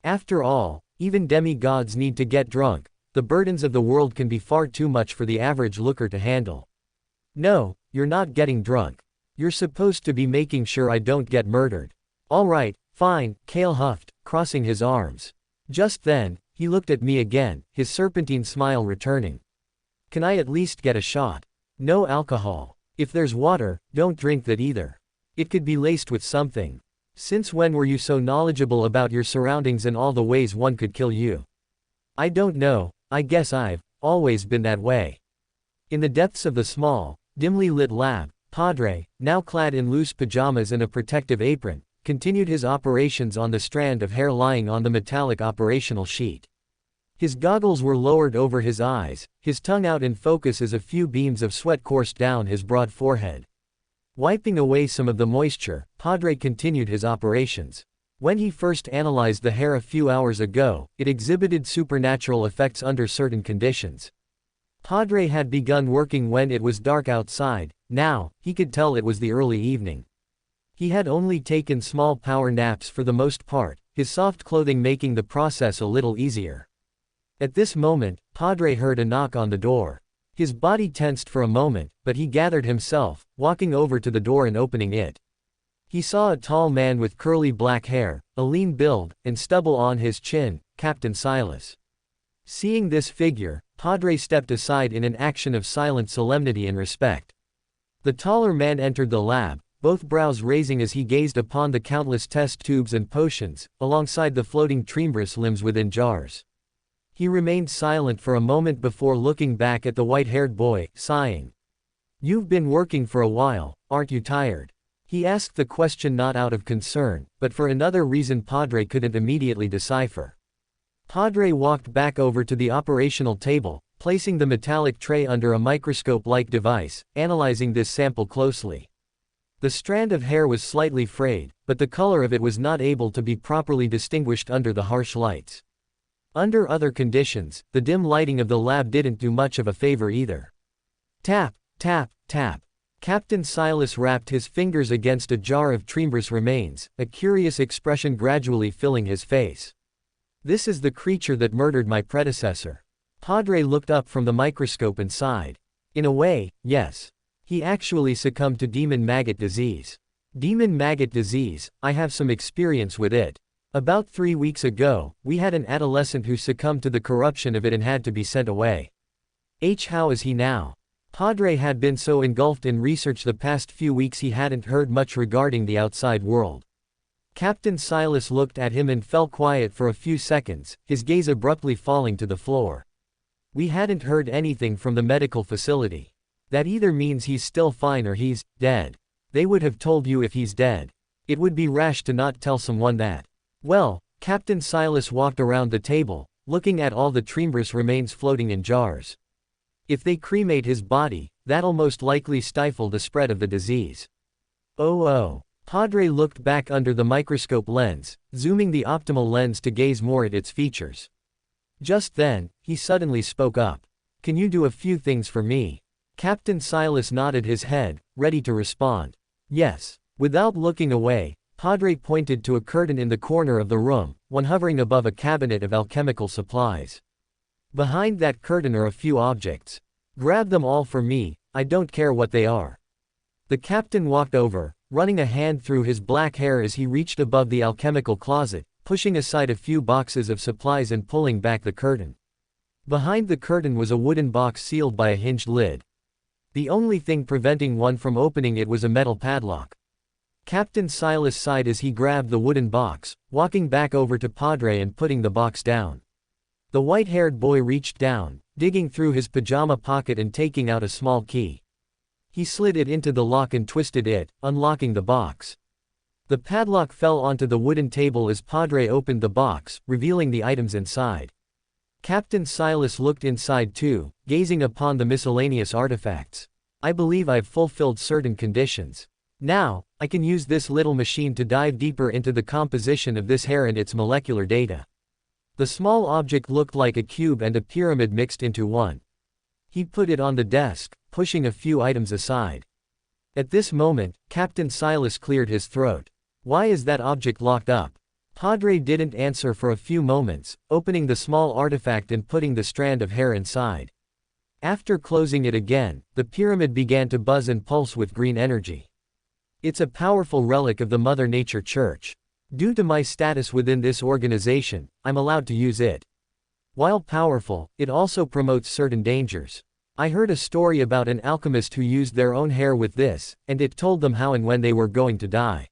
After all, even demigods need to get drunk. The burdens of the world can be far too much for the average looker to handle. No, you're not getting drunk. You're supposed to be making sure I don't get murdered. All right, fine, Kale huffed, crossing his arms. Just then, he looked at me again, his serpentine smile returning. Can I at least get a shot? No alcohol. If there's water, don't drink that either. It could be laced with something. Since when were you so knowledgeable about your surroundings and all the ways one could kill you? I don't know, I guess I've always been that way. In the depths of the small, dimly lit lab, Padre, now clad in loose pajamas and a protective apron, continued his operations on the strand of hair lying on the metallic operational sheet. His goggles were lowered over his eyes, his tongue out in focus as a few beams of sweat coursed down his broad forehead. Wiping away some of the moisture, Padre continued his operations. When he first analyzed the hair a few hours ago, it exhibited supernatural effects under certain conditions. Padre had begun working when it was dark outside. Now, he could tell it was the early evening. He had only taken small power naps for the most part, his soft clothing making the process a little easier. At this moment, Padre heard a knock on the door. His body tensed for a moment, but he gathered himself, walking over to the door and opening it. He saw a tall man with curly black hair, a lean build, and stubble on his chin, Captain Silas. Seeing this figure, Padre stepped aside in an action of silent solemnity and respect. The taller man entered the lab, both brows raising as he gazed upon the countless test tubes and potions, alongside the floating Trimbris limbs within jars. He remained silent for a moment before looking back at the white-haired boy, sighing. "You've been working for a while, aren't you tired?" He asked the question not out of concern, but for another reason Padre couldn't immediately decipher. Padre walked back over to the operational table, placing the metallic tray under a microscope-like device, analyzing this sample closely. The strand of hair was slightly frayed, but the color of it was not able to be properly distinguished under the harsh lights. Under other conditions, the dim lighting of the lab didn't do much of a favor either. Tap, tap, tap. Captain Silas rapped his fingers against a jar of Trimbris remains, a curious expression gradually filling his face. "This is the creature that murdered my predecessor." Padre looked up from the microscope and sighed. "In a way, yes. He actually succumbed to demon maggot disease." "Demon maggot disease, I have some experience with it. About 3 weeks ago, we had an adolescent who succumbed to the corruption of it and had to be sent away." How is he now?" Padre had been so engulfed in research the past few weeks he hadn't heard much regarding the outside world. Captain Silas looked at him and fell quiet for a few seconds, his gaze abruptly falling to the floor. "We hadn't heard anything from the medical facility. That either means he's still fine or he's dead. They would have told you if he's dead. It would be rash to not tell someone that." "Well," Captain Silas walked around the table, looking at all the Trimbris remains floating in jars. "If they cremate his body, that'll most likely stifle the spread of the disease." Oh. Padre looked back under the microscope lens, zooming the optimal lens to gaze more at its features. Just then, he suddenly spoke up. "Can you do a few things for me?" Captain Silas nodded his head, ready to respond. "Yes." Without looking away, Padre pointed to a curtain in the corner of the room, one hovering above a cabinet of alchemical supplies. "Behind that curtain are a few objects. Grab them all for me, I don't care what they are." The captain walked over, running a hand through his black hair as he reached above the alchemical closet, pushing aside a few boxes of supplies and pulling back the curtain. Behind the curtain was a wooden box sealed by a hinged lid. The only thing preventing one from opening it was a metal padlock. Captain Silas sighed as he grabbed the wooden box, walking back over to Padre and putting the box down. The white-haired boy reached down, digging through his pajama pocket and taking out a small key. He slid it into the lock and twisted it, unlocking the box. The padlock fell onto the wooden table as Padre opened the box, revealing the items inside. Captain Silas looked inside too, gazing upon the miscellaneous artifacts. I believe I've fulfilled certain conditions. Now, I can use this little machine to dive deeper into the composition of this hair and its molecular data. The small object looked like a cube and a pyramid mixed into one. He put it on the desk, pushing a few items aside. At this moment, Captain Silas cleared his throat. Why is that object locked up? Padre didn't answer for a few moments, opening the small artifact and putting the strand of hair inside. After closing it again, the pyramid began to buzz and pulse with green energy. It's a powerful relic of the Mother Nature Church. Due to my status within this organization, I'm allowed to use it. While powerful, it also promotes certain dangers. I heard a story about an alchemist who used their own hair with this, and it told them how and when they were going to die.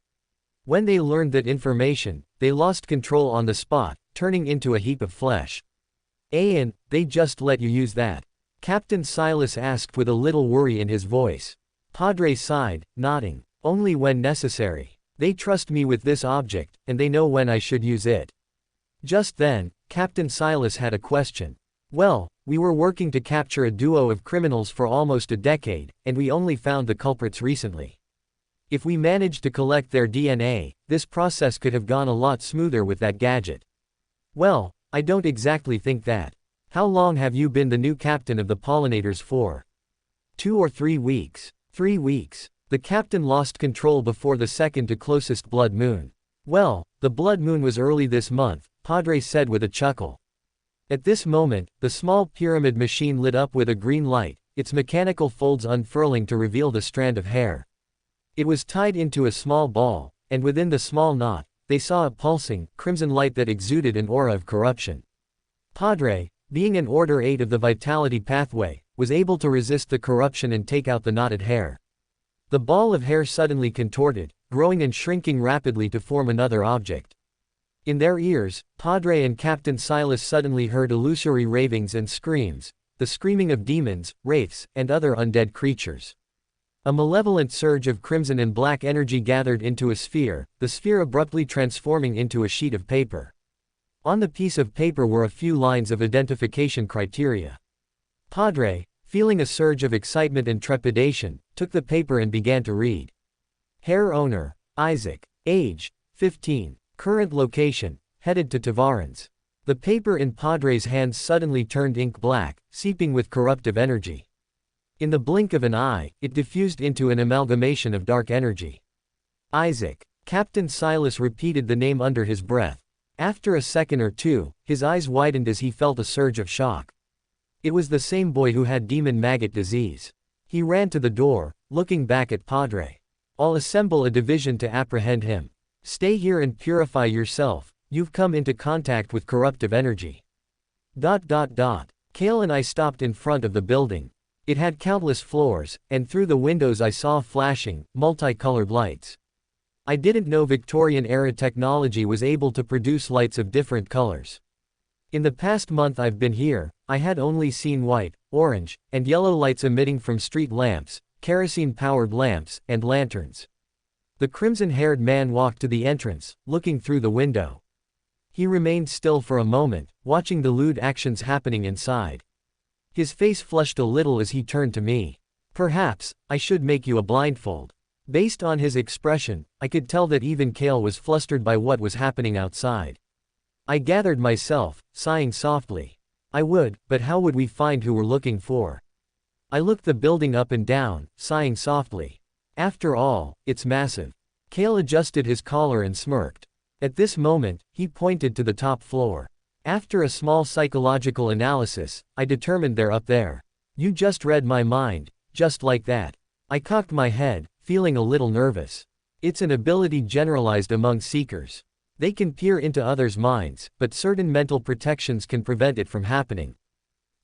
When they learned that information, they lost control on the spot, turning into a heap of flesh. And they just let you use that? Captain Silas asked with a little worry in his voice. Padre sighed, nodding. Only when necessary. They trust me with this object, and they know when I should use it. Just then, Captain Silas had a question. Well, we were working to capture a duo of criminals for almost a decade, and we only found the culprits recently. If we managed to collect their DNA, this process could have gone a lot smoother with that gadget. Well, I don't exactly think that. How long have you been the new captain of the pollinators for? 2 or 3 weeks. 3 weeks. The captain lost control before the second to closest blood moon. Well, the blood moon was early this month, Padre said with a chuckle. At this moment, the small pyramid machine lit up with a green light, its mechanical folds unfurling to reveal the strand of hair. It was tied into a small ball, and within the small knot, they saw a pulsing, crimson light that exuded an aura of corruption. Padre, being an Order 8 of the Vitality Pathway, was able to resist the corruption and take out the knotted hair. The ball of hair suddenly contorted, growing and shrinking rapidly to form another object. In their ears, Padre and Captain Silas suddenly heard illusory ravings and screams, the screaming of demons, wraiths, and other undead creatures. A malevolent surge of crimson and black energy gathered into a sphere, the sphere abruptly transforming into a sheet of paper. On the piece of paper were a few lines of identification criteria. Padre, feeling a surge of excitement and trepidation, took the paper and began to read. Hair owner, Isaac. Age, 15. Current location, headed to Tavarans. The paper in Padre's hands suddenly turned ink black, seeping with corruptive energy. In the blink of an eye, it diffused into an amalgamation of dark energy. Isaac. Captain Silas repeated the name under his breath. After a second or two, his eyes widened as he felt a surge of shock. It was the same boy who had demon maggot disease. He ran to the door, looking back at Padre. I'll assemble a division to apprehend him. Stay here and purify yourself, you've come into contact with corruptive energy. Kale and I stopped in front of the building. It had countless floors, and through the windows I saw flashing, multicolored lights. I didn't know Victorian-era technology was able to produce lights of different colors. In the past month I've been here, I had only seen white, orange, and yellow lights emitting from street lamps, kerosene-powered lamps, and lanterns. The crimson-haired man walked to the entrance, looking through the window. He remained still for a moment, watching the lewd actions happening inside. His face flushed a little as he turned to me. Perhaps, I should make you a blindfold. Based on his expression, I could tell that even Kale was flustered by what was happening outside. I gathered myself, sighing softly. I would, but how would we find who we're looking for? I looked the building up and down, sighing softly. After all, it's massive. Kale adjusted his collar and smirked. At this moment, he pointed to the top floor. After a small psychological analysis, I determined they're up there. You just read my mind, just like that. I cocked my head, feeling a little nervous. It's an ability generalized among seekers. They can peer into others' minds, but certain mental protections can prevent it from happening.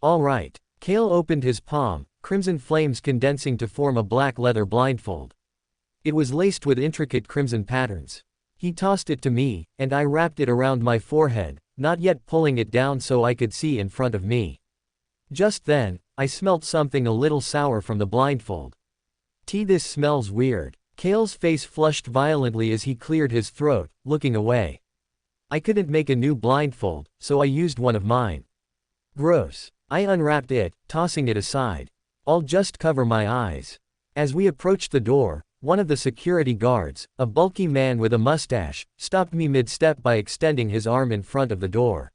All right. Kale opened his palm, crimson flames condensing to form a black leather blindfold. It was laced with intricate crimson patterns. He tossed it to me, and I wrapped it around my forehead, not yet pulling it down so I could see in front of me. Just then, I smelt something a little sour from the blindfold. This smells weird. Kale's face flushed violently as he cleared his throat, looking away. I couldn't make a new blindfold, so I used one of mine. Gross. I unwrapped it, tossing it aside. I'll just cover my eyes. As we approached the door, one of the security guards, a bulky man with a mustache, stopped me mid-step by extending his arm in front of the door.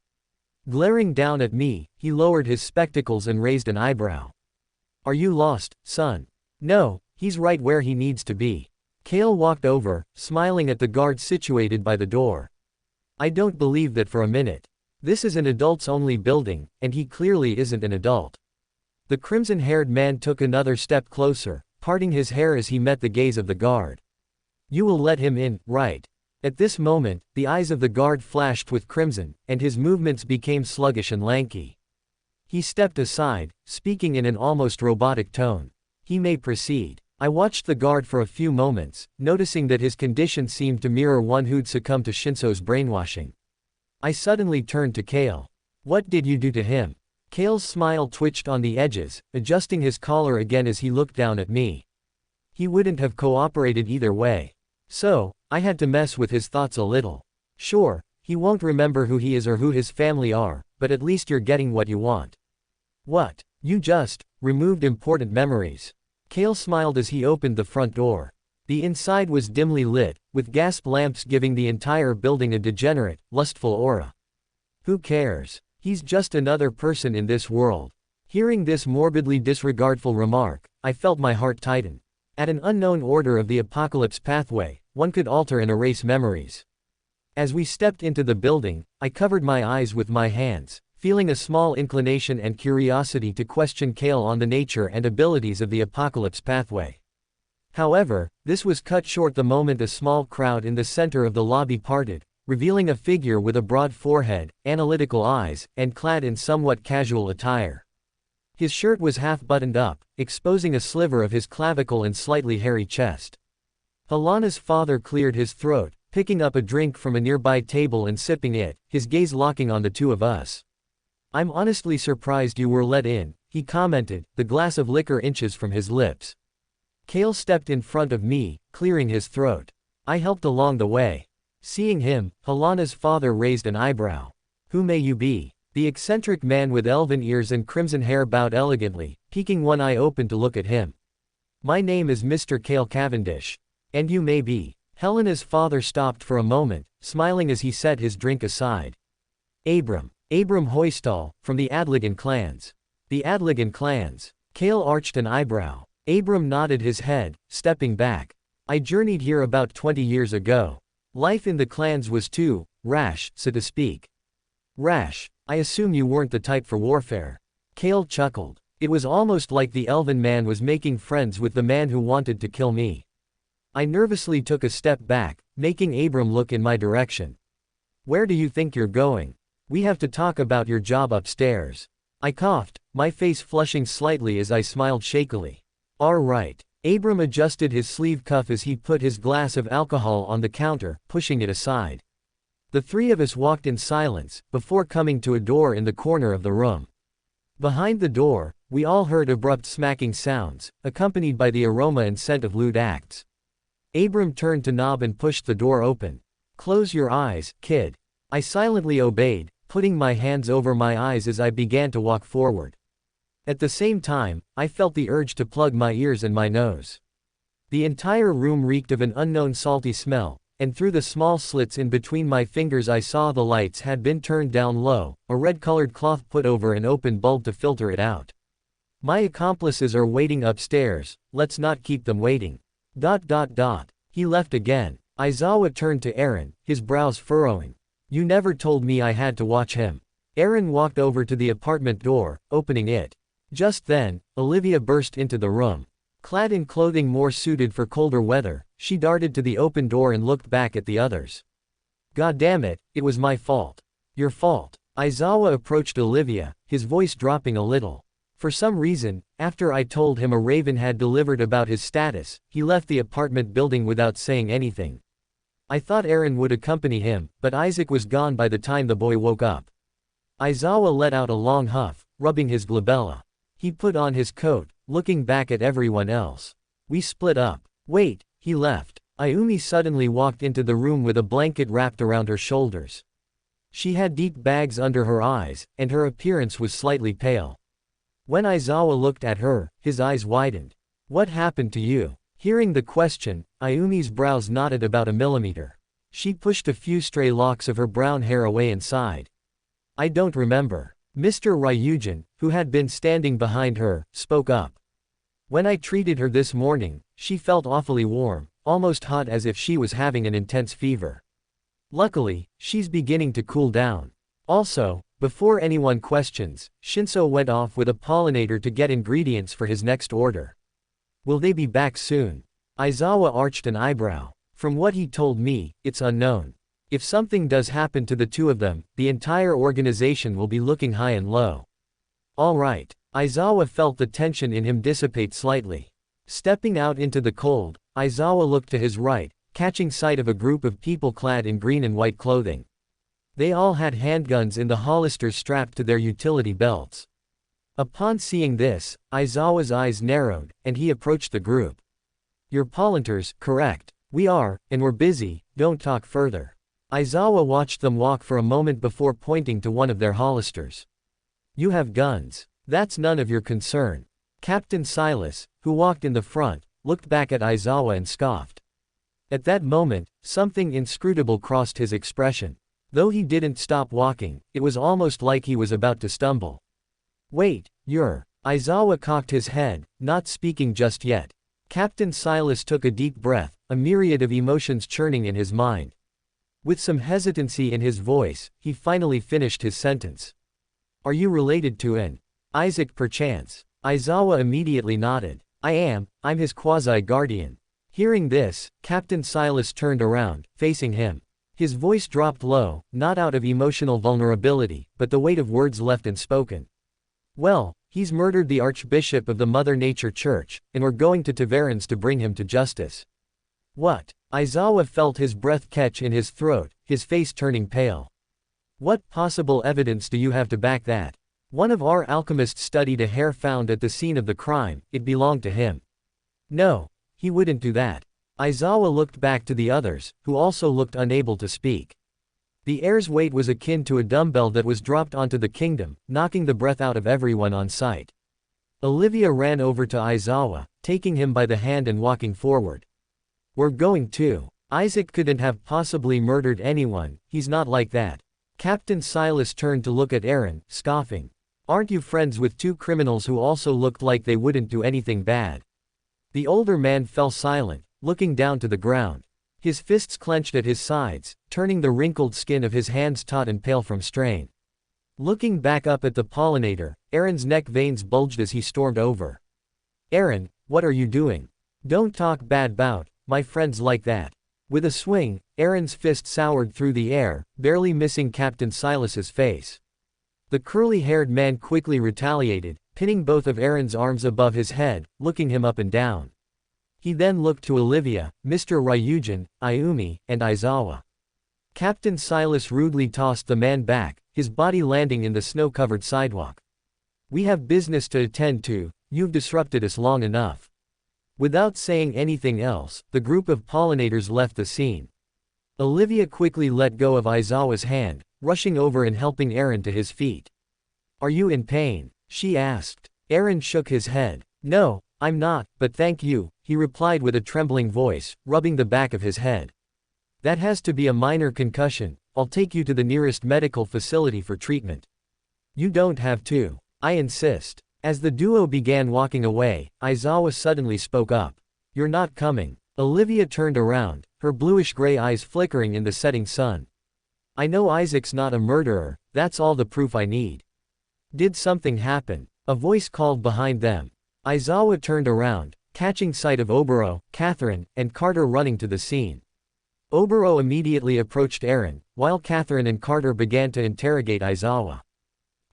Glaring down at me, he lowered his spectacles and raised an eyebrow. Are you lost, son? No, he's right where he needs to be. Kale walked over, smiling at the guard situated by the door. I don't believe that for a minute. This is an adults-only building, and he clearly isn't an adult. The crimson-haired man took another step closer, parting his hair as he met the gaze of the guard. You will let him in, right? At this moment, the eyes of the guard flashed with crimson, and his movements became sluggish and lanky. He stepped aside, speaking in an almost robotic tone. He may proceed. I watched the guard for a few moments, noticing that his condition seemed to mirror one who'd succumbed to Shinso's brainwashing. I suddenly turned to Kale. What did you do to him? Kale's smile twitched on the edges, adjusting his collar again as he looked down at me. He wouldn't have cooperated either way. So, I had to mess with his thoughts a little. Sure, he won't remember who he is or who his family are, but at least you're getting what you want. What? You just removed important memories. Kale smiled as he opened the front door. The inside was dimly lit, with gas lamps giving the entire building a degenerate, lustful aura. Who cares? He's just another person in this world. Hearing this morbidly disregardful remark, I felt my heart tighten. At an unknown order of the apocalypse pathway, one could alter and erase memories. As we stepped into the building, I covered my eyes with my hands, feeling a small inclination and curiosity to question Kale on the nature and abilities of the apocalypse pathway. However, this was cut short the moment a small crowd in the center of the lobby parted, revealing a figure with a broad forehead, analytical eyes, and clad in somewhat casual attire. His shirt was half buttoned up, exposing a sliver of his clavicle and slightly hairy chest. Helana's father cleared his throat, picking up a drink from a nearby table and sipping it, his gaze locking on the two of us. I'm honestly surprised you were let in, he commented, the glass of liquor inches from his lips. Kale stepped in front of me, clearing his throat. I helped along the way. Seeing him, Helana's father raised an eyebrow. Who may you be? The eccentric man with elven ears and crimson hair bowed elegantly, peeking one eye open to look at him. My name is Mr. Kale Cavendish. And you may be. Helena's father stopped for a moment, smiling as he set his drink aside. Abram Hoystall, from the Adligan clans. The Adligan clans. Kale arched an eyebrow. Abram nodded his head, stepping back. I journeyed here about 20 years ago. Life in the clans was too rash, so to speak. Rash? I assume you weren't the type for warfare. Kale chuckled. It was almost like the elven man was making friends with the man who wanted to kill me. I nervously took a step back, making Abram look in my direction. Where do you think you're going? We have to talk about your job upstairs. I coughed, my face flushing slightly as I smiled shakily. All right. Abram adjusted his sleeve cuff as he put his glass of alcohol on the counter, pushing it aside. The three of us walked in silence, before coming to a door in the corner of the room. Behind the door, we all heard abrupt smacking sounds, accompanied by the aroma and scent of lewd acts. Abram turned to knob and pushed the door open. Close your eyes, kid. I silently obeyed, putting my hands over my eyes as I began to walk forward. At the same time, I felt the urge to plug my ears and my nose. The entire room reeked of an unknown salty smell, and through the small slits in between my fingers I saw the lights had been turned down low, a red-colored cloth put over an open bulb to filter it out. My accomplices are waiting upstairs, let's not keep them waiting. ... He left again. Aizawa turned to Aaron, his brows furrowing. You never told me I had to watch him. Aaron walked over to the apartment door, opening it. Just then, Olivia burst into the room. Clad in clothing more suited for colder weather, she darted to the open door and looked back at the others. God damn it, it was my fault. Your fault. Aizawa approached Olivia, his voice dropping a little. For some reason, after I told him a raven had delivered about his status, he left the apartment building without saying anything. I thought Aaron would accompany him, but Isaac was gone by the time the boy woke up. Aizawa let out a long huff, rubbing his glabella. He put on his coat, looking back at everyone else. We split up. Wait, he left. Ayumi suddenly walked into the room with a blanket wrapped around her shoulders. She had deep bags under her eyes, and her appearance was slightly pale. When Aizawa looked at her, his eyes widened. What happened to you? Hearing the question, Ayumi's brows knotted about a millimeter. She pushed a few stray locks of her brown hair away and sighed. I don't remember. Mr. Ryujin, who had been standing behind her, spoke up. When I treated her this morning, she felt awfully warm, almost hot as if she was having an intense fever. Luckily, she's beginning to cool down. Also, before anyone questions, Shinso went off with a pollinator to get ingredients for his next order. Will they be back soon? Aizawa arched an eyebrow. From what he told me, it's unknown. If something does happen to the two of them, the entire organization will be looking high and low. All right. Aizawa felt the tension in him dissipate slightly. Stepping out into the cold, Aizawa looked to his right, catching sight of a group of people clad in green and white clothing. They all had handguns in the holsters strapped to their utility belts. Upon seeing this, Aizawa's eyes narrowed, and he approached the group. You're pollinator's, correct? We are, and we're busy, don't talk further. Aizawa watched them walk for a moment before pointing to one of their holsters. You have guns. That's none of your concern. Captain Silas, who walked in the front, looked back at Aizawa and scoffed. At that moment, something inscrutable crossed his expression. Though he didn't stop walking, it was almost like he was about to stumble. Wait, you're... Aizawa cocked his head, not speaking just yet. Captain Silas took a deep breath, a myriad of emotions churning in his mind. With some hesitancy in his voice, he finally finished his sentence. Are you related to an Isaac perchance? Aizawa immediately nodded. I'm his quasi-guardian. Hearing this, Captain Silas turned around, facing him. His voice dropped low, not out of emotional vulnerability, but the weight of words left unspoken. Well, he's murdered the Archbishop of the Mother Nature Church, and we're going to Taverns to bring him to justice. What? Aizawa felt his breath catch in his throat, his face turning pale. What possible evidence do you have to back that? One of our alchemists studied a hair found at the scene of the crime, it belonged to him. No, he wouldn't do that. Aizawa looked back to the others, who also looked unable to speak. The air's weight was akin to a dumbbell that was dropped onto the kingdom, knocking the breath out of everyone on sight. Olivia ran over to Aizawa, taking him by the hand and walking forward. We're going to. Isaac couldn't have possibly murdered anyone, he's not like that. Captain Silas turned to look at Aaron, scoffing. Aren't you friends with two criminals who also looked like they wouldn't do anything bad? The older man fell silent, looking down to the ground. His fists clenched at his sides, turning the wrinkled skin of his hands taut and pale from strain. Looking back up at the pollinator, Aaron's neck veins bulged as he stormed over. Aaron, what are you doing? Don't talk bad about my friends like that. With a swing, Aaron's fist soared through the air, barely missing Captain Silas's face. The curly-haired man quickly retaliated, pinning both of Aaron's arms above his head, looking him up and down. He then looked to Olivia, Mr. Ryujin, Ayumi, and Aizawa. Captain Silas rudely tossed the man back, his body landing in the snow-covered sidewalk. We have business to attend to, you've disrupted us long enough. Without saying anything else, the group of pollinators left the scene. Olivia quickly let go of Aizawa's hand, rushing over and helping Aaron to his feet. Are you in pain? She asked. Aaron shook his head. No, I'm not, but thank you, he replied with a trembling voice, rubbing the back of his head. That has to be a minor concussion, I'll take you to the nearest medical facility for treatment. You don't have to. I insist. As the duo began walking away, Aizawa suddenly spoke up. You're not coming. Olivia turned around, her bluish-gray eyes flickering in the setting sun. I know Isaac's not a murderer, that's all the proof I need. Did something happen? A voice called behind them. Aizawa turned around, catching sight of Oboro, Catherine, and Carter running to the scene. Oboro immediately approached Aaron, while Catherine and Carter began to interrogate Aizawa.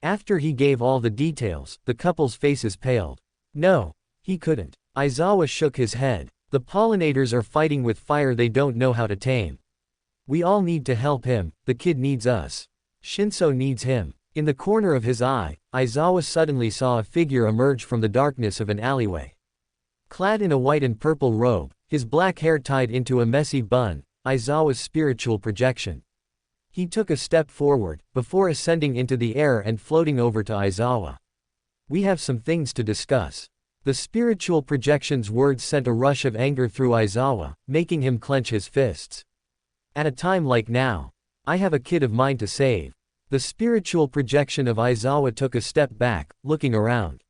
After he gave all the details, the couple's faces paled. No, he couldn't. Aizawa shook his head. The pollinators are fighting with fire they don't know how to tame. We all need to help him, the kid needs us. Shinso needs him. In the corner of his eye, Aizawa suddenly saw a figure emerge from the darkness of an alleyway. Clad in a white and purple robe, his black hair tied into a messy bun, Aizawa's spiritual projection. He took a step forward, before ascending into the air and floating over to Aizawa. "We have some things to discuss." The spiritual projection's words sent a rush of anger through Aizawa, making him clench his fists. "At a time like now, I have a kid of mine to save." The spiritual projection of Aizawa took a step back, looking around.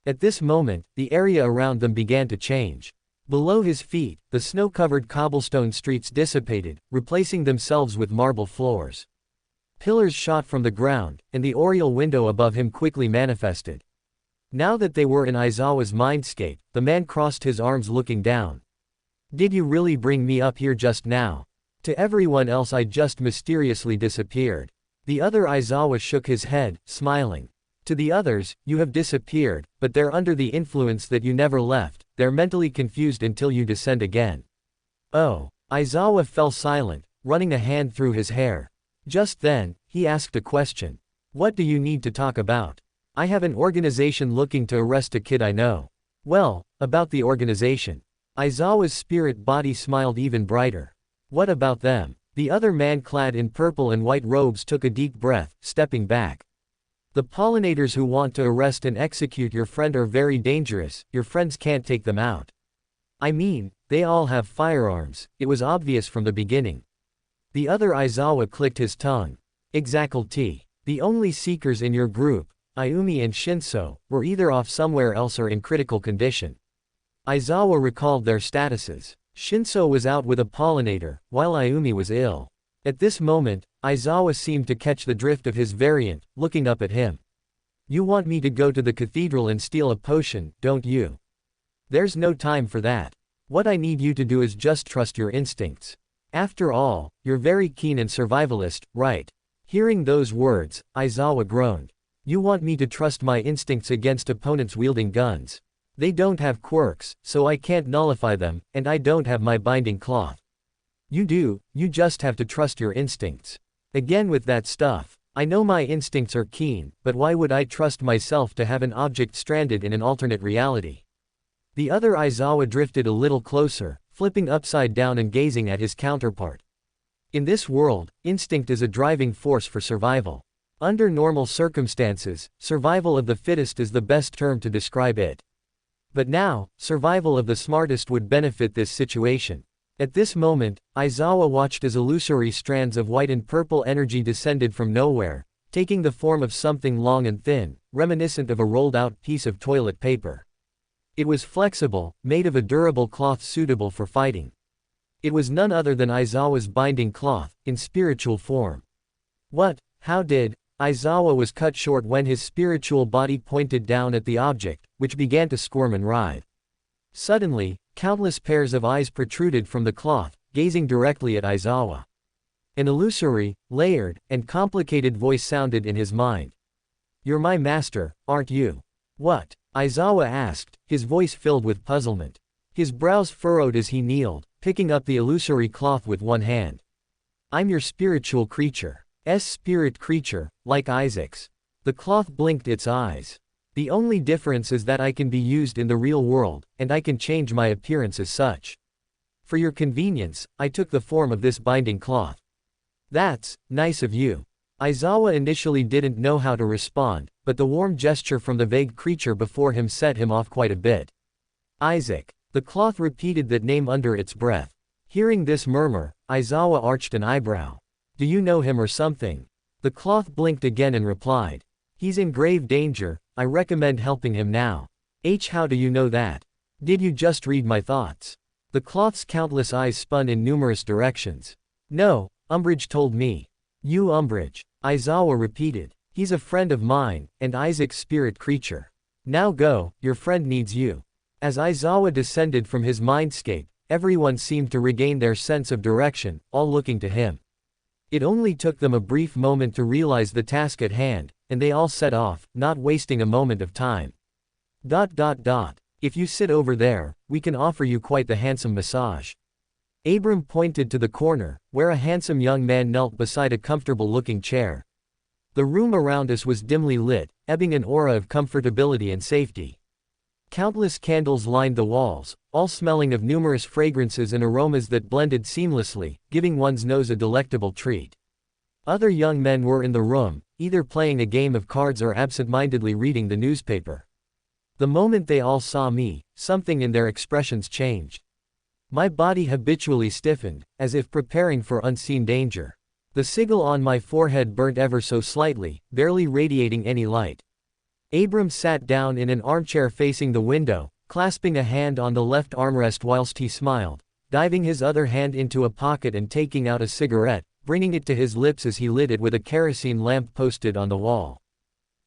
At this moment, the area around them began to change. Below his feet, the snow-covered cobblestone streets dissipated, replacing themselves with marble floors. Pillars shot from the ground, and the oriel window above him quickly manifested. Now that they were in Aizawa's mindscape, the man crossed his arms looking down. "Did you really bring me up here just now? To everyone else I just mysteriously disappeared." The other Aizawa shook his head, smiling. "To the others, you have disappeared, but they're under the influence that you never left, they're mentally confused until you descend again." "Oh." Aizawa fell silent, running a hand through his hair. Just then, he asked a question. "What do you need to talk about?" "I have an organization looking to arrest a kid I know." "Well, about the organization." Aizawa's spirit body smiled even brighter. "What about them?" The other man clad in purple and white robes took a deep breath, stepping back. "The pollinators who want to arrest and execute your friend are very dangerous, your friends can't take them out. I mean, they all have firearms, it was obvious from the beginning." The other Aizawa clicked his tongue. "Exactly. The only seekers in your group, Ayumi and Shinso, were either off somewhere else or in critical condition." Aizawa recalled their statuses. Shinso was out with a pollinator, while Ayumi was ill. At this moment, Aizawa seemed to catch the drift of his variant, looking up at him. "You want me to go to the cathedral and steal a potion, don't you? There's no time for that. What I need you to do is just trust your instincts. After all, you're very keen and survivalist, right?" Hearing those words, Aizawa groaned. "You want me to trust my instincts against opponents wielding guns? They don't have quirks, so I can't nullify them, and I don't have my binding cloth." "You do, you just have to trust your instincts. Again with that stuff. I know my instincts are keen, but why would I trust myself to have an object stranded in an alternate reality?" The other Aizawa drifted a little closer, flipping upside down and gazing at his counterpart. "In this world, instinct is a driving force for survival. Under normal circumstances, survival of the fittest is the best term to describe it. But now, survival of the smartest would benefit this situation." At this moment, Aizawa watched as illusory strands of white and purple energy descended from nowhere, taking the form of something long and thin, reminiscent of a rolled-out piece of toilet paper. It was flexible, made of a durable cloth suitable for fighting. It was none other than Aizawa's binding cloth, in spiritual form. "What? How did?" Aizawa was cut short when his spiritual body pointed down at the object, which began to squirm and writhe. Suddenly, countless pairs of eyes protruded from the cloth, gazing directly at Aizawa. An illusory, layered, and complicated voice sounded in his mind. "You're my master, aren't you?" "What?" Aizawa asked, his voice filled with puzzlement. His brows furrowed as he kneeled, picking up the illusory cloth with one hand. "I'm your spiritual creature. Spirit creature, like Isaac's." The cloth blinked its eyes. "The only difference is that I can be used in the real world, and I can change my appearance as such. For your convenience, I took the form of this binding cloth." "That's nice of you." Aizawa initially didn't know how to respond, but the warm gesture from the vague creature before him set him off quite a bit. "Isaac." The cloth repeated that name under its breath. Hearing this murmur, Aizawa arched an eyebrow. "Do you know him or something?" The cloth blinked again and replied. "He's in grave danger, I recommend helping him now." How do you know that? Did you just read my thoughts?" The cloth's countless eyes spun in numerous directions. "No, Umbridge told me." "You Umbridge?" Aizawa repeated. "He's a friend of mine, and Isaac's spirit creature. Now go, your friend needs you." As Aizawa descended from his mindscape, everyone seemed to regain their sense of direction, all looking to him. It only took them a brief moment to realize the task at hand, and they all set off, not wasting a moment of time. If you sit over there, we can offer you quite the handsome massage." Abram pointed to the corner, where a handsome young man knelt beside a comfortable-looking chair. The room around us was dimly lit, ebbing an aura of comfortability and safety. Countless candles lined the walls, all smelling of numerous fragrances and aromas that blended seamlessly, giving one's nose a delectable treat. Other young men were in the room, either playing a game of cards or absent-mindedly reading the newspaper. The moment they all saw me, something in their expressions changed. My body habitually stiffened, as if preparing for unseen danger. The sigil on my forehead burnt ever so slightly, barely radiating any light. Abram sat down in an armchair facing the window, clasping a hand on the left armrest whilst he smiled, diving his other hand into a pocket and taking out a cigarette, bringing it to his lips as he lit it with a kerosene lamp posted on the wall.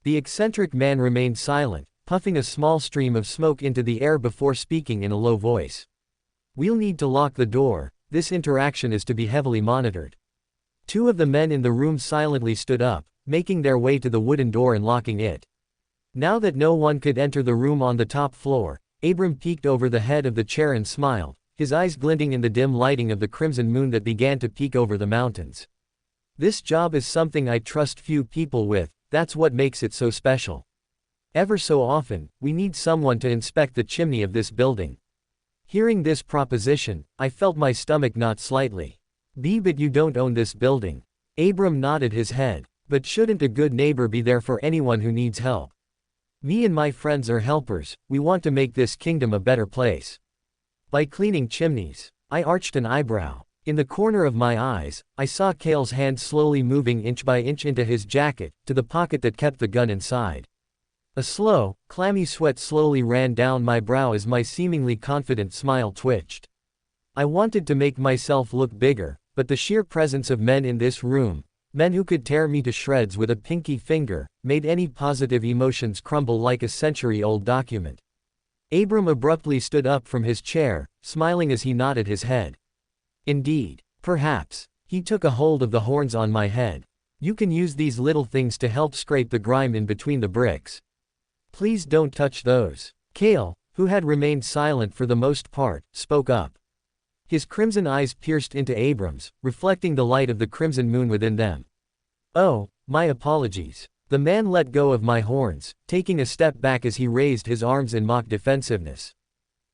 The eccentric man remained silent, puffing a small stream of smoke into the air before speaking in a low voice. "We'll need to lock the door, this interaction is to be heavily monitored." Two of the men in the room silently stood up, making their way to the wooden door and locking it. Now that no one could enter the room on the top floor, Abram peeked over the head of the chair and smiled, his eyes glinting in the dim lighting of the crimson moon that began to peek over the mountains. "This job is something I trust few people with, that's what makes it so special. Ever so often, we need someone to inspect the chimney of this building." Hearing this proposition, I felt my stomach knot slightly. But you don't own this building." Abram nodded his head. "But shouldn't a good neighbor be there for anyone who needs help? Me and my friends are helpers, we want to make this kingdom a better place. By cleaning chimneys." I arched an eyebrow. In the corner of my eyes, I saw Cale's hand slowly moving inch by inch into his jacket, to the pocket that kept the gun inside. A slow, clammy sweat slowly ran down my brow as my seemingly confident smile twitched. I wanted to make myself look bigger, but the sheer presence of men in this room, men who could tear me to shreds with a pinky finger, made any positive emotions crumble like a century-old document. Abram abruptly stood up from his chair, smiling as he nodded his head. "Indeed. Perhaps." He took a hold of the horns on my head. "You can use these little things to help scrape the grime in between the bricks. Please don't touch those." Cale, who had remained silent for the most part, spoke up. His crimson eyes pierced into Abram's, reflecting the light of the crimson moon within them. "Oh, my apologies." The man let go of my horns, taking a step back as he raised his arms in mock defensiveness.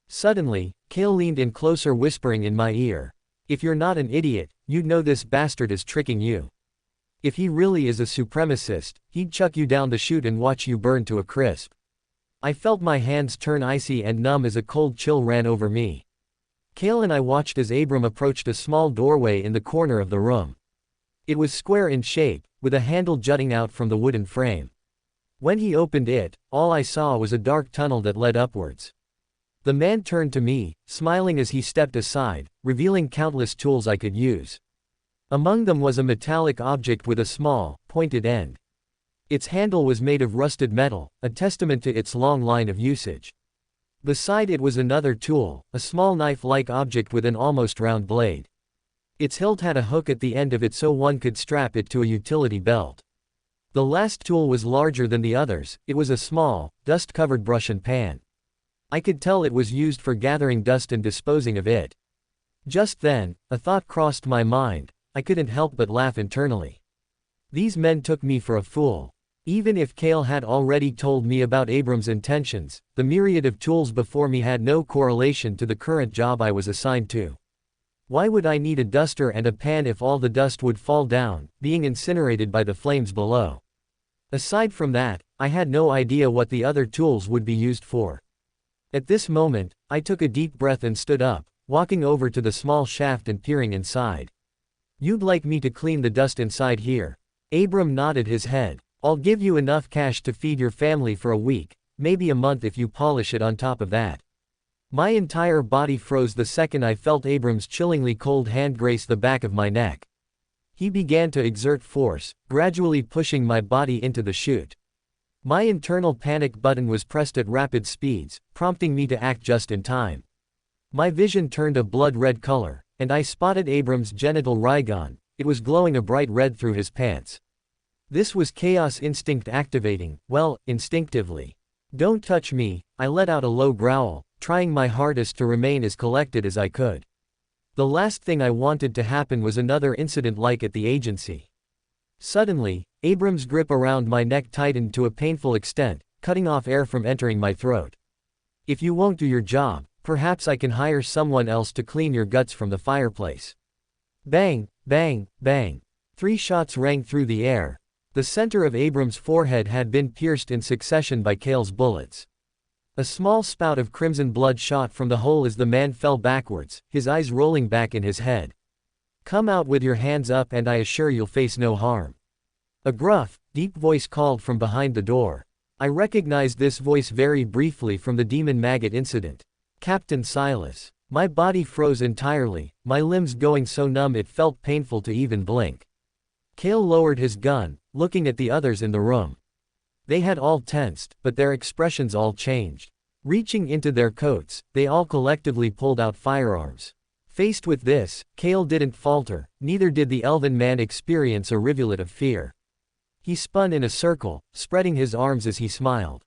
Suddenly, Cale leaned in closer, whispering in my ear, "If you're not an idiot, you'd know this bastard is tricking you. If he really is a supremacist, he'd chuck you down the chute and watch you burn to a crisp." I felt my hands turn icy and numb as a cold chill ran over me. Cale and I watched as Abram approached a small doorway in the corner of the room. It was square in shape, with a handle jutting out from the wooden frame. When he opened it, all I saw was a dark tunnel that led upwards. The man turned to me, smiling as he stepped aside, revealing countless tools I could use. Among them was a metallic object with a small, pointed end. Its handle was made of rusted metal, a testament to its long line of usage. Beside it was another tool, a small knife-like object with an almost round blade. Its hilt had a hook at the end of it so one could strap it to a utility belt. The last tool was larger than the others, it was a small, dust-covered brush and pan. I could tell it was used for gathering dust and disposing of it. Just then, a thought crossed my mind. I couldn't help but laugh internally. These men took me for a fool. Even if Cale had already told me about Abram's intentions, the myriad of tools before me had no correlation to the current job I was assigned to. Why would I need a duster and a pan if all the dust would fall down, being incinerated by the flames below? Aside from that, I had no idea what the other tools would be used for. At this moment, I took a deep breath and stood up, walking over to the small shaft and peering inside. "You'd like me to clean the dust inside here?" Abram nodded his head. "I'll give you enough cash to feed your family for a week, maybe a month if you polish it on top of that." My entire body froze the second I felt Abram's chillingly cold hand grace the back of my neck. He began to exert force, gradually pushing my body into the chute. My internal panic button was pressed at rapid speeds, prompting me to act just in time. My vision turned a blood-red color, and I spotted Abram's genital Rygon. It was glowing a bright red through his pants. This was chaos instinct activating, well, instinctively. "Don't touch me," I let out a low growl, trying my hardest to remain as collected as I could. The last thing I wanted to happen was another incident like at the agency. Suddenly, Abram's grip around my neck tightened to a painful extent, cutting off air from entering my throat. If you won't do your job, perhaps I can hire someone else to clean your guts from the fireplace. Bang, bang, bang. 3 shots rang through the air. The center of Abram's forehead had been pierced in succession by Cale's bullets. A small spout of crimson blood shot from the hole as the man fell backwards, his eyes rolling back in his head. Come out with your hands up and I assure you'll face no harm. A gruff, deep voice called from behind the door. I recognized this voice very briefly from the demon maggot incident. Captain Silas. My body froze entirely, my limbs going so numb it felt painful to even blink. Cale lowered his gun, looking at the others in the room. They had all tensed, but their expressions all changed. Reaching into their coats, they all collectively pulled out firearms. Faced with this, Cale didn't falter, neither did the elven man experience a rivulet of fear. He spun in a circle, spreading his arms as he smiled.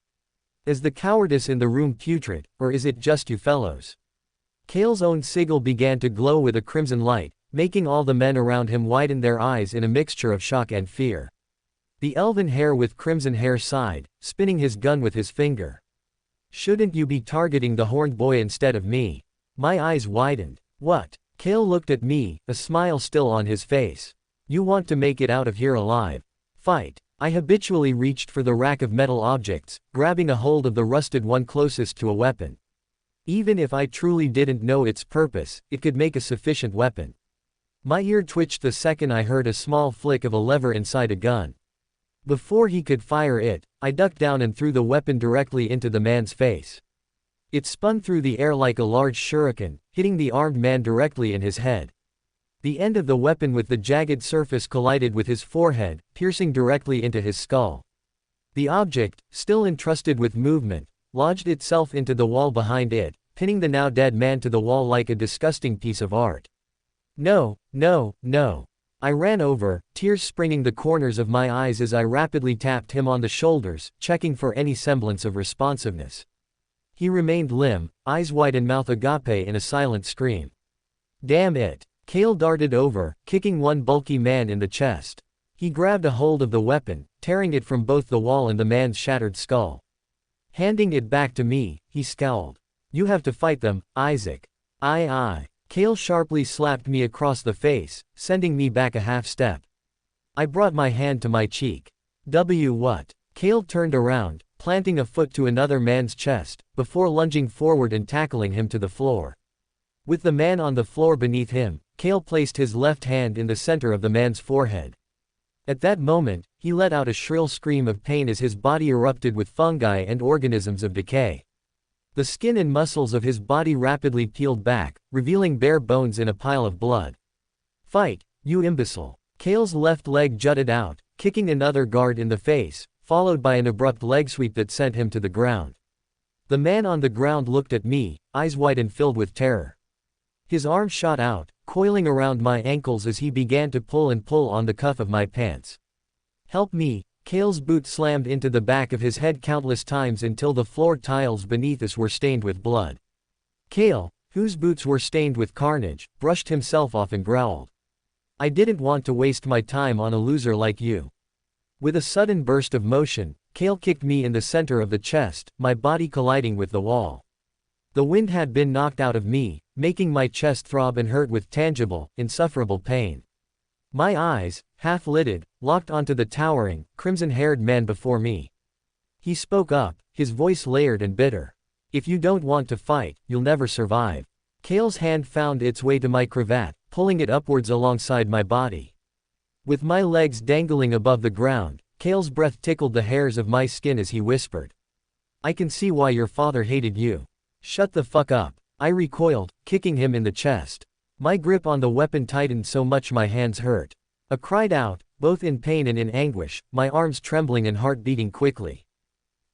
Is the cowardice in the room putrid, or is it just you fellows? Cale's own sigil began to glow with a crimson light, making all the men around him widen their eyes in a mixture of shock and fear. The elven hair with crimson hair sighed, spinning his gun with his finger. Shouldn't you be targeting the horned boy instead of me? My eyes widened. What? Cale looked at me, a smile still on his face. You want to make it out of here alive? Fight. I habitually reached for the rack of metal objects, grabbing a hold of the rusted one closest to a weapon. Even if I truly didn't know its purpose, it could make a sufficient weapon. My ear twitched the second I heard a small flick of a lever inside a gun. Before he could fire it, I ducked down and threw the weapon directly into the man's face. It spun through the air like a large shuriken, hitting the armed man directly in his head. The end of the weapon with the jagged surface collided with his forehead, piercing directly into his skull. The object, still entrusted with movement, lodged itself into the wall behind it, pinning the now dead man to the wall like a disgusting piece of art. No, no, no. I ran over, tears springing the corners of my eyes as I rapidly tapped him on the shoulders, checking for any semblance of responsiveness. He remained limp, eyes wide and mouth agape in a silent scream. Damn it. Cale darted over, kicking one bulky man in the chest. He grabbed a hold of the weapon, tearing it from both the wall and the man's shattered skull. Handing it back to me, he scowled. You have to fight them, Isaac. Aye. Cale sharply slapped me across the face, sending me back a half step. I brought my hand to my cheek. What? Cale turned around, planting a foot to another man's chest, before lunging forward and tackling him to the floor. With the man on the floor beneath him, Cale placed his left hand in the center of the man's forehead. At that moment, he let out a shrill scream of pain as his body erupted with fungi and organisms of decay. The skin and muscles of his body rapidly peeled back, revealing bare bones in a pile of blood. Fight, you imbecile. Cale's left leg jutted out, kicking another guard in the face, followed by an abrupt leg sweep that sent him to the ground. The man on the ground looked at me, eyes wide and filled with terror. His arm shot out, coiling around my ankles as he began to pull on the cuff of my pants. Help me. Cale's boot slammed into the back of his head countless times until the floor tiles beneath us were stained with blood. Cale, whose boots were stained with carnage, brushed himself off and growled. I didn't want to waste my time on a loser like you. With a sudden burst of motion, Cale kicked me in the center of the chest, my body colliding with the wall. The wind had been knocked out of me, making my chest throb and hurt with tangible, insufferable pain. My eyes, half-lidded, locked onto the towering, crimson-haired man before me. He spoke up, his voice layered and bitter. If you don't want to fight, you'll never survive. Cale's hand found its way to my cravat, pulling it upwards alongside my body. With my legs dangling above the ground, Cale's breath tickled the hairs of my skin as he whispered. I can see why your father hated you. Shut the fuck up. I recoiled, kicking him in the chest. My grip on the weapon tightened so much my hands hurt. I cried out, both in pain and in anguish, my arms trembling and heart beating quickly.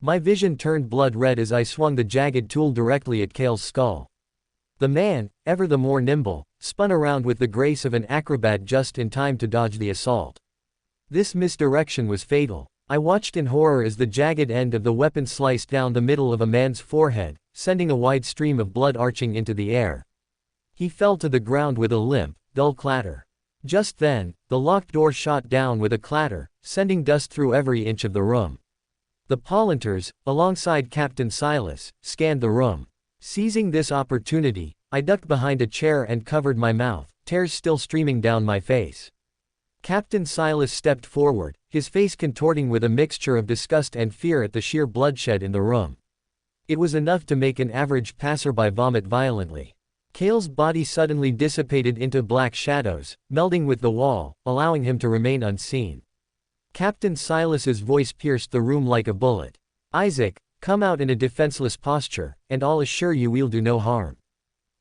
My vision turned blood red as I swung the jagged tool directly at Cale's skull. The man, ever the more nimble, spun around with the grace of an acrobat just in time to dodge the assault. This misdirection was fatal. I watched in horror as the jagged end of the weapon sliced down the middle of a man's forehead, sending a wide stream of blood arching into the air. He fell to the ground with a limp, dull clatter. Just then, the locked door shot down with a clatter, sending dust through every inch of the room. The Pollenters, alongside Captain Silas, scanned the room. Seizing this opportunity, I ducked behind a chair and covered my mouth, tears still streaming down my face. Captain Silas stepped forward, his face contorting with a mixture of disgust and fear at the sheer bloodshed in the room. It was enough to make an average passerby vomit violently. Cale's body suddenly dissipated into black shadows, melding with the wall, allowing him to remain unseen. Captain Silas's voice pierced the room like a bullet. "Isaac, come out in a defenseless posture, and I'll assure you we'll do no harm."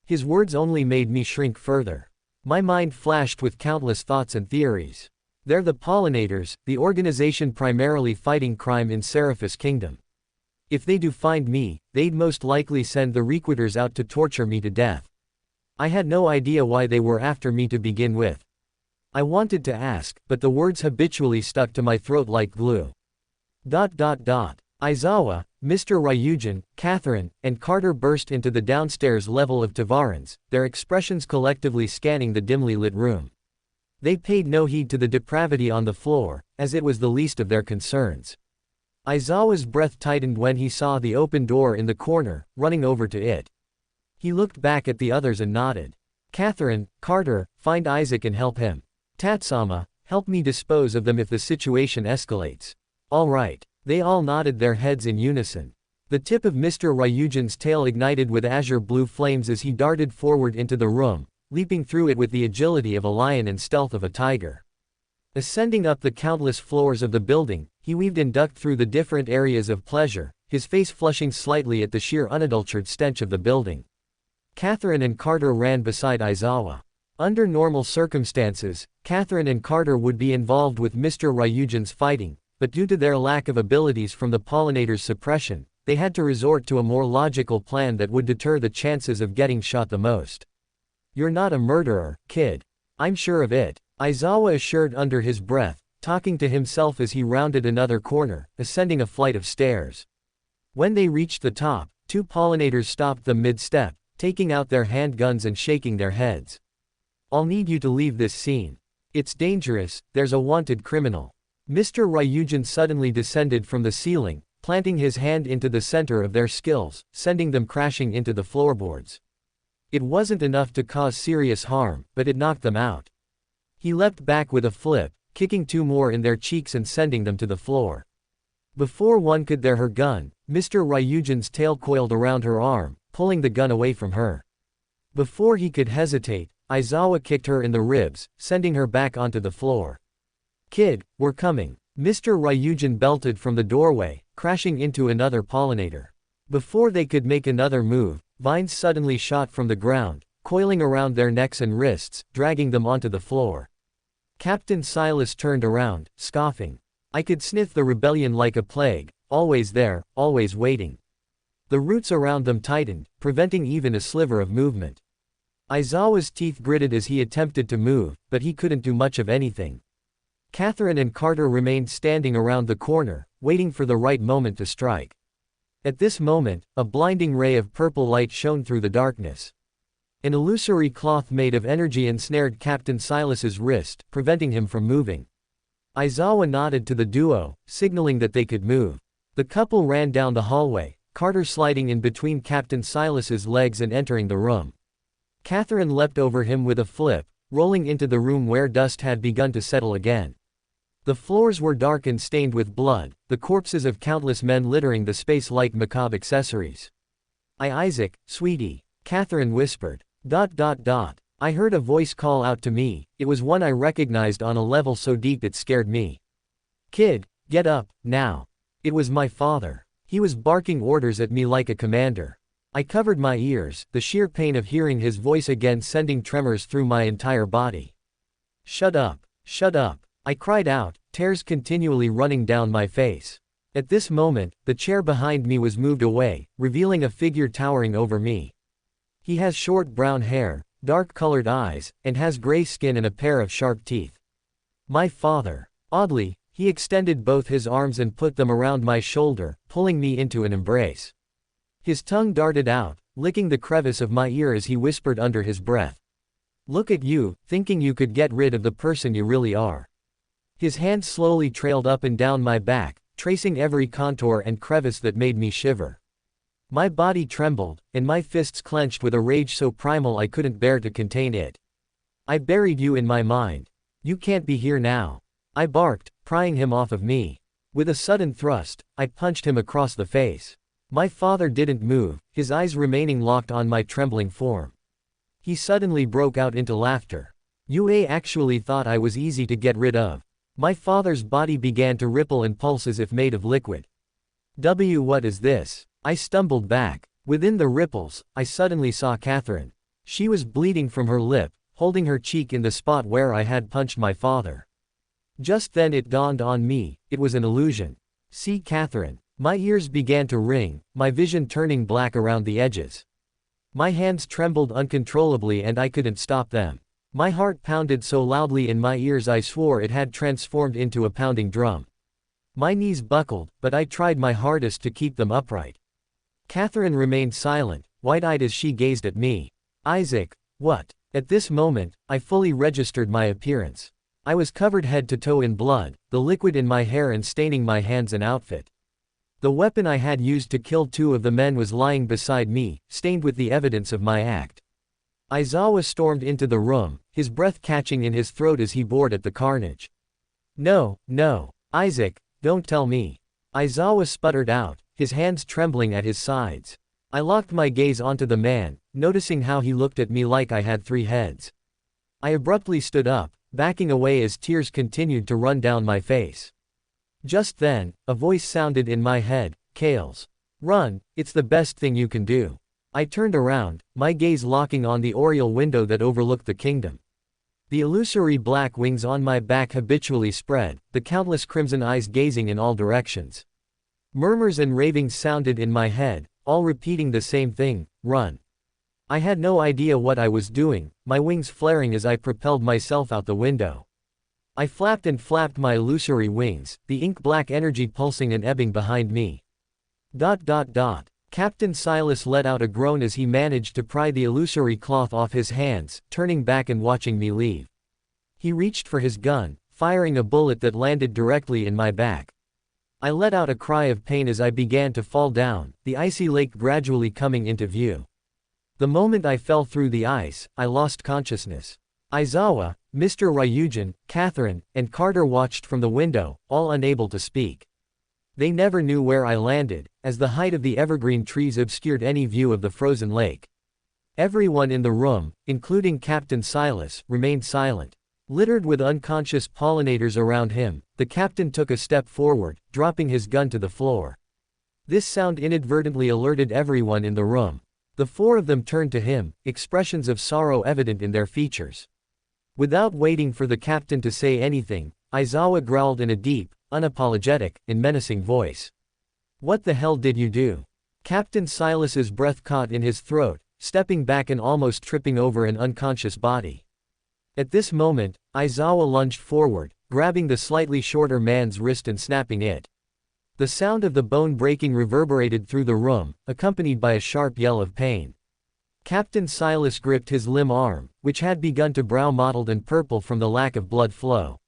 His words only made me shrink further. My mind flashed with countless thoughts and theories. They're the Pollinators, the organization primarily fighting crime in Seraphis Kingdom. If they do find me, they'd most likely send the Requiters out to torture me to death. I had no idea why they were after me to begin with. I wanted to ask, but the words habitually stuck to my throat like glue. Aizawa, Mr. Ryujin, Catherine, and Carter burst into the downstairs level of Tavarans, their expressions collectively scanning the dimly lit room. They paid no heed to the depravity on the floor, as it was the least of their concerns. Aizawa's breath tightened when he saw the open door in the corner, running over to it. He looked back at the others and nodded. "Catherine, Carter, find Isaac and help him. Tatsama, help me dispose of them if the situation escalates." "All right." They all nodded their heads in unison. The tip of Mr. Ryujin's tail ignited with azure blue flames as he darted forward into the room, leaping through it with the agility of a lion and stealth of a tiger. Ascending up the countless floors of the building, he weaved and ducked through the different areas of pleasure, his face flushing slightly at the sheer unadulterated stench of the building. Catherine and Carter ran beside Aizawa. Under normal circumstances, Catherine and Carter would be involved with Mr. Ryujin's fighting, but due to their lack of abilities from the Pollinators' suppression, they had to resort to a more logical plan that would deter the chances of getting shot the most. "You're not a murderer, kid. I'm sure of it," Aizawa assured under his breath, talking to himself as he rounded another corner, ascending a flight of stairs. When they reached the top, two Pollinators stopped them mid-step, taking out their handguns and shaking their heads. "I'll need you to leave this scene. It's dangerous, there's a wanted criminal." Mr. Ryujin suddenly descended from the ceiling, planting his hand into the center of their skills, sending them crashing into the floorboards. It wasn't enough to cause serious harm, but it knocked them out. He leapt back with a flip, kicking two more in their cheeks and sending them to the floor. Before one could throw her gun, Mr. Ryujin's tail coiled around her arm, pulling the gun away from her. Before he could hesitate, Aizawa kicked her in the ribs, sending her back onto the floor. "Kid, we're coming," Mr. Ryujin belted from the doorway, crashing into another Pollinator. Before they could make another move, vines suddenly shot from the ground, coiling around their necks and wrists, dragging them onto the floor. Captain Silas turned around, scoffing. I could sniff the rebellion like a plague, always there, always waiting. The roots around them tightened, preventing even a sliver of movement. Aizawa's teeth gritted as he attempted to move, but he couldn't do much of anything. Catherine and Carter remained standing around the corner, waiting for the right moment to strike. At this moment, a blinding ray of purple light shone through the darkness. An illusory cloth made of energy ensnared Captain Silas's wrist, preventing him from moving. Aizawa nodded to the duo, signaling that they could move. The couple ran down the hallway, Carter sliding in between Captain Silas's legs and entering the room. Catherine leapt over him with a flip, rolling into the room where dust had begun to settle again. The floors were dark and stained with blood, the corpses of countless men littering the space like macabre accessories. Isaac, sweetie," Catherine whispered. I heard a voice call out to me, it was one I recognized on a level so deep it scared me. "Kid, get up, now." It was my father. He was barking orders at me like a commander. I covered my ears, the sheer pain of hearing his voice again sending tremors through my entire body. Shut up, I cried out, tears continually running down my face. At this moment, the chair behind me was moved away, revealing a figure towering over me. He has short brown hair, dark-colored eyes, and has gray skin and a pair of sharp teeth. My father. Oddly, he extended both his arms and put them around my shoulder, pulling me into an embrace. His tongue darted out, licking the crevice of my ear as he whispered under his breath. "Look at you, thinking you could get rid of the person you really are." His hand slowly trailed up and down my back, tracing every contour and crevice that made me shiver. My body trembled, and my fists clenched with a rage so primal I couldn't bear to contain it. I buried you in my mind. You can't be here now. I barked, prying him off of me. With a sudden thrust, I punched him across the face. My father didn't move, his eyes remaining locked on my trembling form. He suddenly broke out into laughter. You actually thought I was easy to get rid of. My father's body began to ripple and pulse as if made of liquid. What is this? I stumbled back. Within the ripples, I suddenly saw Catherine. She was bleeding from her lip, holding her cheek in the spot where I had punched my father. Just then it dawned on me, it was an illusion. See Catherine. My ears began to ring, my vision turning black around the edges. My hands trembled uncontrollably and I couldn't stop them. My heart pounded so loudly in my ears I swore it had transformed into a pounding drum. My knees buckled, but I tried my hardest to keep them upright. Catherine remained silent, wide-eyed as she gazed at me. Isaac, what? At this moment, I fully registered my appearance. I was covered head to toe in blood, the liquid in my hair and staining my hands and outfit. The weapon I had used to kill 2 of the men was lying beside me, stained with the evidence of my act. Aizawa stormed into the room, his breath catching in his throat as he bored at the carnage. No, Isaac, don't tell me. Aizawa sputtered out, his hands trembling at his sides. I locked my gaze onto the man, noticing how he looked at me like I had 3 heads. I abruptly stood up, backing away as tears continued to run down my face. Just then, a voice sounded in my head, Kales. Run, it's the best thing you can do. I turned around, my gaze locking on the oriel window that overlooked the kingdom. The illusory black wings on my back habitually spread, the countless crimson eyes gazing in all directions. Murmurs and ravings sounded in my head, all repeating the same thing, run. I had no idea what I was doing, my wings flaring as I propelled myself out the window. I flapped and flapped my illusory wings, the ink-black energy pulsing and ebbing behind me. Captain Silas let out a groan as he managed to pry the illusory cloth off his hands, turning back and watching me leave. He reached for his gun, firing a bullet that landed directly in my back. I let out a cry of pain as I began to fall down, the icy lake gradually coming into view. The moment I fell through the ice, I lost consciousness. Aizawa, Mr. Ryujin, Catherine, and Carter watched from the window, all unable to speak. They never knew where I landed, as the height of the evergreen trees obscured any view of the frozen lake. Everyone in the room, including Captain Silas, remained silent. Littered with unconscious pollinators around him, the captain took a step forward, dropping his gun to the floor. This sound inadvertently alerted everyone in the room. The 4 of them turned to him, expressions of sorrow evident in their features. Without waiting for the captain to say anything, Aizawa growled in a deep, unapologetic, and menacing voice. What the hell did you do? Captain Silas's breath caught in his throat, stepping back and almost tripping over an unconscious body. At this moment, Aizawa lunged forward, grabbing the slightly shorter man's wrist and snapping it. The sound of the bone breaking reverberated through the room, accompanied by a sharp yell of pain. Captain Silas gripped his limb arm, which had begun to brow mottled and purple from the lack of blood flow.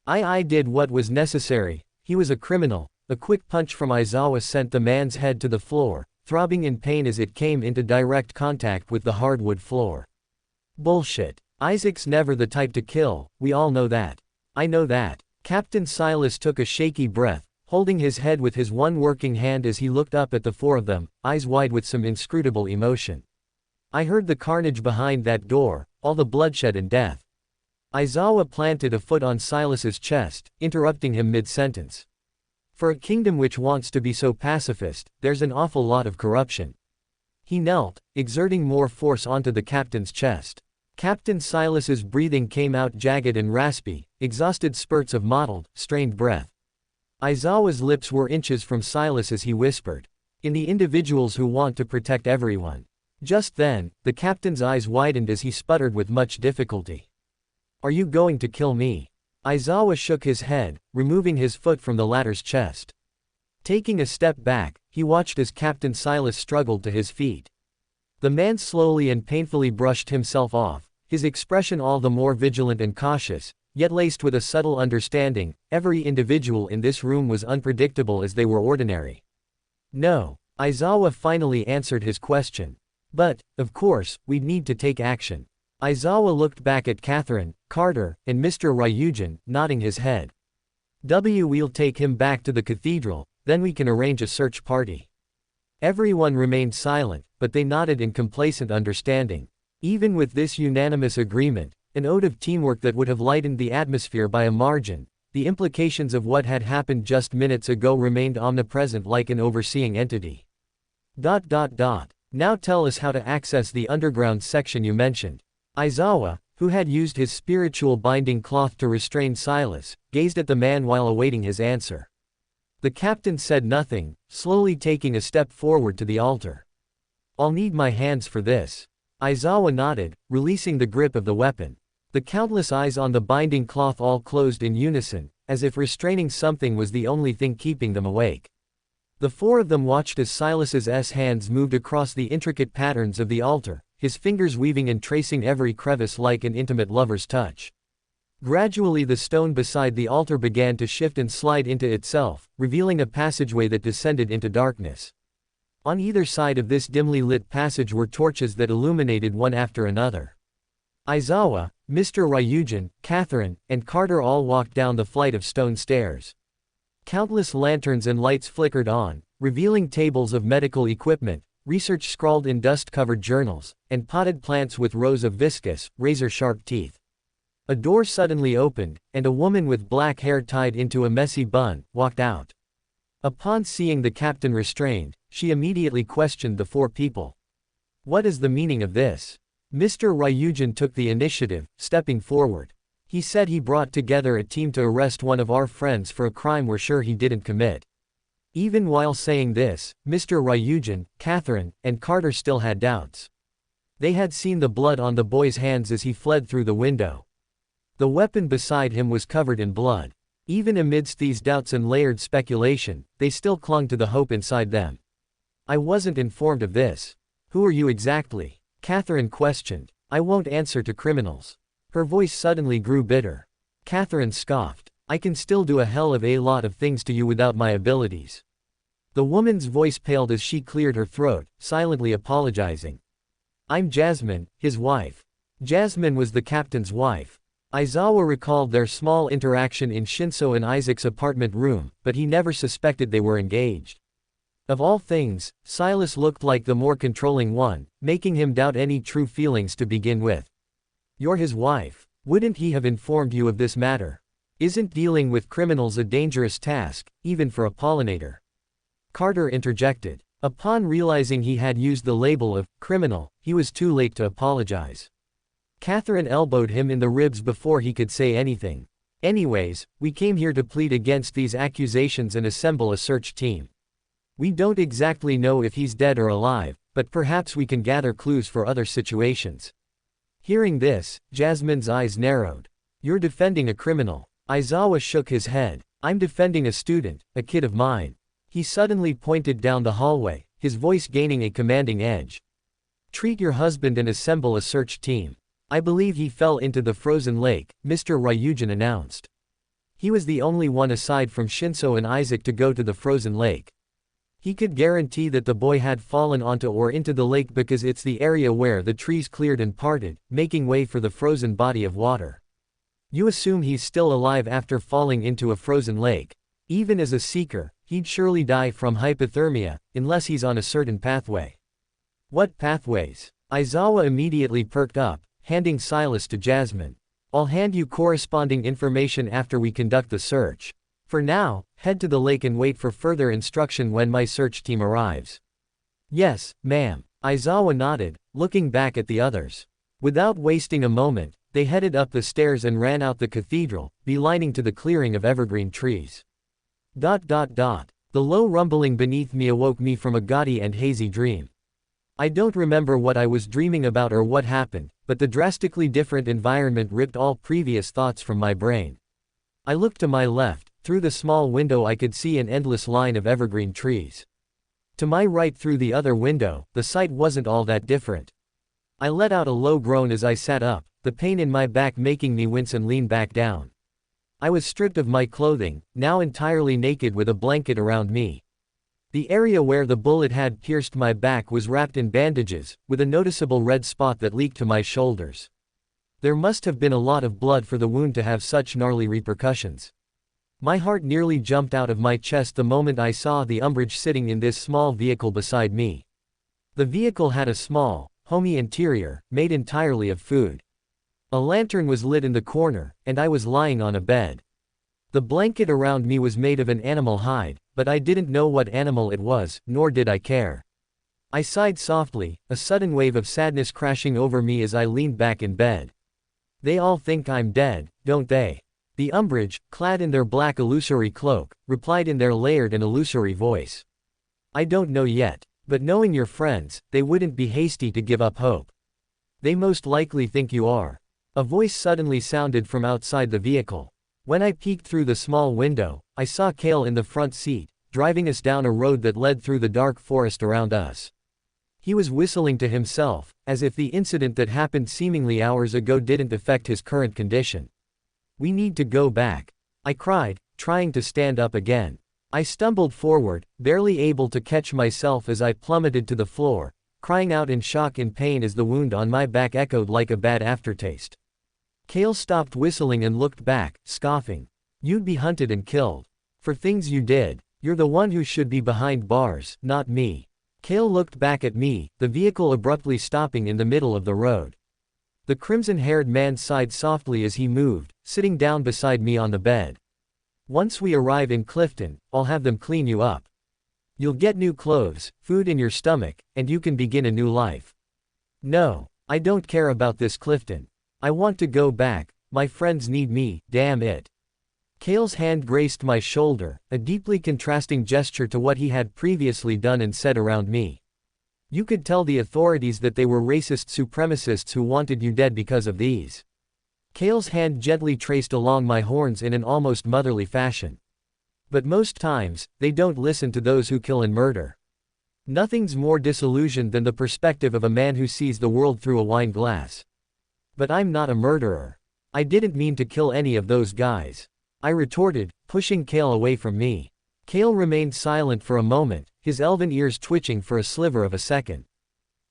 I did what was necessary, he was a criminal. A quick punch from Aizawa sent the man's head to the floor, throbbing in pain as it came into direct contact with the hardwood floor. Bullshit. Isaac's never the type to kill, we all know that. I know that. Captain Silas took a shaky breath, holding his head with his one working hand as he looked up at the 4 of them, eyes wide with some inscrutable emotion. I heard the carnage behind that door, all the bloodshed and death. Aizawa planted a foot on Silas's chest, interrupting him mid-sentence. For a kingdom which wants to be so pacifist, there's an awful lot of corruption. He knelt, exerting more force onto the captain's chest. Captain Silas's breathing came out jagged and raspy, exhausted spurts of mottled, strained breath. Aizawa's lips were inches from Silas as he whispered. In the individuals who want to protect everyone. Just then, the captain's eyes widened as he sputtered with much difficulty. Are you going to kill me? Aizawa shook his head, removing his foot from the latter's chest. Taking a step back, he watched as Captain Silas struggled to his feet. The man slowly and painfully brushed himself off, his expression all the more vigilant and cautious. yet laced with a subtle understanding. Every individual in this room was unpredictable as they were ordinary. No. Aizawa finally answered his question. But, of course, we'd need to take action. Aizawa looked back at Catherine, Carter, and Mr. Ryujin, nodding his head. We'll take him back to the cathedral, then we can arrange a search party. Everyone remained silent, but they nodded in complacent understanding. Even with this unanimous agreement, an ode of teamwork that would have lightened the atmosphere by a margin, the implications of what had happened just minutes ago remained omnipresent like an overseeing entity. Now tell us how to access the underground section you mentioned. Aizawa, who had used his spiritual binding cloth to restrain Silas, gazed at the man while awaiting his answer. The captain said nothing, slowly taking a step forward to the altar. I'll need my hands for this. Aizawa nodded, releasing the grip of the weapon. The countless eyes on the binding cloth all closed in unison, as if restraining something was the only thing keeping them awake. The four of them watched as Silas's hands moved across the intricate patterns of the altar, his fingers weaving and tracing every crevice like an intimate lover's touch. Gradually the stone beside the altar began to shift and slide into itself, revealing a passageway that descended into darkness. On either side of this dimly lit passage were torches that illuminated one after another. Aizawa, Mr. Ryujin, Catherine, and Carter all walked down the flight of stone stairs. Countless lanterns and lights flickered on, revealing tables of medical equipment, research scrawled in dust-covered journals, and potted plants with rows of viscous, razor-sharp teeth. A door suddenly opened, and a woman with black hair tied into a messy bun walked out. Upon seeing the captain restrained, she immediately questioned the four people. What is the meaning of this? Mr. Ryujin took the initiative, stepping forward. He said he brought together a team to arrest one of our friends for a crime we're sure he didn't commit. Even while saying this, Mr. Ryujin, Catherine, and Carter still had doubts. They had seen the blood on the boy's hands as he fled through the window. The weapon beside him was covered in blood. Even amidst these doubts and layered speculation, they still clung to the hope inside them. I wasn't informed of this. Who are you exactly? Catherine questioned. I won't answer to criminals. Her voice suddenly grew bitter. Catherine scoffed. I can still do a hell of a lot of things to you without my abilities. The woman's voice paled as she cleared her throat, silently apologizing. I'm Jasmine, his wife. Jasmine was the captain's wife. Aizawa recalled their small interaction in Shinso and Isaac's apartment room, but he never suspected they were engaged. Of all things, Silas looked like the more controlling one, making him doubt any true feelings to begin with. You're his wife. Wouldn't he have informed you of this matter? Isn't dealing with criminals a dangerous task, even for a pollinator? Carter interjected. Upon realizing he had used the label of criminal, he was too late to apologize. Catherine elbowed him in the ribs before he could say anything. Anyways, we came here to plead against these accusations and assemble a search team. We don't exactly know if he's dead or alive, but perhaps we can gather clues for other situations. Hearing this, Jasmine's eyes narrowed. You're defending a criminal. Aizawa shook his head. I'm defending a student, a kid of mine. He suddenly pointed down the hallway, his voice gaining a commanding edge. Treat your husband and assemble a search team. I believe he fell into the frozen lake, Mr. Ryujin announced. He was the only one aside from Shinso and Isaac to go to the frozen lake. He could guarantee that the boy had fallen onto or into the lake because it's the area where the trees cleared and parted, making way for the frozen body of water. You assume he's still alive after falling into a frozen lake. Even as a seeker, he'd surely die from hypothermia, unless he's on a certain pathway. What pathways? Aizawa immediately perked up, handing Silas to Jasmine. I'll hand you corresponding information after we conduct the search. For now, head to the lake and wait for further instruction when my search team arrives. Yes, ma'am. Aizawa nodded, looking back at the others. Without wasting a moment, they headed up the stairs and ran out the cathedral, beelining to the clearing of evergreen trees. The low rumbling beneath me awoke me from a gaudy and hazy dream. I don't remember what I was dreaming about or what happened, but the drastically different environment ripped all previous thoughts from my brain. I looked to my left. Through the small window I could see an endless line of evergreen trees. To my right through the other window, the sight wasn't all that different. I let out a low groan as I sat up, the pain in my back making me wince and lean back down. I was stripped of my clothing, now entirely naked with a blanket around me. The area where the bullet had pierced my back was wrapped in bandages, with a noticeable red spot that leaked to my shoulders. There must have been a lot of blood for the wound to have such gnarly repercussions. My heart nearly jumped out of my chest the moment I saw the Umbridge sitting in this small vehicle beside me. The vehicle had a small, homey interior, made entirely of food. A lantern was lit in the corner, and I was lying on a bed. The blanket around me was made of an animal hide, but I didn't know what animal it was, nor did I care. I sighed softly, a sudden wave of sadness crashing over me as I leaned back in bed. They all think I'm dead, don't they? The Umbridge, clad in their black illusory cloak, replied in their layered and illusory voice. I don't know yet, but knowing your friends, they wouldn't be hasty to give up hope. They most likely think you are. A voice suddenly sounded from outside the vehicle. When I peeked through the small window, I saw Cale in the front seat, driving us down a road that led through the dark forest around us. He was whistling to himself, as if the incident that happened seemingly hours ago didn't affect his current condition. We need to go back, I cried, trying to stand up again. I stumbled forward, barely able to catch myself as I plummeted to the floor, crying out in shock and pain as the wound on my back echoed like a bad aftertaste. Cale stopped whistling and looked back, scoffing. You'd be hunted and killed. For things you did. You're the one who should be behind bars, not me. Cale looked back at me, the vehicle abruptly stopping in the middle of the road. The crimson-haired man sighed softly as he moved, sitting down beside me on the bed. Once we arrive in Clifton, I'll have them clean you up. You'll get new clothes, food in your stomach, and you can begin a new life. No, I don't care about this Clifton. I want to go back, my friends need me, damn it. Cale's hand graced my shoulder, a deeply contrasting gesture to what he had previously done and said around me. You could tell the authorities that they were racist supremacists who wanted you dead because of these. Cale's hand gently traced along my horns in an almost motherly fashion. But most times, they don't listen to those who kill and murder. Nothing's more disillusioned than the perspective of a man who sees the world through a wine glass. But I'm not a murderer. I didn't mean to kill any of those guys. I retorted, pushing Cale away from me. Cale remained silent for a moment, his elven ears twitching for a sliver of a second.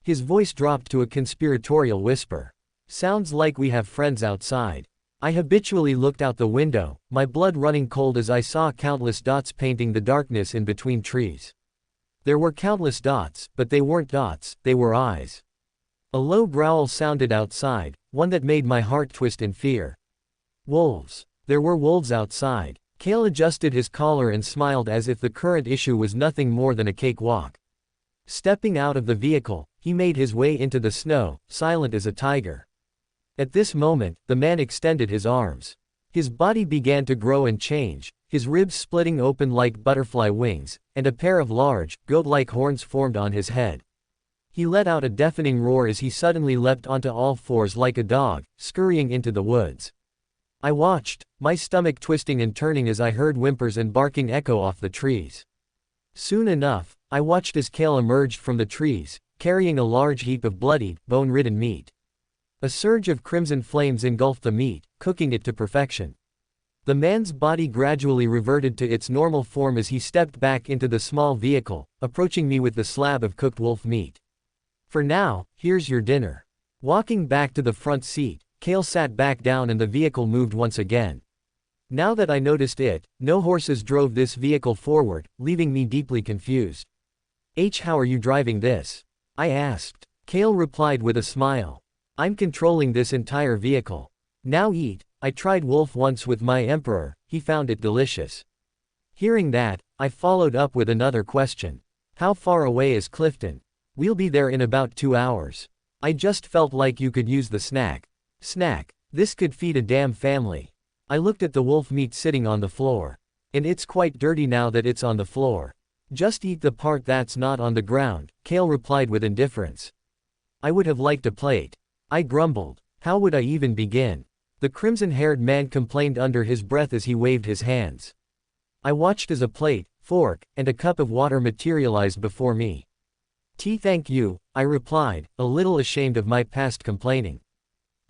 His voice dropped to a conspiratorial whisper. Sounds like we have friends outside. I habitually looked out the window, my blood running cold as I saw countless dots painting the darkness in between trees. There were countless dots, but they weren't dots, they were eyes. A low growl sounded outside, one that made my heart twist in fear. Wolves. There were wolves outside. Cale adjusted his collar and smiled as if the current issue was nothing more than a cakewalk. Stepping out of the vehicle, he made his way into the snow, silent as a tiger. At this moment, the man extended his arms. His body began to grow and change, his ribs splitting open like butterfly wings, and a pair of large, goat-like horns formed on his head. He let out a deafening roar as he suddenly leapt onto all fours like a dog, scurrying into the woods. I watched, my stomach twisting and turning as I heard whimpers and barking echo off the trees. Soon enough, I watched as Cale emerged from the trees, carrying a large heap of bloodied, bone-ridden meat. A surge of crimson flames engulfed the meat, cooking it to perfection. The man's body gradually reverted to its normal form as he stepped back into the small vehicle, approaching me with the slab of cooked wolf meat. For now, here's your dinner. Walking back to the front seat, Cale sat back down and the vehicle moved once again. Now that I noticed it, no horses drove this vehicle forward, leaving me deeply confused. How are you driving this? I asked. Cale replied with a smile. I'm controlling this entire vehicle. Now eat. I tried wolf once with my emperor, he found it delicious. Hearing that, I followed up with another question. How far away is Clifton? We'll be there in about 2 hours. I just felt like you could use the snack. Snack. This could feed a damn family. I looked at the wolf meat sitting on the floor. And it's quite dirty now that it's on the floor. Just eat the part that's not on the ground, Cale replied with indifference. I would have liked a plate. I grumbled. How would I even begin? The crimson-haired man complained under his breath as he waved his hands. I watched as a plate, fork, and a cup of water materialized before me. Tea, thank you, I replied, a little ashamed of my past complaining.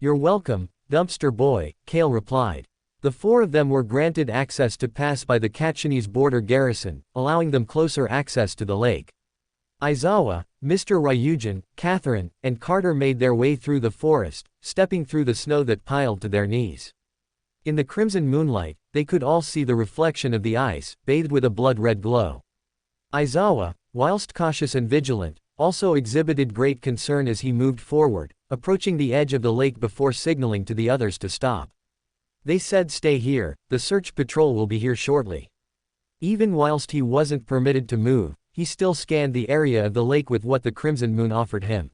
You're welcome, dumpster boy, Kale replied. The four of them were granted access to pass by the Kachinese border garrison, allowing them closer access to the lake. Aizawa, Mr. Ryujin, Catherine, and Carter made their way through the forest, stepping through the snow that piled to their knees. In the crimson moonlight, they could all see the reflection of the ice, bathed with a blood-red glow. Aizawa, whilst cautious and vigilant, also exhibited great concern as he moved forward, approaching the edge of the lake before signaling to the others to stop. They said, "Stay here, the search patrol will be here shortly." Even whilst he wasn't permitted to move, he still scanned the area of the lake with what the crimson moon offered him.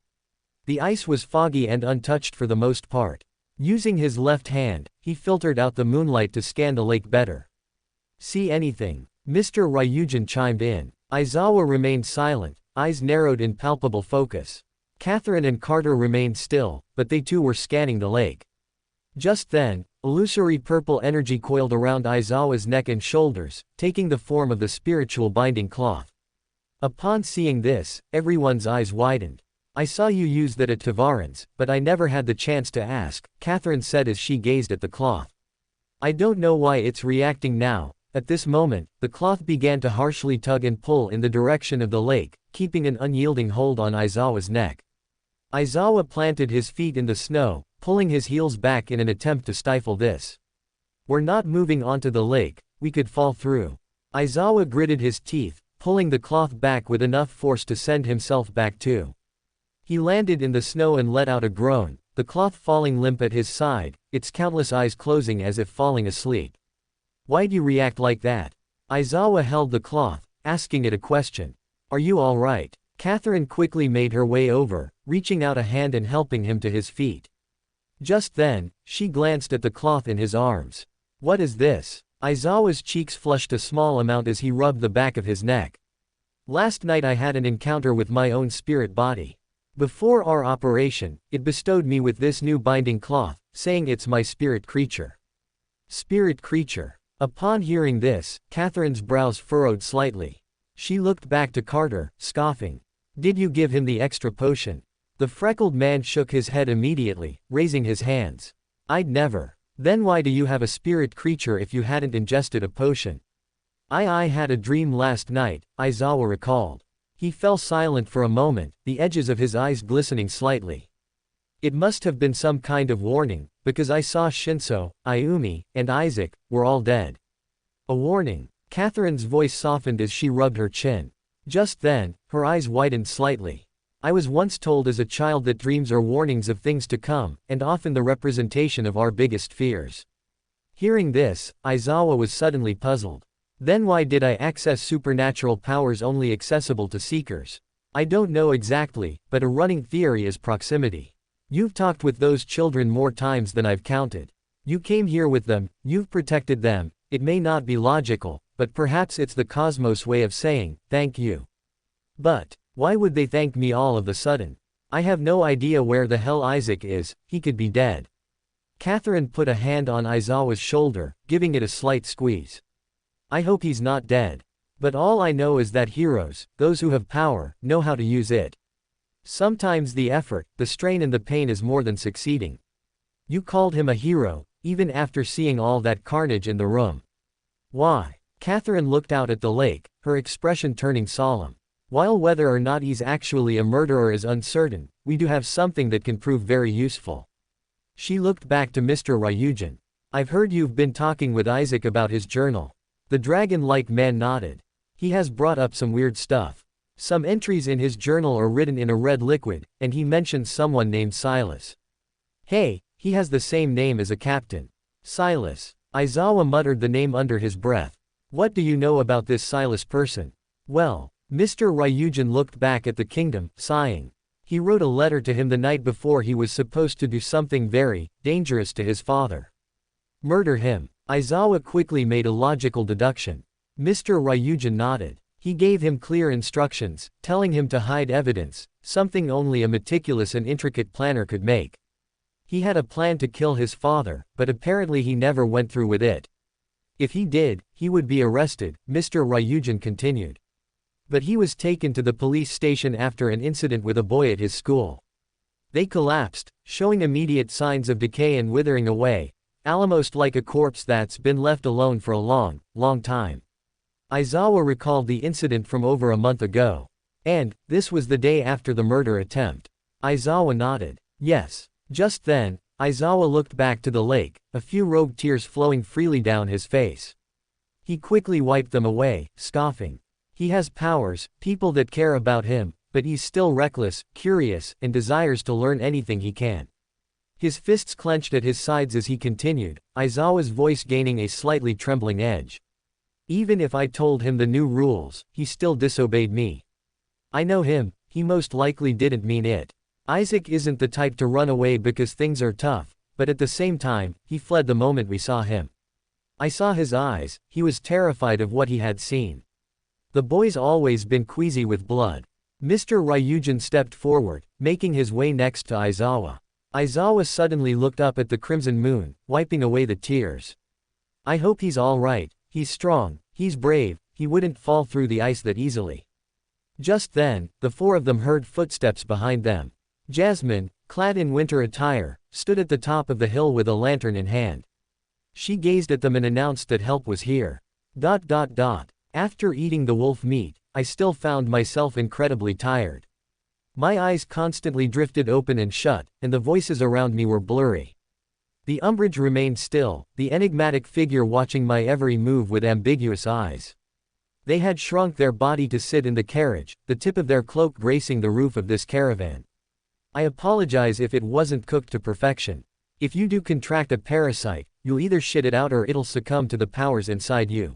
The ice was foggy and untouched for the most part. Using his left hand, he filtered out the moonlight to scan the lake better. "See anything?" Mr. Ryujin chimed in. Aizawa remained silent, eyes narrowed in palpable focus. Catherine and Carter remained still, but they too were scanning the lake. Just then, illusory purple energy coiled around Aizawa's neck and shoulders, taking the form of the spiritual binding cloth. Upon seeing this, everyone's eyes widened. "I saw you use that at Tavaran's, but I never had the chance to ask," Catherine said as she gazed at the cloth. "I don't know why it's reacting now." At this moment, the cloth began to harshly tug and pull in the direction of the lake, keeping an unyielding hold on Aizawa's neck. Aizawa planted his feet in the snow, pulling his heels back in an attempt to stifle this. "We're not moving onto the lake, we could fall through." Aizawa gritted his teeth, pulling the cloth back with enough force to send himself back too. He landed in the snow and let out a groan, the cloth falling limp at his side, its countless eyes closing as if falling asleep. "Why'd you react like that?" Aizawa held the cloth, asking it a question. "Are you all right?" Catherine quickly made her way over, reaching out a hand and helping him to his feet. Just then, she glanced at the cloth in his arms. "What is this?" Aizawa's cheeks flushed a small amount as he rubbed the back of his neck. "Last night I had an encounter with my own spirit body. Before our operation, it bestowed me with this new binding cloth, saying it's my spirit creature." Spirit creature. Upon hearing this, Catherine's brows furrowed slightly. She looked back to Carter, scoffing. "Did you give him the extra potion?" The freckled man shook his head immediately, raising his hands. "I'd never." "Then why do you have a spirit creature if you hadn't ingested a potion?" I had a dream last night," Aizawa recalled. He fell silent for a moment, the edges of his eyes glistening slightly. "It must have been some kind of warning, because I saw Shinso, Ayumi, and Isaac, were all dead." "A warning?" Catherine's voice softened as she rubbed her chin. Just then, her eyes widened slightly. "I was once told as a child that dreams are warnings of things to come, and often the representation of our biggest fears." Hearing this, Aizawa was suddenly puzzled. "Then why did I access supernatural powers only accessible to seekers?" "I don't know exactly, but a running theory is proximity. You've talked with those children more times than I've counted. You came here with them, you've protected them. It may not be logical, but perhaps it's the cosmos' way of saying, thank you." "But why would they thank me all of a sudden? I have no idea where the hell Isaac is, he could be dead." Catherine put a hand on Aizawa's shoulder, giving it a slight squeeze. "I hope he's not dead. But all I know is that heroes, those who have power, know how to use it. Sometimes the effort, the strain and the pain is more than succeeding." "You called him a hero, even after seeing all that carnage in the room." "Why?" Catherine looked out at the lake, her expression turning solemn. "While whether or not he's actually a murderer is uncertain, we do have something that can prove very useful." She looked back to Mr. Ryujin. "I've heard you've been talking with Isaac about his journal." The dragon-like man nodded. "He has brought up some weird stuff. Some entries in his journal are written in a red liquid, and he mentions someone named Silas." "Hey, he has the same name as a captain." "Silas." Aizawa muttered the name under his breath. "What do you know about this Silas person?" "Well." Mr. Ryujin looked back at the kingdom, sighing. "He wrote a letter to him the night before he was supposed to do something very dangerous to his father." "Murder him." Aizawa quickly made a logical deduction. Mr. Ryujin nodded. He gave him clear instructions, telling him to hide evidence, something only a meticulous and intricate planner could make. He had a plan to kill his father, but apparently he never went through with it. If he did, he would be arrested, Mr. Ryujin continued. But he was taken to the police station after an incident with a boy at his school. They collapsed, showing immediate signs of decay and withering away, almost like a corpse that's been left alone for a long, long time. Aizawa recalled the incident from over a month ago. And, this was the day after the murder attempt. Aizawa nodded. Yes. Just then, Aizawa looked back to the lake, a few rogue tears flowing freely down his face. He quickly wiped them away, scoffing. He has powers, people that care about him, but he's still reckless, curious, and desires to learn anything he can. His fists clenched at his sides as he continued, Aizawa's voice gaining a slightly trembling edge. Even if I told him the new rules, he still disobeyed me. I know him, he most likely didn't mean it. Isaac isn't the type to run away because things are tough, but at the same time, he fled the moment we saw him. I saw his eyes, he was terrified of what he had seen. The boy's always been queasy with blood. Mr. Ryujin stepped forward, making his way next to Aizawa. Aizawa suddenly looked up at the crimson moon, wiping away the tears. I hope he's all right, he's strong, he's brave, he wouldn't fall through the ice that easily. Just then, the four of them heard footsteps behind them. Jasmine, clad in winter attire, stood at the top of the hill with a lantern in hand. She gazed at them and announced that help was here. After eating the wolf meat, I still found myself incredibly tired. My eyes constantly drifted open and shut, and the voices around me were blurry. The umbrage remained still, the enigmatic figure watching my every move with ambiguous eyes. They had shrunk their body to sit in the carriage, the tip of their cloak gracing the roof of this caravan. I apologize if it wasn't cooked to perfection. If you do contract a parasite, you'll either shit it out or it'll succumb to the powers inside you.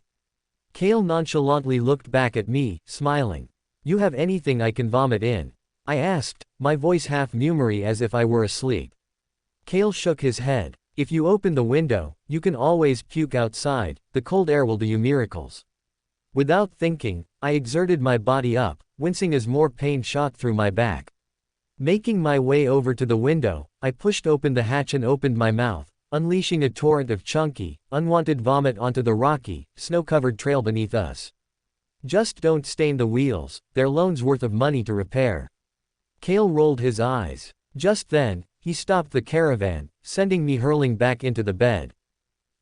Kale nonchalantly looked back at me, smiling. You have anything I can vomit in? I asked, my voice half murmury as if I were asleep. Kale shook his head. If you open the window, you can always puke outside, the cold air will do you miracles. Without thinking, I exerted my body up, wincing as more pain shot through my back. Making my way over to the window, I pushed open the hatch and opened my mouth, unleashing a torrent of chunky, unwanted vomit onto the rocky, snow-covered trail beneath us. Just don't stain the wheels, they're loans worth of money to repair. Kale rolled his eyes. Just then, he stopped the caravan, sending me hurling back into the bed.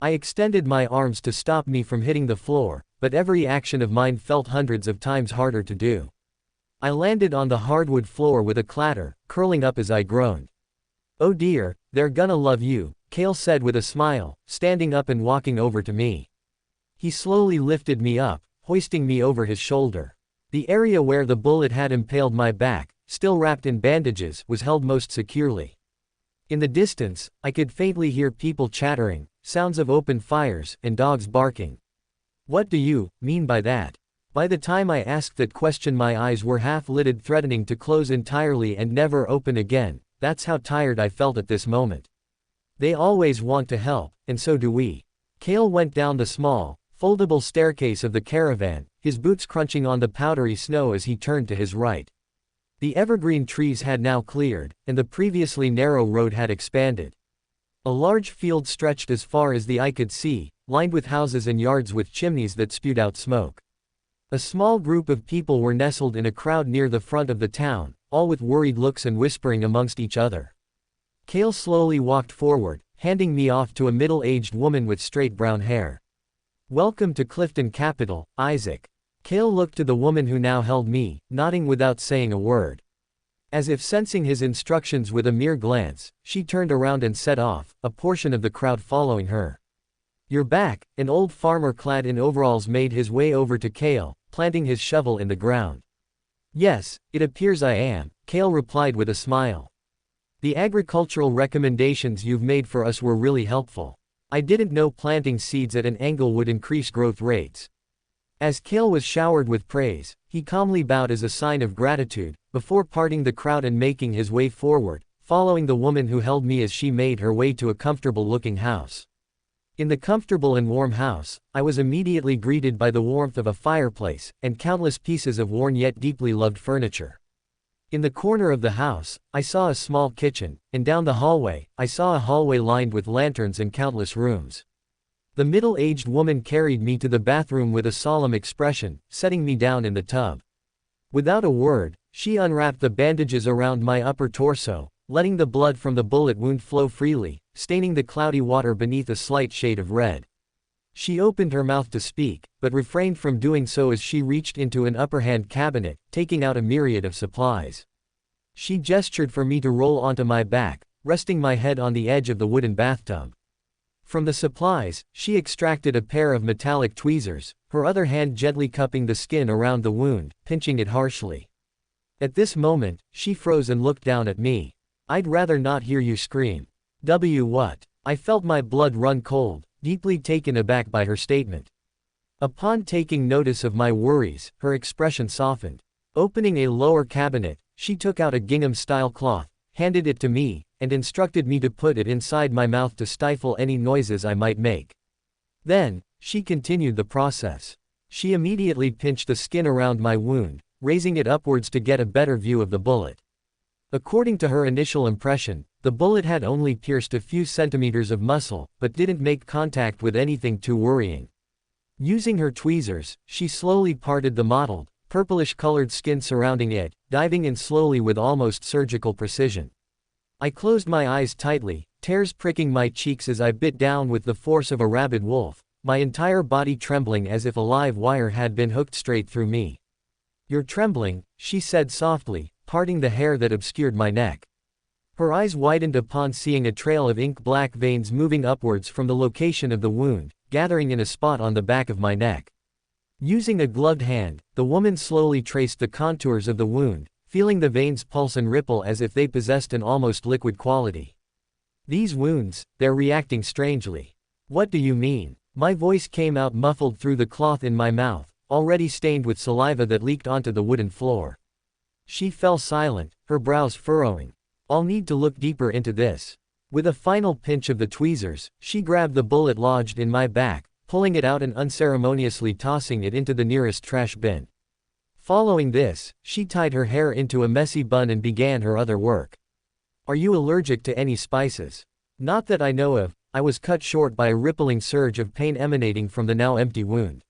I extended my arms to stop me from hitting the floor, but every action of mine felt hundreds of times harder to do. I landed on the hardwood floor with a clatter, curling up as I groaned. Oh dear, they're gonna love you, Kale said with a smile, standing up and walking over to me. He slowly lifted me up, hoisting me over his shoulder. The area where the bullet had impaled my back, still wrapped in bandages, was held most securely. In the distance, I could faintly hear people chattering, sounds of open fires, and dogs barking. What do you mean by that? By the time I asked that question, my eyes were half-lidded, threatening to close entirely and never open again. That's how tired I felt at this moment. They always want to help, and so do we. Kale went down the small, foldable staircase of the caravan, his boots crunching on the powdery snow as he turned to his right. The evergreen trees had now cleared, and the previously narrow road had expanded. A large field stretched as far as the eye could see, lined with houses and yards with chimneys that spewed out smoke. A small group of people were nestled in a crowd near the front of the town, all with worried looks and whispering amongst each other. Kale slowly walked forward, handing me off to a middle-aged woman with straight brown hair. Welcome to Clifton Capital, Isaac. Kale looked to the woman who now held me, nodding without saying a word. As if sensing his instructions with a mere glance, she turned around and set off, a portion of the crowd following her. You're back, an old farmer clad in overalls made his way over to Kale, planting his shovel in the ground. Yes, it appears I am, Kale replied with a smile. The agricultural recommendations you've made for us were really helpful. I didn't know planting seeds at an angle would increase growth rates. As Kale was showered with praise, he calmly bowed as a sign of gratitude, before parting the crowd and making his way forward, following the woman who held me as she made her way to a comfortable-looking house. In the comfortable and warm house, I was immediately greeted by the warmth of a fireplace, and countless pieces of worn yet deeply loved furniture. In the corner of the house, I saw a small kitchen, and down the hallway, I saw a hallway lined with lanterns and countless rooms. The middle-aged woman carried me to the bathroom with a solemn expression, setting me down in the tub. Without a word, she unwrapped the bandages around my upper torso, letting the blood from the bullet wound flow freely, staining the cloudy water beneath a slight shade of red. She opened her mouth to speak, but refrained from doing so as she reached into an upper-hand cabinet, taking out a myriad of supplies. She gestured for me to roll onto my back, resting my head on the edge of the wooden bathtub. From the supplies, she extracted a pair of metallic tweezers, her other hand gently cupping the skin around the wound, pinching it harshly. At this moment, she froze and looked down at me. "I'd rather not hear you scream." What? I felt my blood run cold, deeply taken aback by her statement. Upon taking notice of my worries, her expression softened. Opening a lower cabinet, she took out a gingham-style cloth, handed it to me, and instructed me to put it inside my mouth to stifle any noises I might make. Then, she continued the process. She immediately pinched the skin around my wound, raising it upwards to get a better view of the bullet. According to her initial impression, the bullet had only pierced a few centimeters of muscle, but didn't make contact with anything too worrying. Using her tweezers, she slowly parted the mottled, purplish-colored skin surrounding it, diving in slowly with almost surgical precision. I closed my eyes tightly, tears pricking my cheeks as I bit down with the force of a rabid wolf, my entire body trembling as if a live wire had been hooked straight through me. "You're trembling," she said softly, parting the hair that obscured my neck. Her eyes widened upon seeing a trail of ink-black veins moving upwards from the location of the wound, gathering in a spot on the back of my neck. Using a gloved hand, the woman slowly traced the contours of the wound, feeling the veins pulse and ripple as if they possessed an almost liquid quality. "These wounds, they're reacting strangely." "What do you mean?" My voice came out muffled through the cloth in my mouth, already stained with saliva that leaked onto the wooden floor. She fell silent, her brows furrowing. "I'll need to look deeper into this." With a final pinch of the tweezers, she grabbed the bullet lodged in my back, pulling it out and unceremoniously tossing it into the nearest trash bin. Following this, she tied her hair into a messy bun and began her other work. "Are you allergic to any spices?" "Not that I know of." I was cut short by a rippling surge of pain emanating from the now empty wound.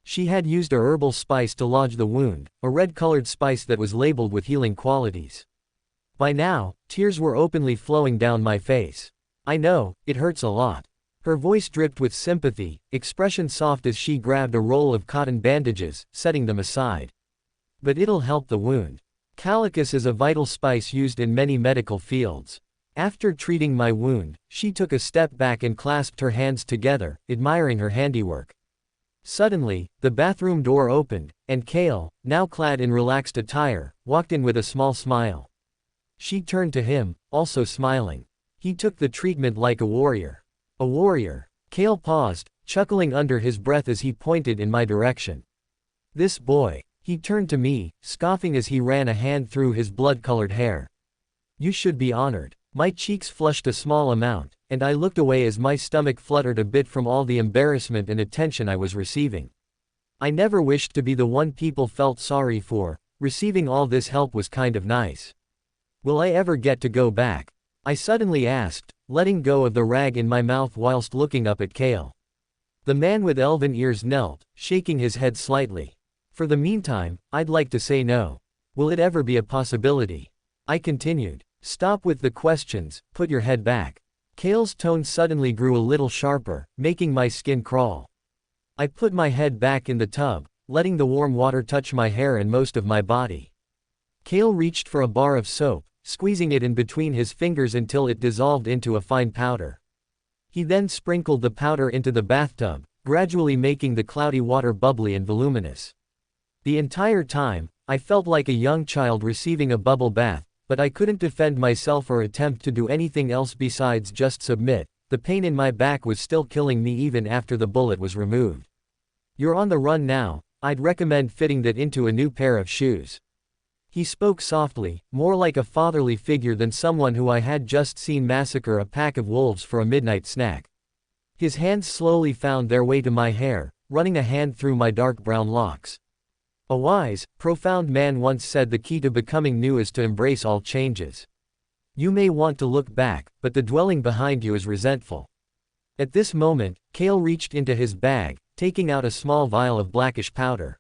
She had used a herbal spice to lodge the wound, a red-colored spice that was labeled with healing qualities. By now, tears were openly flowing down my face. "I know, it hurts a lot." Her voice dripped with sympathy, expression soft as she grabbed a roll of cotton bandages, setting them aside. "But it'll help the wound. Calicus is a vital spice used in many medical fields." After treating my wound, she took a step back and clasped her hands together, admiring her handiwork. Suddenly, the bathroom door opened, and Cale, now clad in relaxed attire, walked in with a small smile. She turned to him, also smiling. He took the treatment like a warrior. "A warrior?" Cale paused, chuckling under his breath as he pointed in my direction. "This boy." He turned to me, scoffing as he ran a hand through his blood-colored hair. "You should be honored." My cheeks flushed a small amount, and I looked away as my stomach fluttered a bit from all the embarrassment and attention I was receiving. I never wished to be the one people felt sorry for. Receiving all this help was kind of nice. "Will I ever get to go back?" I suddenly asked, letting go of the rag in my mouth whilst looking up at Cale. The man with elven ears knelt, shaking his head slightly. "For the meantime, I'd like to say no." "Will it ever be a possibility?" I continued. "Stop with the questions, put your head back." Cale's tone suddenly grew a little sharper, making my skin crawl. I put my head back in the tub, letting the warm water touch my hair and most of my body. Cale reached for a bar of soap, squeezing it in between his fingers until it dissolved into a fine powder. He then sprinkled the powder into the bathtub, gradually making the cloudy water bubbly and voluminous. The entire time, I felt like a young child receiving a bubble bath, but I couldn't defend myself or attempt to do anything else besides just submit. The pain in my back was still killing me even after the bullet was removed. "You're on the run now, I'd recommend fitting that into a new pair of shoes." He spoke softly, more like a fatherly figure than someone who I had just seen massacre a pack of wolves for a midnight snack. His hands slowly found their way to my hair, running a hand through my dark brown locks. A wise, profound man once said the key to becoming new is to embrace all changes. You may want to look back, but the dwelling behind you is resentful. At this moment, Cale reached into his bag, taking out a small vial of blackish powder.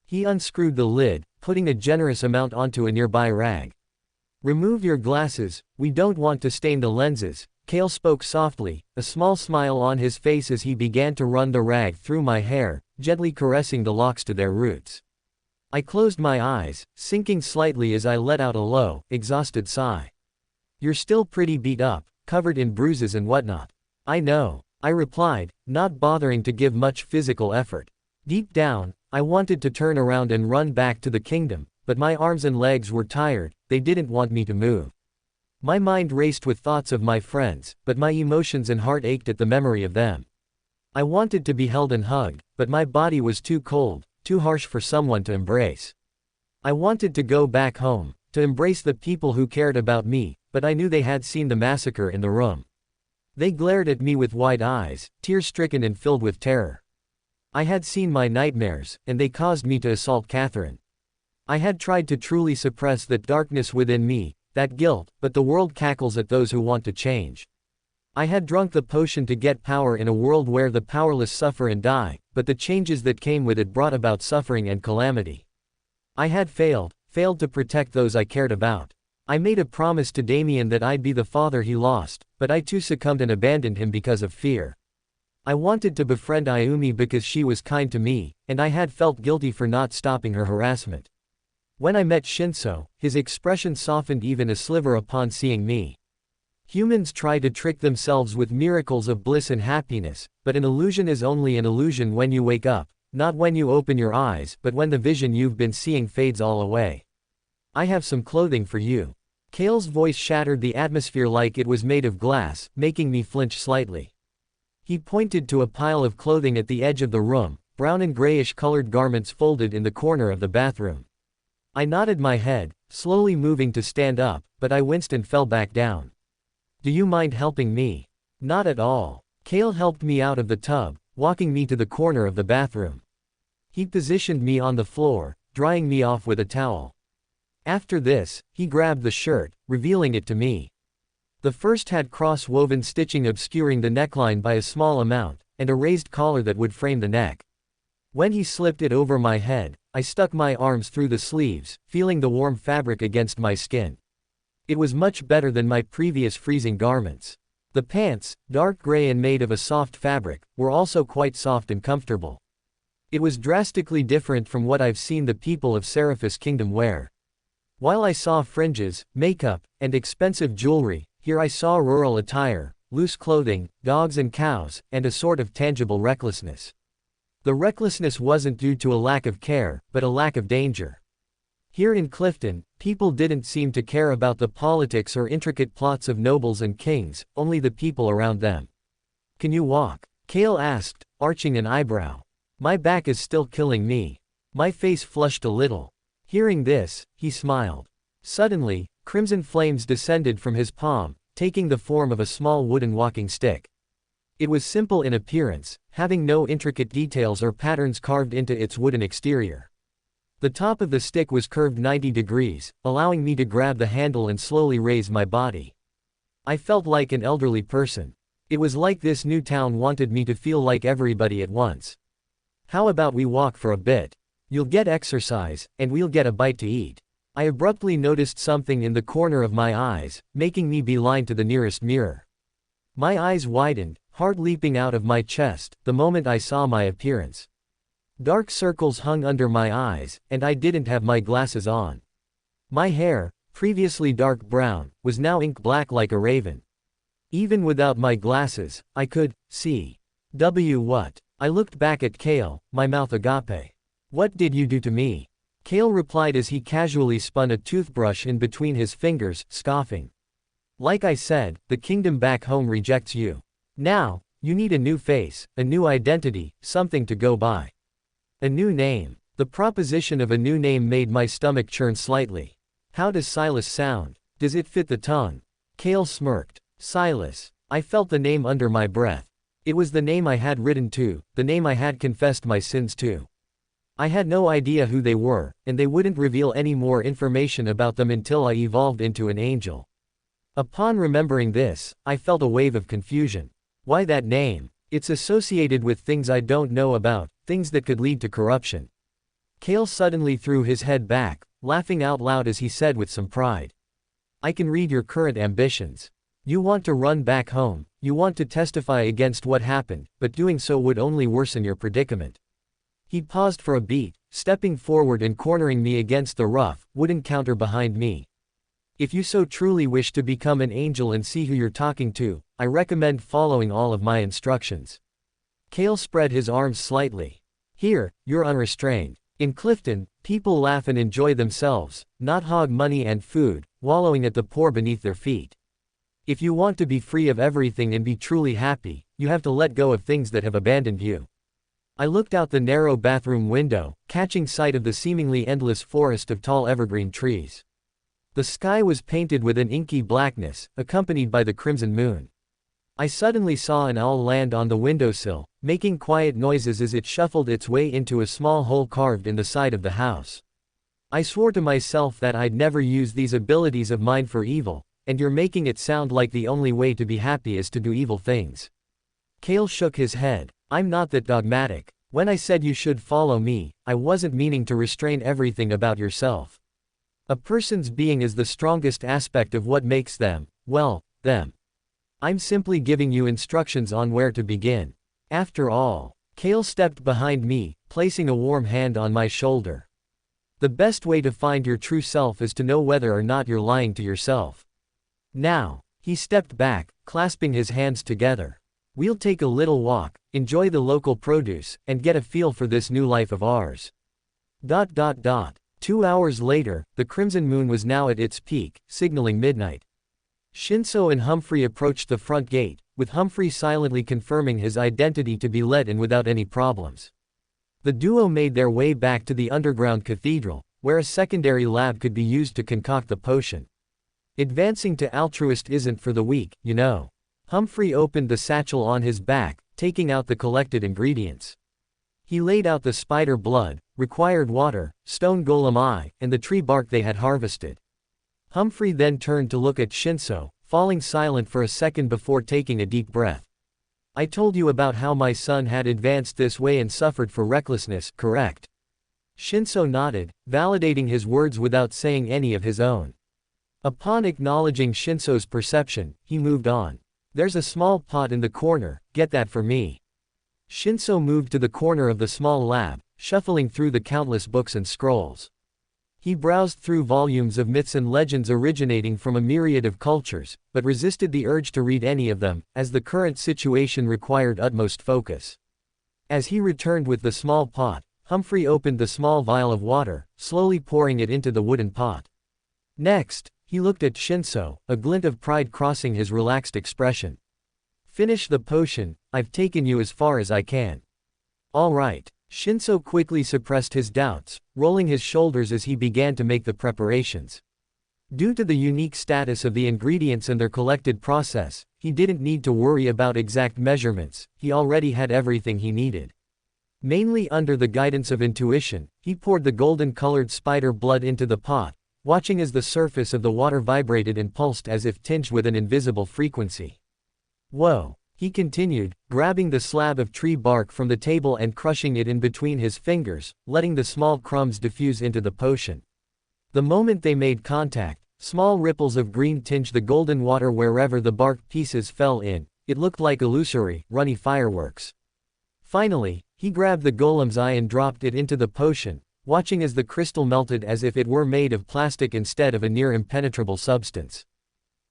He unscrewed the lid, putting a generous amount onto a nearby rag. Remove your glasses, we don't want to stain the lenses. Kale spoke softly, a small smile on his face as he began to run the rag through my hair, gently caressing the locks to their roots. I closed my eyes, sinking slightly as I let out a low, exhausted sigh. You're still pretty beat up, covered in bruises and whatnot. I know, I replied, not bothering to give much physical effort. Deep down, I wanted to turn around and run back to the kingdom, but my arms and legs were tired, they didn't want me to move. My mind raced with thoughts of my friends, but my emotions and heart ached at the memory of them. I wanted to be held and hugged, but my body was too cold, too harsh for someone to embrace. I wanted to go back home, to embrace the people who cared about me, but I knew they had seen the massacre in the room. They glared at me with wide eyes, tear-stricken and filled with terror. I had seen my nightmares, and they caused me to assault Catherine. I had tried to truly suppress that darkness within me, that guilt, but the world cackles at those who want to change. I had drunk the potion to get power in a world where the powerless suffer and die, but the changes that came with it brought about suffering and calamity. I had failed to protect those I cared about. I made a promise to Damien that I'd be the father he lost, but I too succumbed and abandoned him because of fear. I wanted to befriend Ayumi because she was kind to me, and I had felt guilty for not stopping her harassment. When I met Shinso, his expression softened even a sliver upon seeing me. Humans try to trick themselves with miracles of bliss and happiness, but an illusion is only an illusion when you wake up, not when you open your eyes, but when the vision you've been seeing fades all away. I have some clothing for you. Kale's voice shattered the atmosphere like it was made of glass, making me flinch slightly. He pointed to a pile of clothing at the edge of the room, brown and grayish-colored garments folded in the corner of the bathroom. I nodded my head, slowly moving to stand up, but I winced and fell back down. Do you mind helping me? Not at all. Kale helped me out of the tub, walking me to the corner of the bathroom. He positioned me on the floor, drying me off with a towel. After this, he grabbed the shirt, revealing it to me. The first had cross-woven stitching obscuring the neckline by a small amount, and a raised collar that would frame the neck. When he slipped it over my head, I stuck my arms through the sleeves, feeling the warm fabric against my skin. It was much better than my previous freezing garments. The pants, dark gray and made of a soft fabric, were also quite soft and comfortable. It was drastically different from what I've seen the people of Seraphis Kingdom wear. While I saw fringes, makeup, and expensive jewelry, here I saw rural attire, loose clothing, dogs and cows, and a sort of tangible recklessness. The recklessness wasn't due to a lack of care, but a lack of danger. Here in Clifton, people didn't seem to care about the politics or intricate plots of nobles and kings, only the people around them. Can you walk? Kale asked, arching an eyebrow. My back is still killing me. My face flushed a little. Hearing this, he smiled. Suddenly, crimson flames descended from his palm, taking the form of a small wooden walking stick. It was simple in appearance, having no intricate details or patterns carved into its wooden exterior. The top of the stick was curved 90 degrees, allowing me to grab the handle and slowly raise my body. I felt like an elderly person. It was like this new town wanted me to feel like everybody at once. How about we walk for a bit? You'll get exercise, and we'll get a bite to eat. I abruptly noticed something in the corner of my eyes, making me beeline to the nearest mirror. My eyes widened, heart leaping out of my chest, the moment I saw my appearance. Dark circles hung under my eyes, and I didn't have my glasses on. My hair, previously dark brown, was now ink black like a raven. Even without my glasses, I could see. What? I looked back at Kale, my mouth agape. What did you do to me? Kale replied as he casually spun a toothbrush in between his fingers, scoffing. Like I said, the kingdom back home rejects you. Now, you need a new face, a new identity, something to go by. A new name. The proposition of a new name made my stomach churn slightly. How does Silas sound? Does it fit the tongue? Kale smirked. Silas. I felt the name under my breath. It was the name I had written to, the name I had confessed my sins to. I had no idea who they were, and they wouldn't reveal any more information about them until I evolved into an angel. Upon remembering this, I felt a wave of confusion. Why that name? It's associated with things I don't know about, things that could lead to corruption. Kale suddenly threw his head back, laughing out loud as he said with some pride. I can read your current ambitions. You want to run back home, you want to testify against what happened, but doing so would only worsen your predicament. He paused for a beat, stepping forward and cornering me against the rough, wooden counter behind me. If you so truly wish to become an angel and see who you're talking to, I recommend following all of my instructions. Cale spread his arms slightly. Here, you're unrestrained. In Clifton, people laugh and enjoy themselves, not hog money and food, wallowing at the poor beneath their feet. If you want to be free of everything and be truly happy, you have to let go of things that have abandoned you. I looked out the narrow bathroom window, catching sight of the seemingly endless forest of tall evergreen trees. The sky was painted with an inky blackness, accompanied by the crimson moon. I suddenly saw an owl land on the windowsill, making quiet noises as it shuffled its way into a small hole carved in the side of the house. I swore to myself that I'd never use these abilities of mine for evil, and you're making it sound like the only way to be happy is to do evil things. Cale shook his head. I'm not that dogmatic. When I said you should follow me, I wasn't meaning to restrain everything about yourself. A person's being is the strongest aspect of what makes them, well, them. I'm simply giving you instructions on where to begin. After all, Cale stepped behind me, placing a warm hand on my shoulder. The best way to find your true self is to know whether or not you're lying to yourself. Now, he stepped back, clasping his hands together. We'll take a little walk, enjoy the local produce, and get a feel for this new life of ours. 2 hours later, the crimson moon was now at its peak, signaling midnight. Shinso and Humphrey approached the front gate, with Humphrey silently confirming his identity to be let in without any problems. The duo made their way back to the underground cathedral, where a secondary lab could be used to concoct the potion. Advancing to altruist isn't for the weak, you know. Humphrey opened the satchel on his back, taking out the collected ingredients. He laid out the spider blood, required water, stone golem eye, and the tree bark they had harvested. Humphrey then turned to look at Shinso, falling silent for a second before taking a deep breath. I told you about how my son had advanced this way and suffered for recklessness, correct? Shinso nodded, validating his words without saying any of his own. Upon acknowledging Shinso's perception, he moved on. There's a small pot in the corner, get that for me. Shinso moved to the corner of the small lab, shuffling through the countless books and scrolls. He browsed through volumes of myths and legends originating from a myriad of cultures, but resisted the urge to read any of them, as the current situation required utmost focus. As he returned with the small pot, Humphrey opened the small vial of water, slowly pouring it into the wooden pot. Next, he looked at Shinso, a glint of pride crossing his relaxed expression. Finish the potion, I've taken you as far as I can. All right. Shinso quickly suppressed his doubts, rolling his shoulders as he began to make the preparations. Due to the unique status of the ingredients and their collected process, he didn't need to worry about exact measurements, he already had everything he needed. Mainly under the guidance of intuition, he poured the golden-colored spider blood into the pot, watching as the surface of the water vibrated and pulsed as if tinged with an invisible frequency. Whoa! He continued, grabbing the slab of tree bark from the table and crushing it in between his fingers, letting the small crumbs diffuse into the potion. The moment they made contact, small ripples of green tinged the golden water wherever the bark pieces fell in. It looked like illusory, runny fireworks. Finally, he grabbed the golem's eye and dropped it into the potion, watching as the crystal melted as if it were made of plastic instead of a near impenetrable substance.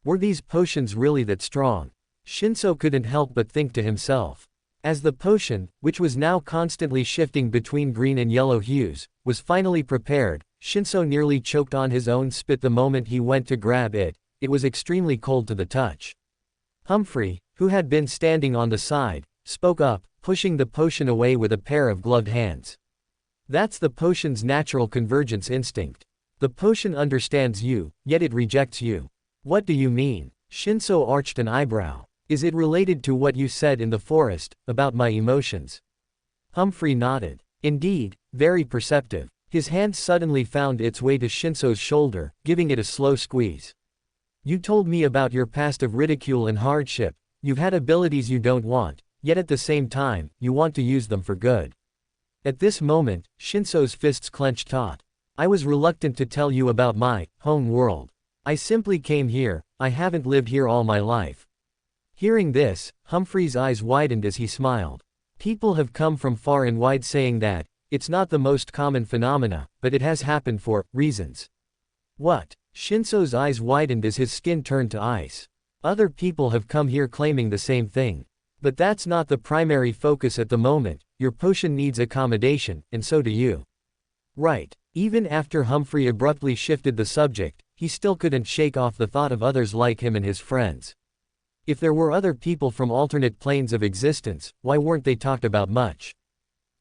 Were these potions really that strong? Shinso couldn't help but think to himself. As the potion, which was now constantly shifting between green and yellow hues, was finally prepared, Shinso nearly choked on his own spit the moment he went to grab it. It was extremely cold to the touch. Humphrey, who had been standing on the side, spoke up, pushing the potion away with a pair of gloved hands. That's the potion's natural convergence instinct. The potion understands you, yet it rejects you. What do you mean? Shinso arched an eyebrow. Is it related to what you said in the forest, about my emotions? Humphrey nodded. Indeed, very perceptive. His hand suddenly found its way to Shinso's shoulder, giving it a slow squeeze. You told me about your past of ridicule and hardship. You've had abilities you don't want, yet at the same time, you want to use them for good. At this moment, Shinso's fists clenched taut. I was reluctant to tell you about my home world. I simply came here, I haven't lived here all my life. Hearing this, Humphrey's eyes widened as he smiled. People have come from far and wide saying that, it's not the most common phenomena, but it has happened for reasons. What? Shinso's eyes widened as his skin turned to ice. Other people have come here claiming the same thing. But that's not the primary focus at the moment. Your potion needs accommodation, and so do you. Right. Even after Humphrey abruptly shifted the subject, he still couldn't shake off the thought of others like him and his friends. If there were other people from alternate planes of existence, why weren't they talked about much?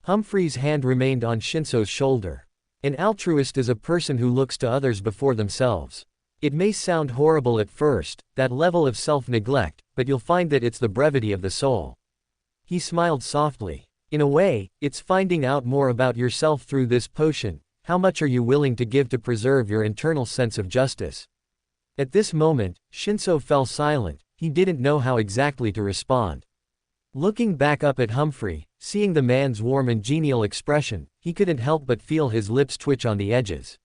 Humphrey's hand remained on Shinso's shoulder. An altruist is a person who looks to others before themselves. It may sound horrible at first, that level of self-neglect, but you'll find that it's the brevity of the soul. He smiled softly. In a way, it's finding out more about yourself through this potion. How much are you willing to give to preserve your internal sense of justice? At this moment, Shinso fell silent. He didn't know how exactly to respond. Looking back up at Humphrey, seeing the man's warm and genial expression, he couldn't help but feel his lips twitch on the edges.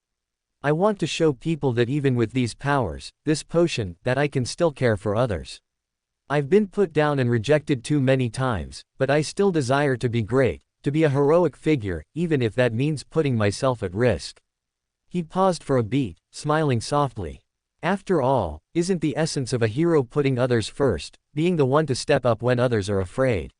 I want to show people that even with these powers, this potion, that I can still care for others. I've been put down and rejected too many times, but I still desire to be great, to be a heroic figure, even if that means putting myself at risk. He paused for a beat, smiling softly. After all, isn't the essence of a hero putting others first, being the one to step up when others are afraid?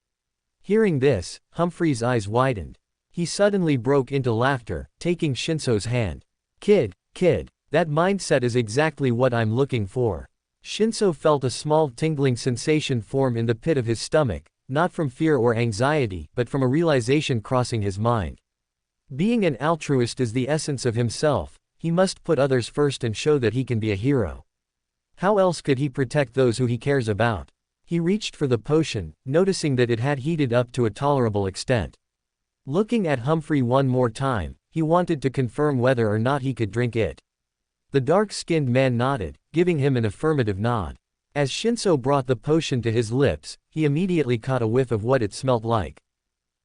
Hearing this, Humphrey's eyes widened. He suddenly broke into laughter, taking Shinso's hand. Kid, that mindset is exactly what I'm looking for. Shinso felt a small tingling sensation form in the pit of his stomach, not from fear or anxiety, but from a realization crossing his mind. Being an altruist is the essence of himself. He must put others first and show that he can be a hero. How else could he protect those who he cares about? He reached for the potion, noticing that it had heated up to a tolerable extent. Looking at Humphrey one more time, he wanted to confirm whether or not he could drink it. The dark-skinned man nodded, giving him an affirmative nod. As Shinso brought the potion to his lips, he immediately caught a whiff of what it smelt like.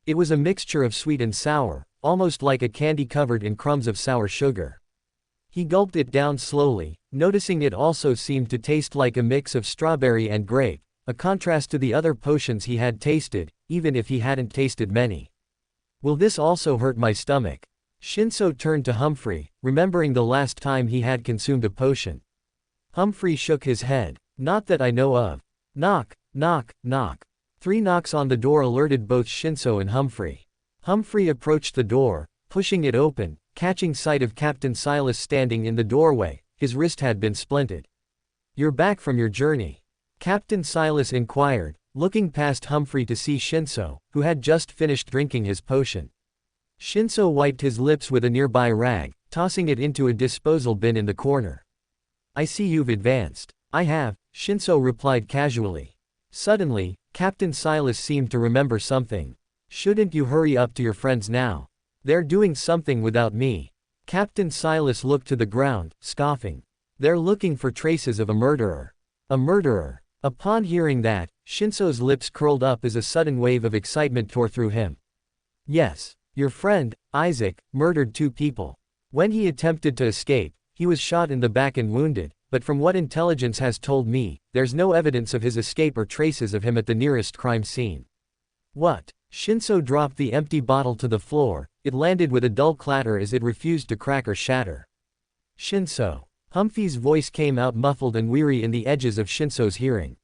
It was a mixture of sweet and sour, almost like a candy covered in crumbs of sour sugar. He gulped it down slowly, noticing it also seemed to taste like a mix of strawberry and grape, a contrast to the other potions he had tasted, even if he hadn't tasted many. Will this also hurt my stomach? Shinso turned to Humphrey, remembering the last time he had consumed a potion. Humphrey shook his head. Not that I know of. Knock, knock, knock. 3 knocks on the door alerted both Shinso and Humphrey. Humphrey approached the door, pushing it open, catching sight of Captain Silas standing in the doorway. His wrist had been splinted. You're back from your journey? Captain Silas inquired, looking past Humphrey to see Shinso, who had just finished drinking his potion. Shinso wiped his lips with a nearby rag, tossing it into a disposal bin in the corner. I see you've advanced. I have, Shinso replied casually. Suddenly, Captain Silas seemed to remember something. Shouldn't you hurry up to your friends now? They're doing something without me. Captain Silas looked to the ground, scoffing. They're looking for traces of a murderer. A murderer. Upon hearing that, Shinso's lips curled up as a sudden wave of excitement tore through him. Yes. Your friend, Isaac, murdered 2 people. When he attempted to escape, he was shot in the back and wounded, but from what intelligence has told me, there's no evidence of his escape or traces of him at the nearest crime scene. What? Shinso dropped the empty bottle to the floor. It landed with a dull clatter as it refused to crack or shatter. Shinso. Humphrey's voice came out muffled and weary in the edges of Shinso's hearing.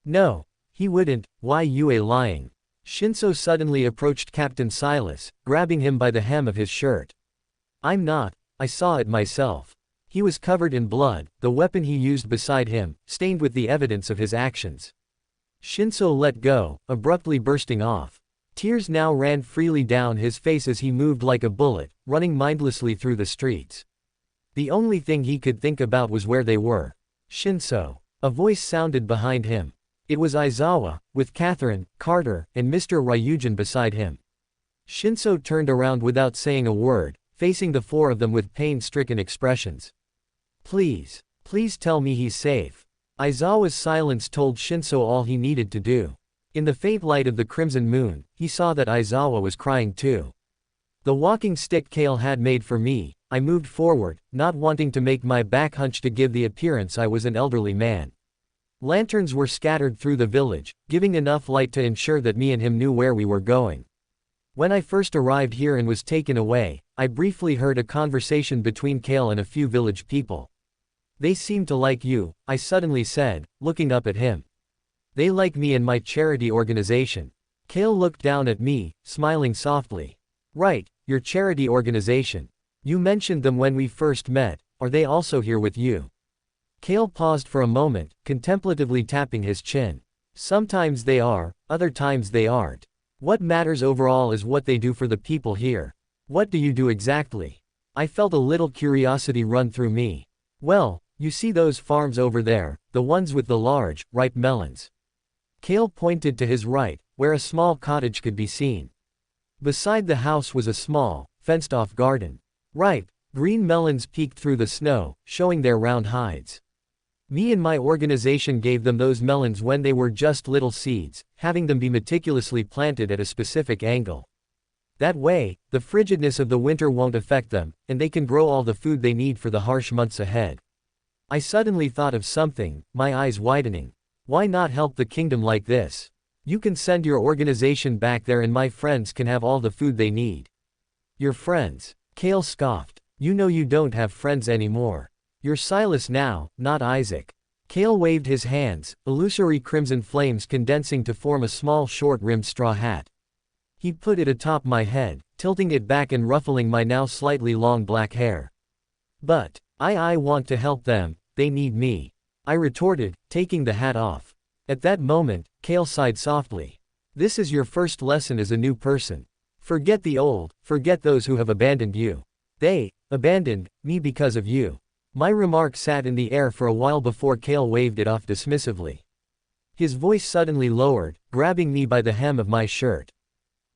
No. He wouldn't. Why you a lying? Shinso suddenly approached Captain Silas, grabbing him by the hem of his shirt. I'm not. I saw it myself. He was covered in blood, the weapon he used beside him, stained with the evidence of his actions. Shinso let go, abruptly bursting off. Tears now ran freely down his face as he moved like a bullet, running mindlessly through the streets. The only thing he could think about was where they were. Shinso. A voice sounded behind him. It was Aizawa, with Catherine, Carter, and Mr. Ryujin beside him. Shinso turned around without saying a word, facing the 4 of them with pain-stricken expressions. Please tell me he's safe. Aizawa's silence told Shinso all he needed to do. In the faint light of the crimson moon, he saw that Aizawa was crying too. The walking stick Kale had made for me, I moved forward, not wanting to make my back hunch to give the appearance I was an elderly man. Lanterns were scattered through the village, giving enough light to ensure that me and him knew where we were going. When I first arrived here and was taken away, I briefly heard a conversation between Kale and a few village people. They seem to like you, I suddenly said, looking up at him. They like me and my charity organization. Kale looked down at me, smiling softly. Right, your charity organization. You mentioned them when we first met, are they also here with you? Kale paused for a moment, contemplatively tapping his chin. Sometimes they are, other times they aren't. What matters overall is what they do for the people here. What do you do exactly? I felt a little curiosity run through me. Well, you see those farms over there, the ones with the large, ripe melons. Kale pointed to his right, where a small cottage could be seen. Beside the house was a small, fenced-off garden. Ripe, green melons peeked through the snow, showing their round hides. Me and my organization gave them those melons when they were just little seeds, having them be meticulously planted at a specific angle. That way, the frigidness of the winter won't affect them, and they can grow all the food they need for the harsh months ahead. I suddenly thought of something, my eyes widening. Why not help the kingdom like this? You can send your organization back there and my friends can have all the food they need. Your friends? Kale scoffed. You know you don't have friends anymore. You're Silas now, not Isaac. Kale waved his hands, illusory crimson flames condensing to form a small short-rimmed straw hat. He put it atop my head, tilting it back and ruffling my now slightly long black hair. But, I want to help them, they need me. I retorted, taking the hat off. At that moment, Kale sighed softly. This is your first lesson as a new person. Forget the old, forget those who have abandoned you. They abandoned me because of you. My remark sat in the air for a while before Kale waved it off dismissively. His voice suddenly lowered, grabbing me by the hem of my shirt.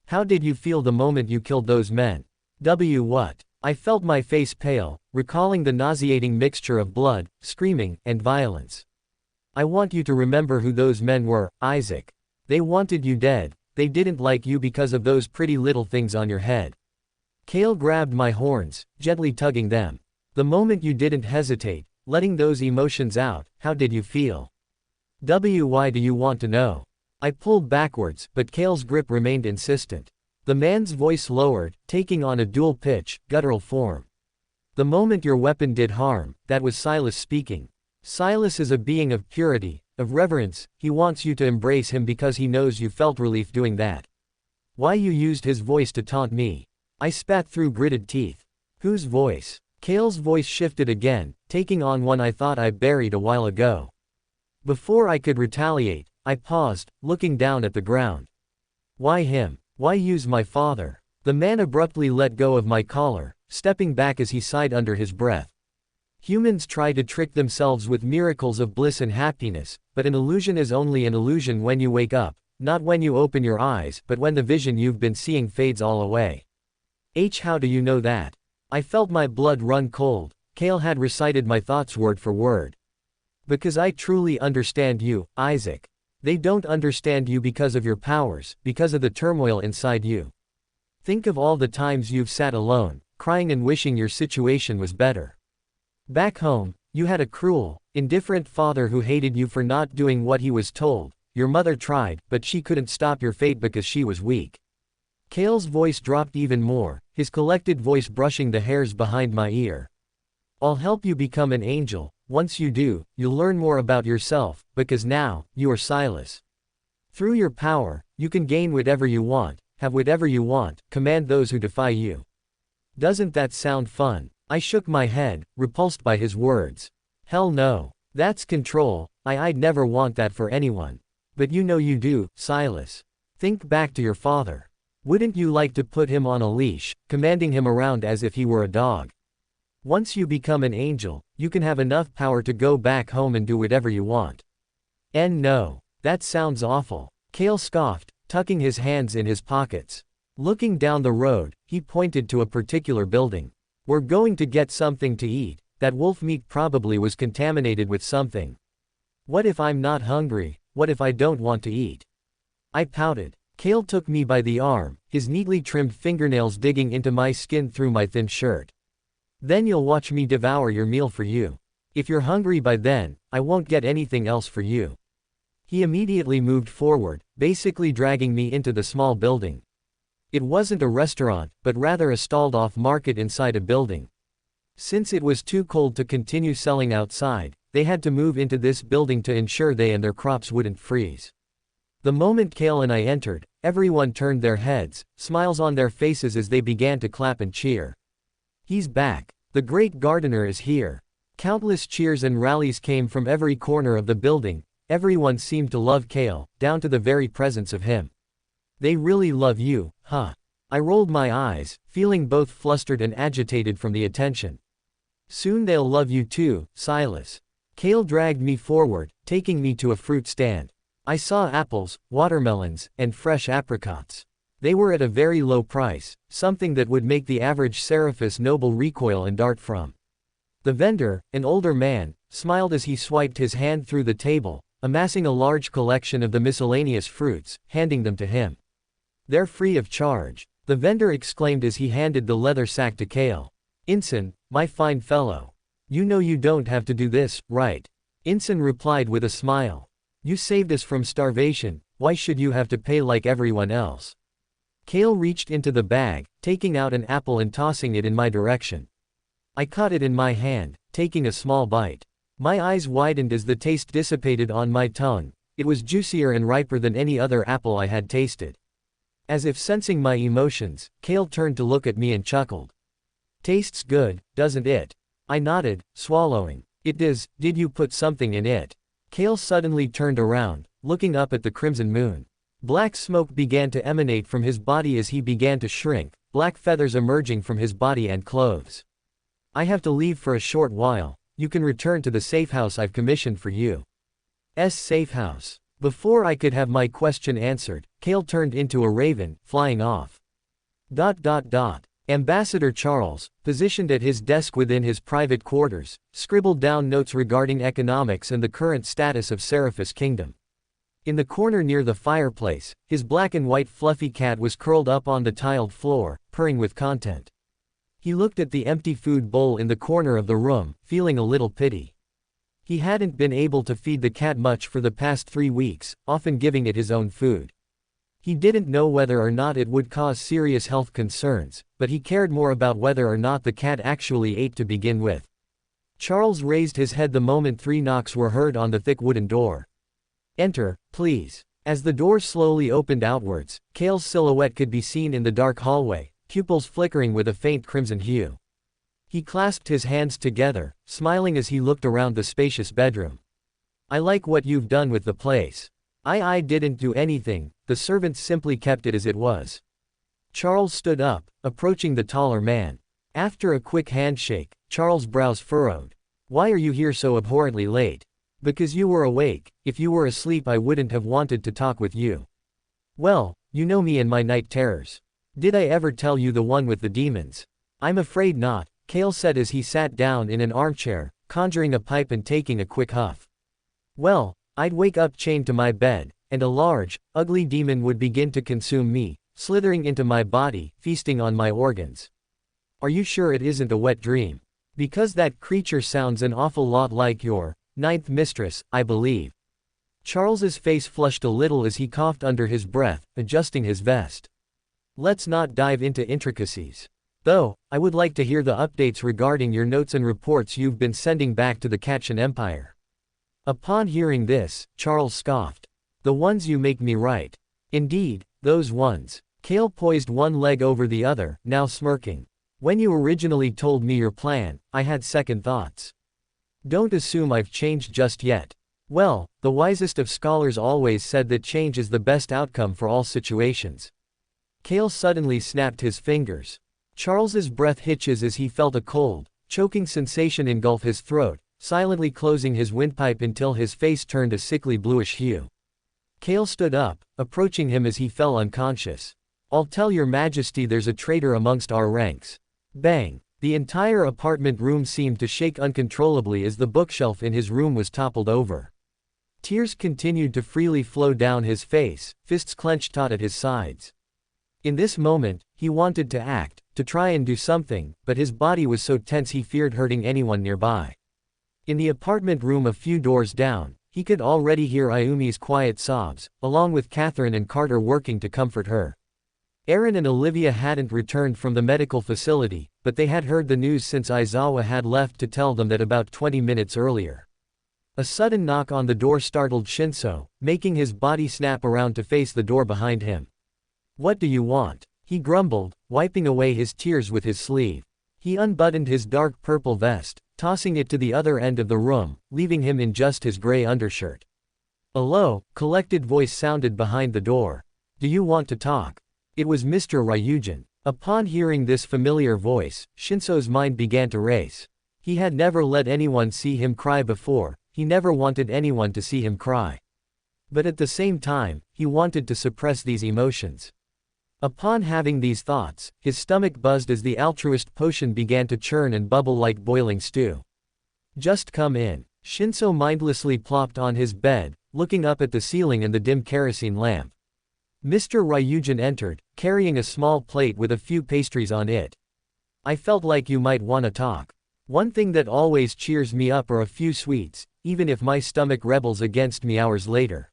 How did you feel the moment you killed those men? What? I felt my face pale, recalling the nauseating mixture of blood, screaming, and violence. I want you to remember who those men were, Isaac. They wanted you dead, they didn't like you because of those pretty little things on your head. Kale grabbed my horns, gently tugging them. The moment you didn't hesitate, letting those emotions out, how did you feel? Why do you want to know? I pulled backwards, but Kale's grip remained insistent. The man's voice lowered, taking on a dual-pitch, guttural form. The moment your weapon did harm, that was Silas speaking. Silas is a being of purity, of reverence, he wants you to embrace him because he knows you felt relief doing that. Why you used his voice to taunt me? I spat through gritted teeth. Whose voice? Kale's voice shifted again, taking on one I thought I buried a while ago. Before I could retaliate, I paused, looking down at the ground. Why him? Why use my father? The man abruptly let go of my collar, stepping back as he sighed under his breath. Humans try to trick themselves with miracles of bliss and happiness, but an illusion is only an illusion when you wake up, not when you open your eyes, but when the vision you've been seeing fades all away. How do you know that? I felt my blood run cold. Kale had recited my thoughts word for word. Because I truly understand you, Isaac. They don't understand you because of your powers, because of the turmoil inside you. Think of all the times you've sat alone, crying and wishing your situation was better. Back home, you had a cruel, indifferent father who hated you for not doing what he was told. Your mother tried, but she couldn't stop your fate because she was weak. Kale's voice dropped even more, his collected voice brushing the hairs behind my ear. I'll help you become an angel. Once you do, you'll learn more about yourself, because now, you are Silas. Through your power, you can gain whatever you want, have whatever you want, command those who defy you. Doesn't that sound fun? I shook my head, repulsed by his words. Hell no. That's control, I'd never want that for anyone. But you know you do, Silas. Think back to your father. Wouldn't you like to put him on a leash, commanding him around as if he were a dog? Once you become an angel, you can have enough power to go back home and do whatever you want. No. That sounds awful. Kale scoffed, tucking his hands in his pockets. Looking down the road, he pointed to a particular building. We're going to get something to eat. That wolf meat probably was contaminated with something. What if I'm not hungry? What if I don't want to eat? I pouted. Kale took me by the arm, his neatly trimmed fingernails digging into my skin through my thin shirt. Then you'll watch me devour your meal for you. If you're hungry by then, I won't get anything else for you." He immediately moved forward, basically dragging me into the small building. It wasn't a restaurant, but rather a stalled-off market inside a building. Since it was too cold to continue selling outside, they had to move into this building to ensure they and their crops wouldn't freeze. The moment Kale and I entered, everyone turned their heads, smiles on their faces as they began to clap and cheer. "He's back. The great gardener is here." Countless cheers and rallies came from every corner of the building. Everyone seemed to love Kale, down to the very presence of him. "They really love you, huh?" I rolled my eyes, feeling both flustered and agitated from the attention. "Soon they'll love you too, Silas." Kale dragged me forward, taking me to a fruit stand. I saw apples, watermelons, and fresh apricots. They were at a very low price, something that would make the average Seraphis noble recoil and dart from. The vendor, an older man, smiled as he swiped his hand through the table, amassing a large collection of the miscellaneous fruits, handing them to him. "They're free of charge," the vendor exclaimed as he handed the leather sack to Kale. "Ensign, my fine fellow. You know you don't have to do this, right?" Ensign replied with a smile. "You saved us from starvation, why should you have to pay like everyone else?" Kale reached into the bag, taking out an apple and tossing it in my direction. I caught it in my hand, taking a small bite. My eyes widened as the taste dissipated on my tongue. It was juicier and riper than any other apple I had tasted. As if sensing my emotions, Kale turned to look at me and chuckled. "Tastes good, doesn't it?" I nodded, swallowing. "It does. Did you put something in it?" Kale suddenly turned around, looking up at the crimson moon. Black smoke began to emanate from his body as he began to shrink, black feathers emerging from his body and clothes. "I have to leave for a short while. You can return to the safe house I've commissioned for you." Safe house. Before I could have my question answered, Kale turned into a raven, flying off. Ambassador Charles, positioned at his desk within his private quarters, scribbled down notes regarding economics and the current status of Seraphis Kingdom. In the corner near the fireplace, his black and white fluffy cat was curled up on the tiled floor, purring with content. He looked at the empty food bowl in the corner of the room, feeling a little pity. He hadn't been able to feed the cat much for the past 3 weeks, often giving it his own food. He didn't know whether or not it would cause serious health concerns, but he cared more about whether or not the cat actually ate to begin with. Charles raised his head the moment 3 knocks were heard on the thick wooden door. "Enter, please." As the door slowly opened outwards, Kale's silhouette could be seen in the dark hallway, pupils flickering with a faint crimson hue. He clasped his hands together, smiling as he looked around the spacious bedroom. "I like what you've done with the place." I didn't do anything, the servants simply kept it as it was." Charles stood up, approaching the taller man. After a quick handshake, Charles' brows furrowed. "Why are you here so abhorrently late?" "Because you were awake. If you were asleep I wouldn't have wanted to talk with you." "Well, you know me and my night terrors. Did I ever tell you the one with the demons?" "I'm afraid not," Kale said as he sat down in an armchair, conjuring a pipe and taking a quick huff. "Well, I'd wake up chained to my bed, and a large, ugly demon would begin to consume me, slithering into my body, feasting on my organs." "Are you sure it isn't a wet dream? Because that creature sounds an awful lot like your 9th mistress, I believe." Charles's face flushed a little as he coughed under his breath, adjusting his vest. "Let's not dive into intricacies. Though, I would like to hear the updates regarding your notes and reports you've been sending back to the Kachan Empire." Upon hearing this, Charles scoffed. "The ones you make me write." "Indeed, those ones." Kale poised one leg over the other, now smirking. "When you originally told me your plan, I had second thoughts. Don't assume I've changed just yet. Well, the wisest of scholars always said that change is the best outcome for all situations." Kale suddenly snapped his fingers. Charles's breath hitches as he felt a cold, choking sensation engulf his throat, silently closing his windpipe until his face turned a sickly bluish hue. Kale stood up, approaching him as he fell unconscious. "I'll tell your majesty there's a traitor amongst our ranks." Bang! The entire apartment room seemed to shake uncontrollably as the bookshelf in his room was toppled over. Tears continued to freely flow down his face, fists clenched taut at his sides. In this moment, he wanted to act, to try and do something, but his body was so tense he feared hurting anyone nearby. In the apartment room a few doors down, he could already hear Ayumi's quiet sobs, along with Catherine and Carter working to comfort her. Aaron and Olivia hadn't returned from the medical facility, but they had heard the news since Aizawa had left to tell them that about 20 minutes earlier. A sudden knock on the door startled Shinso, making his body snap around to face the door behind him. "What do you want?" he grumbled, wiping away his tears with his sleeve. He unbuttoned his dark purple vest, tossing it to the other end of the room, leaving him in just his gray undershirt. A low, collected voice sounded behind the door. "Do you want to talk?" It was Mr. Ryujin. Upon hearing this familiar voice, Shinso's mind began to race. He had never let anyone see him cry before, he never wanted anyone to see him cry. But at the same time, he wanted to suppress these emotions. Upon having these thoughts, his stomach buzzed as the altruist potion began to churn and bubble like boiling stew. "Just come in." Shinso mindlessly plopped on his bed, looking up at the ceiling and the dim kerosene lamp. Mr. Ryujin entered, carrying a small plate with a few pastries on it. "I felt like you might wanna talk. One thing that always cheers me up are a few sweets, even if my stomach rebels against me hours later.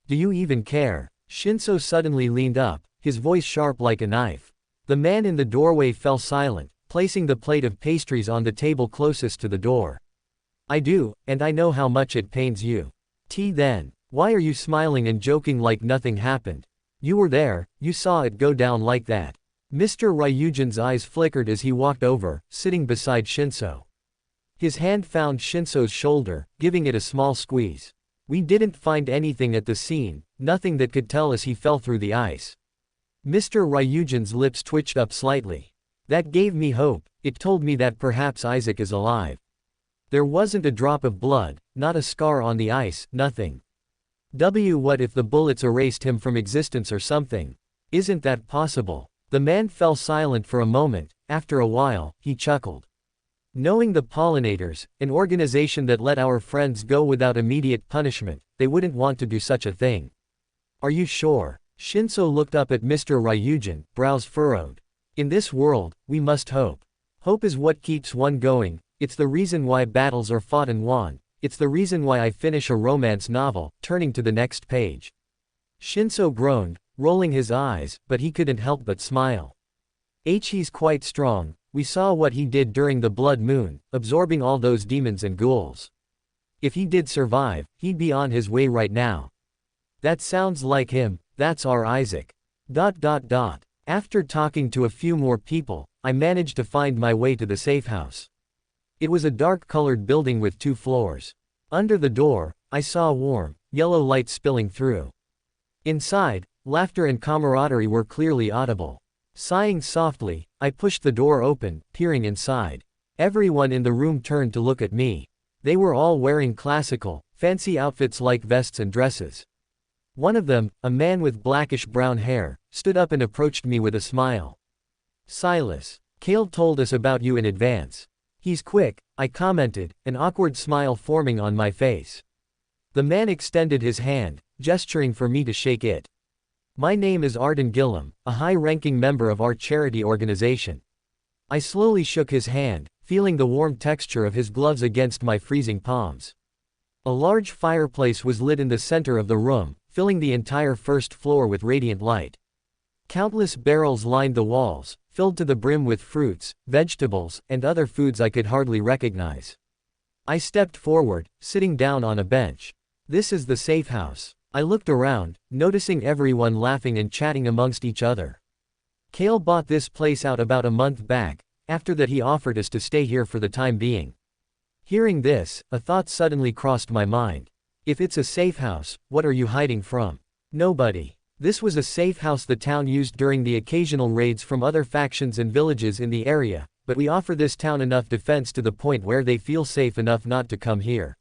Do you even care?" Shinso suddenly leaned up, his voice sharp like a knife. The man in the doorway fell silent, placing the plate of pastries on the table closest to the door. "I do, and I know how much it pains you. Then, why are you smiling and joking like nothing happened? You were there, you saw it go down like that." Mr. Ryujin's eyes flickered as he walked over, sitting beside Shinso. His hand found Shinso's shoulder, giving it a small squeeze. "We didn't find anything at the scene, nothing that could tell us he fell through the ice." Mr. Ryujin's lips twitched up slightly. "That gave me hope, it told me that perhaps Isaac is alive. There wasn't a drop of blood, not a scar on the ice, nothing. What if the bullets erased him from existence or something? Isn't that possible?" The man fell silent for a moment. After a while, he chuckled. "Knowing the pollinators, an organization that let our friends go without immediate punishment, they wouldn't want to do such a thing." "Are you sure?" Shinso looked up at Mr. Ryujin, brows furrowed. "In this world, we must hope. Hope is what keeps one going, it's the reason why battles are fought and won. It's the reason why I finish a romance novel," turning to the next page. Shinso groaned, rolling his eyes, but he couldn't help but smile. He's quite strong, we saw what he did during the Blood Moon, absorbing all those demons and ghouls. If he did survive, he'd be on his way right now. That sounds like him, that's our Isaac. After talking to a few more people, I managed to find my way to the safe house. It was a dark-colored building with 2 floors. Under the door, I saw a warm, yellow light spilling through. Inside, laughter and camaraderie were clearly audible. Sighing softly, I pushed the door open, peering inside. Everyone in the room turned to look at me. They were all wearing classical, fancy outfits like vests and dresses. One of them, a man with blackish-brown hair, stood up and approached me with a smile. "Silas, Cale told us about you in advance. He's quick," I commented, an awkward smile forming on my face. The man extended his hand, gesturing for me to shake it. "My name is Arden Gillum, a high-ranking member of our charity organization." I slowly shook his hand, feeling the warm texture of his gloves against my freezing palms. A large fireplace was lit in the center of the room, filling the entire first floor with radiant light. Countless barrels lined the walls, filled to the brim with fruits, vegetables, and other foods I could hardly recognize. I stepped forward, sitting down on a bench. "This is the safe house." I looked around, noticing everyone laughing and chatting amongst each other. "Cale bought this place out about a month back, after that he offered us to stay here for the time being." Hearing this, a thought suddenly crossed my mind. If it's a safe house, what are you hiding from? Nobody. This was a safe house the town used during the occasional raids from other factions and villages in the area, but we offer this town enough defense to the point where they feel safe enough not to come here.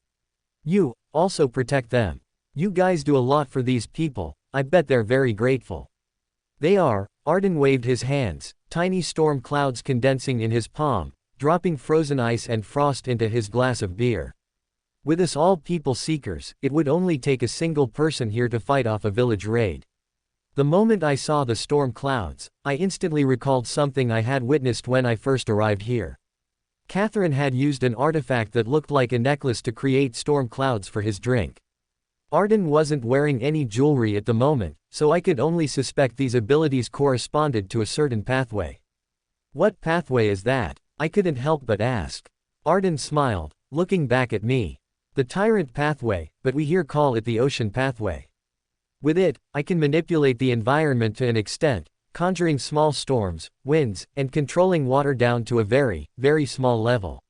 You also protect them. You guys do a lot for these people, I bet they're very grateful." "They are." Arden waved his hands, tiny storm clouds condensing in his palm, dropping frozen ice and frost into his glass of beer. "With us all people seekers, it would only take a single person here to fight off a village raid. The moment I saw the storm clouds, I instantly recalled something I had witnessed when I first arrived here. Catherine had used an artifact that looked like a necklace to create storm clouds for his drink. Arden wasn't wearing any jewelry at the moment, so I could only suspect these abilities corresponded to a certain pathway. What pathway is that? I couldn't help but ask. Arden smiled, looking back at me. The Tyrant pathway, but we here call it the Ocean pathway. With it, I can manipulate the environment to an extent, conjuring small storms, winds, and controlling water down to a very, very small level.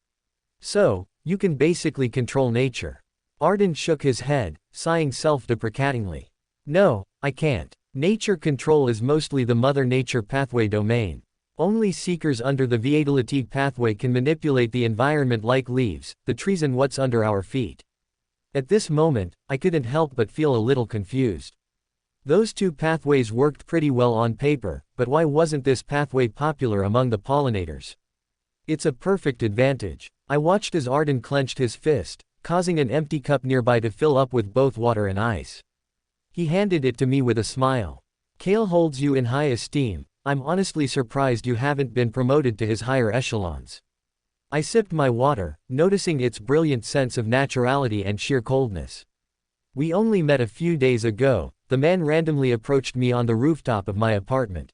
So, you can basically control nature. Arden shook his head, sighing self-deprecatingly. No, I can't. Nature control is mostly the Mother Nature pathway domain. Only seekers under the Vitality pathway can manipulate the environment like leaves, the trees and what's under our feet. At this moment, I couldn't help but feel a little confused. Those two pathways worked pretty well on paper, but why wasn't this pathway popular among the pollinators? It's a perfect advantage. I watched as Arden clenched his fist, causing an empty cup nearby to fill up with both water and ice. He handed it to me with a smile. Kale holds you in high esteem. I'm honestly surprised you haven't been promoted to his higher echelons. I sipped my water, noticing its brilliant sense of naturality and sheer coldness. We only met a few days ago. The man randomly approached me on the rooftop of my apartment.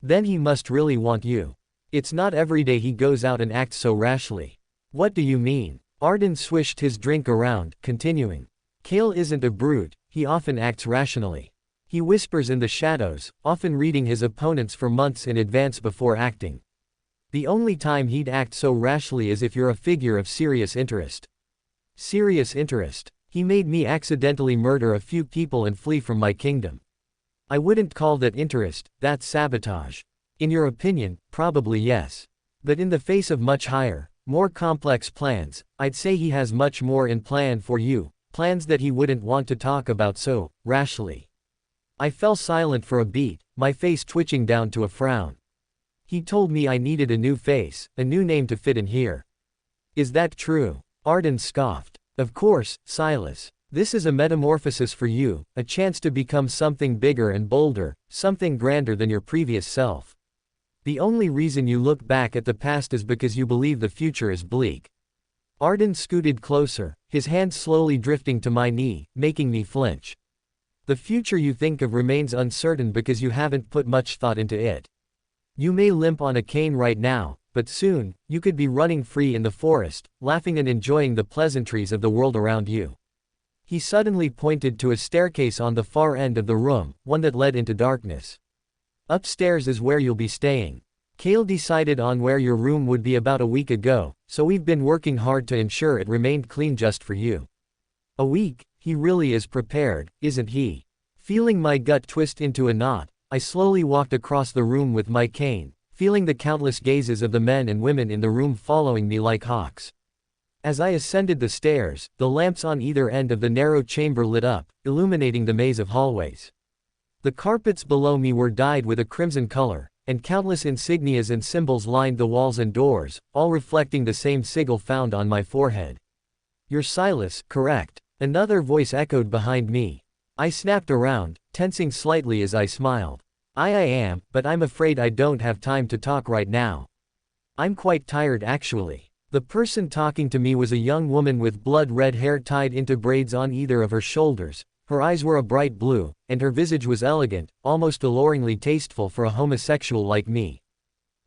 Then he must really want you. It's not every day he goes out and acts so rashly. What do you mean? Arden swished his drink around, continuing. Kale isn't a brute, he often acts rationally. He whispers in the shadows, often reading his opponents for months in advance before acting. The only time he'd act so rashly is if you're a figure of serious interest. Serious interest? He made me accidentally murder a few people and flee from my kingdom. I wouldn't call that interest, that's sabotage. In your opinion, probably yes. But in the face of much higher, more complex plans, I'd say he has much more in plan for you, plans that he wouldn't want to talk about so rashly. I fell silent for a beat, my face twitching down to a frown. He told me I needed a new face, a new name to fit in here. Is that true? Arden scoffed. Of course, Silas. This is a metamorphosis for you, a chance to become something bigger and bolder, something grander than your previous self. The only reason you look back at the past is because you believe the future is bleak. Arden scooted closer, his hand slowly drifting to my knee, making me flinch. The future you think of remains uncertain because you haven't put much thought into it. You may limp on a cane right now, but soon, you could be running free in the forest, laughing and enjoying the pleasantries of the world around you. He suddenly pointed to a staircase on the far end of the room, one that led into darkness. Upstairs is where you'll be staying. Kale decided on where your room would be about a week ago, so we've been working hard to ensure it remained clean just for you. A week? He really is prepared, isn't he? Feeling my gut twist into a knot, I slowly walked across the room with my cane, feeling the countless gazes of the men and women in the room following me like hawks. As I ascended the stairs, the lamps on either end of the narrow chamber lit up, illuminating the maze of hallways. The carpets below me were dyed with a crimson color, and countless insignias and symbols lined the walls and doors, all reflecting the same sigil found on my forehead. You're Silas, correct? Another voice echoed behind me. I snapped around, tensing slightly as I smiled. I am, but I'm afraid I don't have time to talk right now. I'm quite tired actually. The person talking to me was a young woman with blood-red hair tied into braids on either of her shoulders. Her eyes were a bright blue, and her visage was elegant, almost alluringly tasteful for a homosexual like me.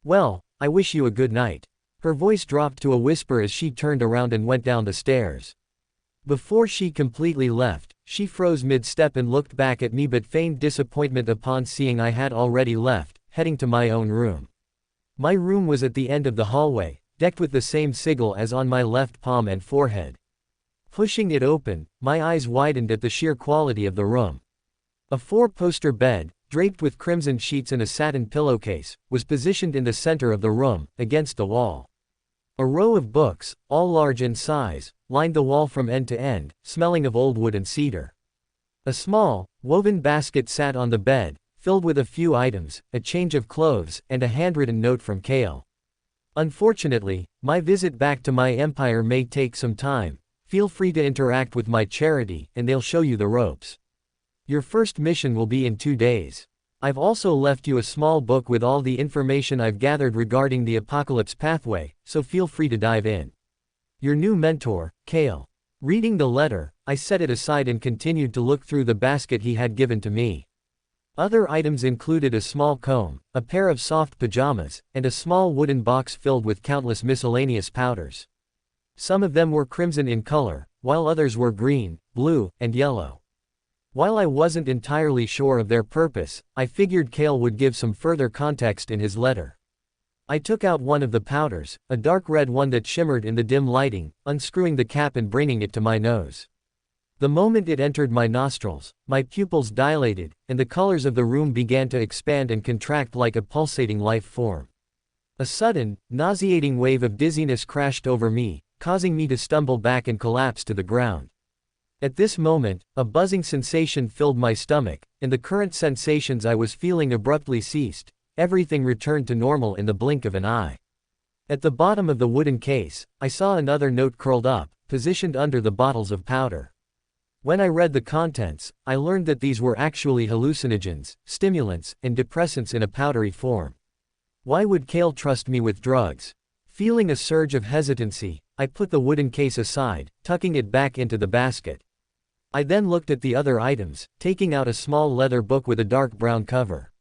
Well, I wish you a good night. Her voice dropped to a whisper as she turned around and went down the stairs. Before she completely left, she froze mid-step and looked back at me but feigned disappointment upon seeing I had already left, heading to my own room. My room was at the end of the hallway, decked with the same sigil as on my left palm and forehead. Pushing it open, my eyes widened at the sheer quality of the room. A four-poster bed, draped with crimson sheets and a satin pillowcase, was positioned in the center of the room, against the wall. A row of books, all large in size, lined the wall from end to end, smelling of old wood and cedar. A small, woven basket sat on the bed, filled with a few items, a change of clothes, and a handwritten note from Kale. Unfortunately, my visit back to my empire may take some time. Feel free to interact with my charity, and they'll show you the ropes. Your first mission will be in 2 days. I've also left you a small book with all the information I've gathered regarding the Apocalypse pathway, so feel free to dive in. Your new mentor, Kale. Reading the letter, I set it aside and continued to look through the basket he had given to me. Other items included a small comb, a pair of soft pajamas, and a small wooden box filled with countless miscellaneous powders. Some of them were crimson in color, while others were green, blue, and yellow. While I wasn't entirely sure of their purpose, I figured Kale would give some further context in his letter. I took out one of the powders, a dark red one that shimmered in the dim lighting, unscrewing the cap and bringing it to my nose. The moment it entered my nostrils, my pupils dilated, and the colors of the room began to expand and contract like a pulsating life form. A sudden, nauseating wave of dizziness crashed over me, causing me to stumble back and collapse to the ground. At this moment, a buzzing sensation filled my stomach, and the current sensations I was feeling abruptly ceased. Everything returned to normal in the blink of an eye. At the bottom of the wooden case, I saw another note curled up, positioned under the bottles of powder. When I read the contents, I learned that these were actually hallucinogens, stimulants, and depressants in a powdery form. Why would Kale trust me with drugs? Feeling a surge of hesitancy, I put the wooden case aside, tucking it back into the basket. I then looked at the other items, taking out a small leather book with a dark brown cover.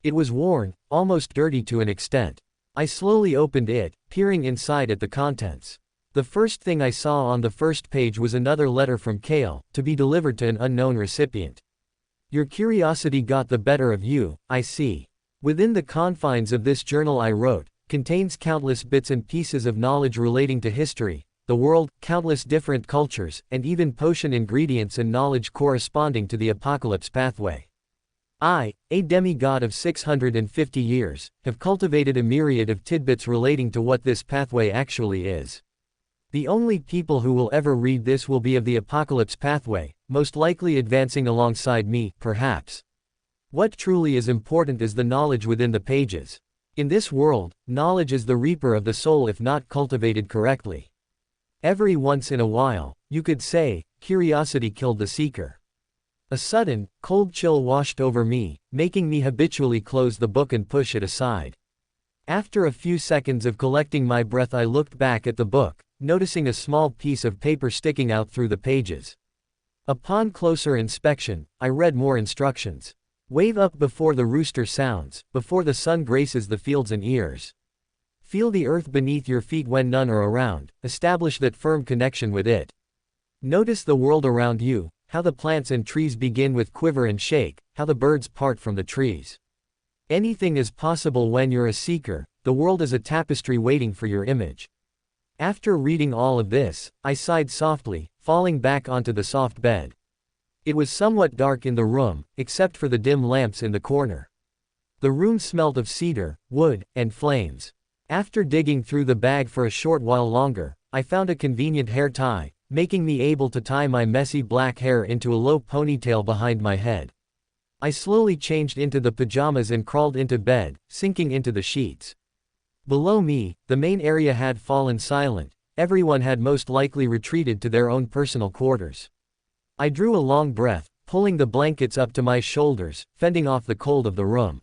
It was worn, almost dirty to an extent. I slowly opened it, peering inside at the contents. The first thing I saw on the first page was another letter from Kale, to be delivered to an unknown recipient. Your curiosity got the better of you, I see. Within the confines of this journal I wrote, contains countless bits and pieces of knowledge relating to history, the world, countless different cultures, and even potion ingredients and knowledge corresponding to the Apocalypse pathway. I, a demigod of 650 years, have cultivated a myriad of tidbits relating to what this pathway actually is. The only people who will ever read this will be of the Apocalypse pathway, most likely advancing alongside me, perhaps. What truly is important is the knowledge within the pages. In this world, knowledge is the reaper of the soul if not cultivated correctly. Every once in a while, you could say, curiosity killed the seeker. A sudden, cold chill washed over me, making me habitually close the book and push it aside. After a few seconds of collecting my breath, I looked back at the book, noticing a small piece of paper sticking out through the pages. Upon closer inspection, I read more instructions. Wave up before the rooster sounds, before the sun graces the fields and ears. Feel the earth beneath your feet when none are around, establish that firm connection with it. Notice the world around you, how the plants and trees begin with quiver and shake, how the birds part from the trees. Anything is possible when you're a seeker, the world is a tapestry waiting for your image. After reading all of this, I sighed softly, falling back onto the soft bed. It was somewhat dark in the room, except for the dim lamps in the corner. The room smelt of cedar, wood, and flames. After digging through the bag for a short while longer, I found a convenient hair tie, making me able to tie my messy black hair into a low ponytail behind my head. I slowly changed into the pajamas and crawled into bed, sinking into the sheets. Below me, the main area had fallen silent, everyone had most likely retreated to their own personal quarters. I drew a long breath, pulling the blankets up to my shoulders, fending off the cold of the room.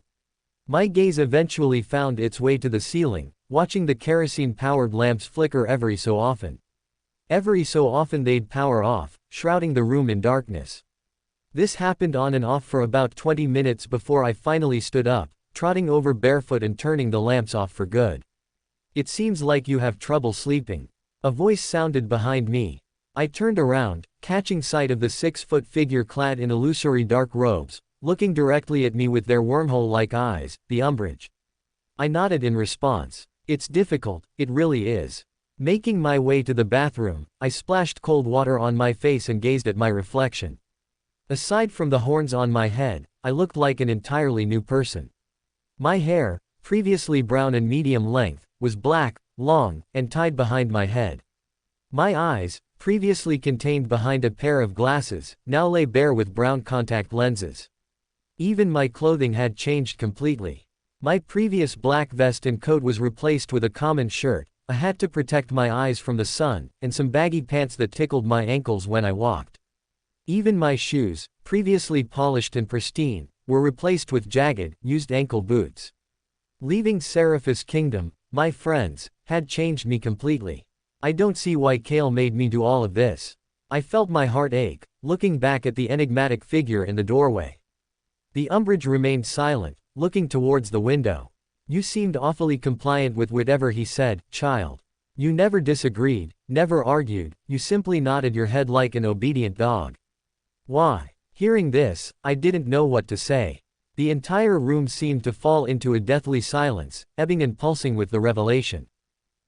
My gaze eventually found its way to the ceiling, watching the kerosene-powered lamps flicker every so often. Every so often they'd power off, shrouding the room in darkness. This happened on and off for about 20 minutes before I finally stood up, trotting over barefoot and turning the lamps off for good. It seems like you have trouble sleeping. A voice sounded behind me. I turned around, catching sight of the 6-foot figure clad in illusory dark robes, looking directly at me with their wormhole-like eyes, the umbrage. I nodded in response. It's difficult, it really is. Making my way to the bathroom, I splashed cold water on my face and gazed at my reflection. Aside from the horns on my head, I looked like an entirely new person. My hair, previously brown and medium length, was black, long, and tied behind my head. My eyes, previously contained behind a pair of glasses, now lay bare with brown contact lenses. Even my clothing had changed completely. My previous black vest and coat was replaced with a common shirt, a hat to protect my eyes from the sun, and some baggy pants that tickled my ankles when I walked. Even my shoes, previously polished and pristine, were replaced with jagged, used ankle boots. Leaving Seraphis' kingdom, my friends, had changed me completely. I don't see why Kale made me do all of this. I felt my heart ache, looking back at the enigmatic figure in the doorway. The Umbridge remained silent, looking towards the window. You seemed awfully compliant with whatever he said, child. You never disagreed, never argued, you simply nodded your head like an obedient dog. Why? Hearing this, I didn't know what to say. The entire room seemed to fall into a deathly silence, ebbing and pulsing with the revelation.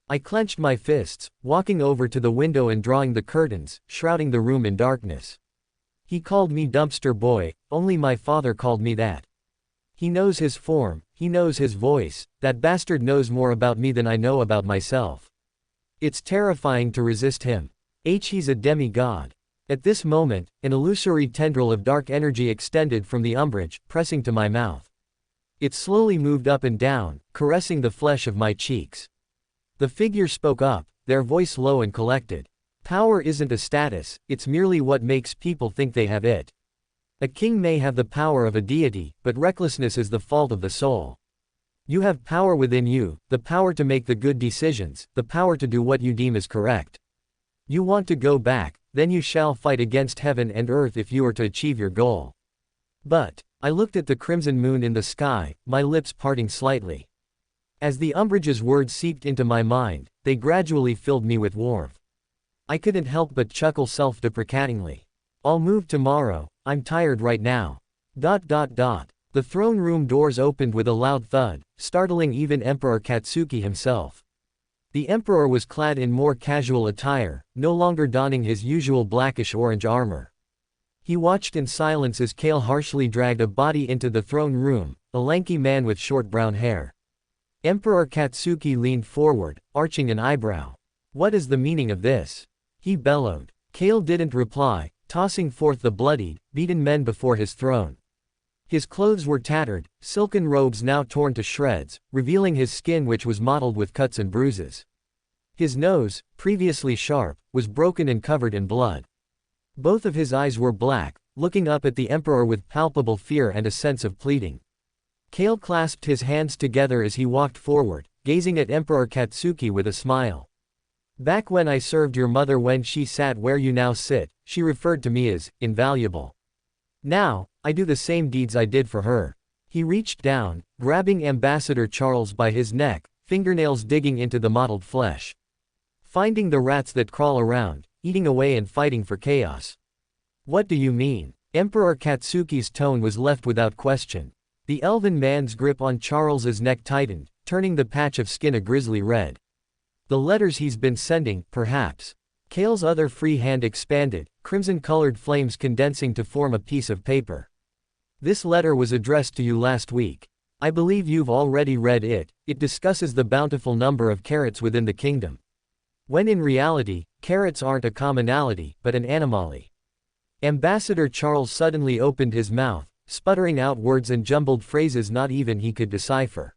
I clenched my fists, walking over to the window and drawing the curtains, shrouding the room in darkness. He called me dumpster boy, only my father called me that. He knows his form, he knows his voice, that bastard knows more about me than I know about myself. It's terrifying to resist him. He's a demigod. At this moment, an illusory tendril of dark energy extended from the Umbridge, pressing to my mouth. It slowly moved up and down, caressing the flesh of my cheeks. The figure spoke up, their voice low and collected. Power isn't a status, it's merely what makes people think they have it. A king may have the power of a deity, but recklessness is the fault of the soul. You have power within you, the power to make the good decisions, the power to do what you deem is correct. You want to go back, then you shall fight against heaven and earth if you are to achieve your goal. But, I looked at the crimson moon in the sky, my lips parting slightly. As the Umbridge's words seeped into my mind, they gradually filled me with warmth. I couldn't help but chuckle self-deprecatingly. I'll move tomorrow, I'm tired right now. The throne room doors opened with a loud thud, startling even Emperor Katsuki himself. The Emperor was clad in more casual attire, no longer donning his usual blackish-orange armor. He watched in silence as Kale harshly dragged a body into the throne room, a lanky man with short brown hair. Emperor Katsuki leaned forward, arching an eyebrow. What is the meaning of this? He bellowed. Kale didn't reply, tossing forth the bloodied, beaten men before his throne. His clothes were tattered, silken robes now torn to shreds, revealing his skin which was mottled with cuts and bruises. His nose, previously sharp, was broken and covered in blood. Both of his eyes were black, looking up at the Emperor with palpable fear and a sense of pleading. Kale clasped his hands together as he walked forward, gazing at Emperor Katsuki with a smile. Back when I served your mother when she sat where you now sit, she referred to me as invaluable. Now, I do the same deeds I did for her. He reached down, grabbing Ambassador Charles by his neck, fingernails digging into the mottled flesh. Finding the rats that crawl around, eating away and fighting for chaos. What do you mean? Emperor Katsuki's tone was left without question. The elven man's grip on Charles's neck tightened, turning the patch of skin a grisly red. The letters he's been sending, perhaps. Kale's other free hand expanded, crimson-colored flames condensing to form a piece of paper. This letter was addressed to you last week. I believe you've already read it. It discusses the bountiful number of carrots within the kingdom. When in reality, carrots aren't a commonality, but an anomaly. Ambassador Charles suddenly opened his mouth, sputtering out words and jumbled phrases not even he could decipher.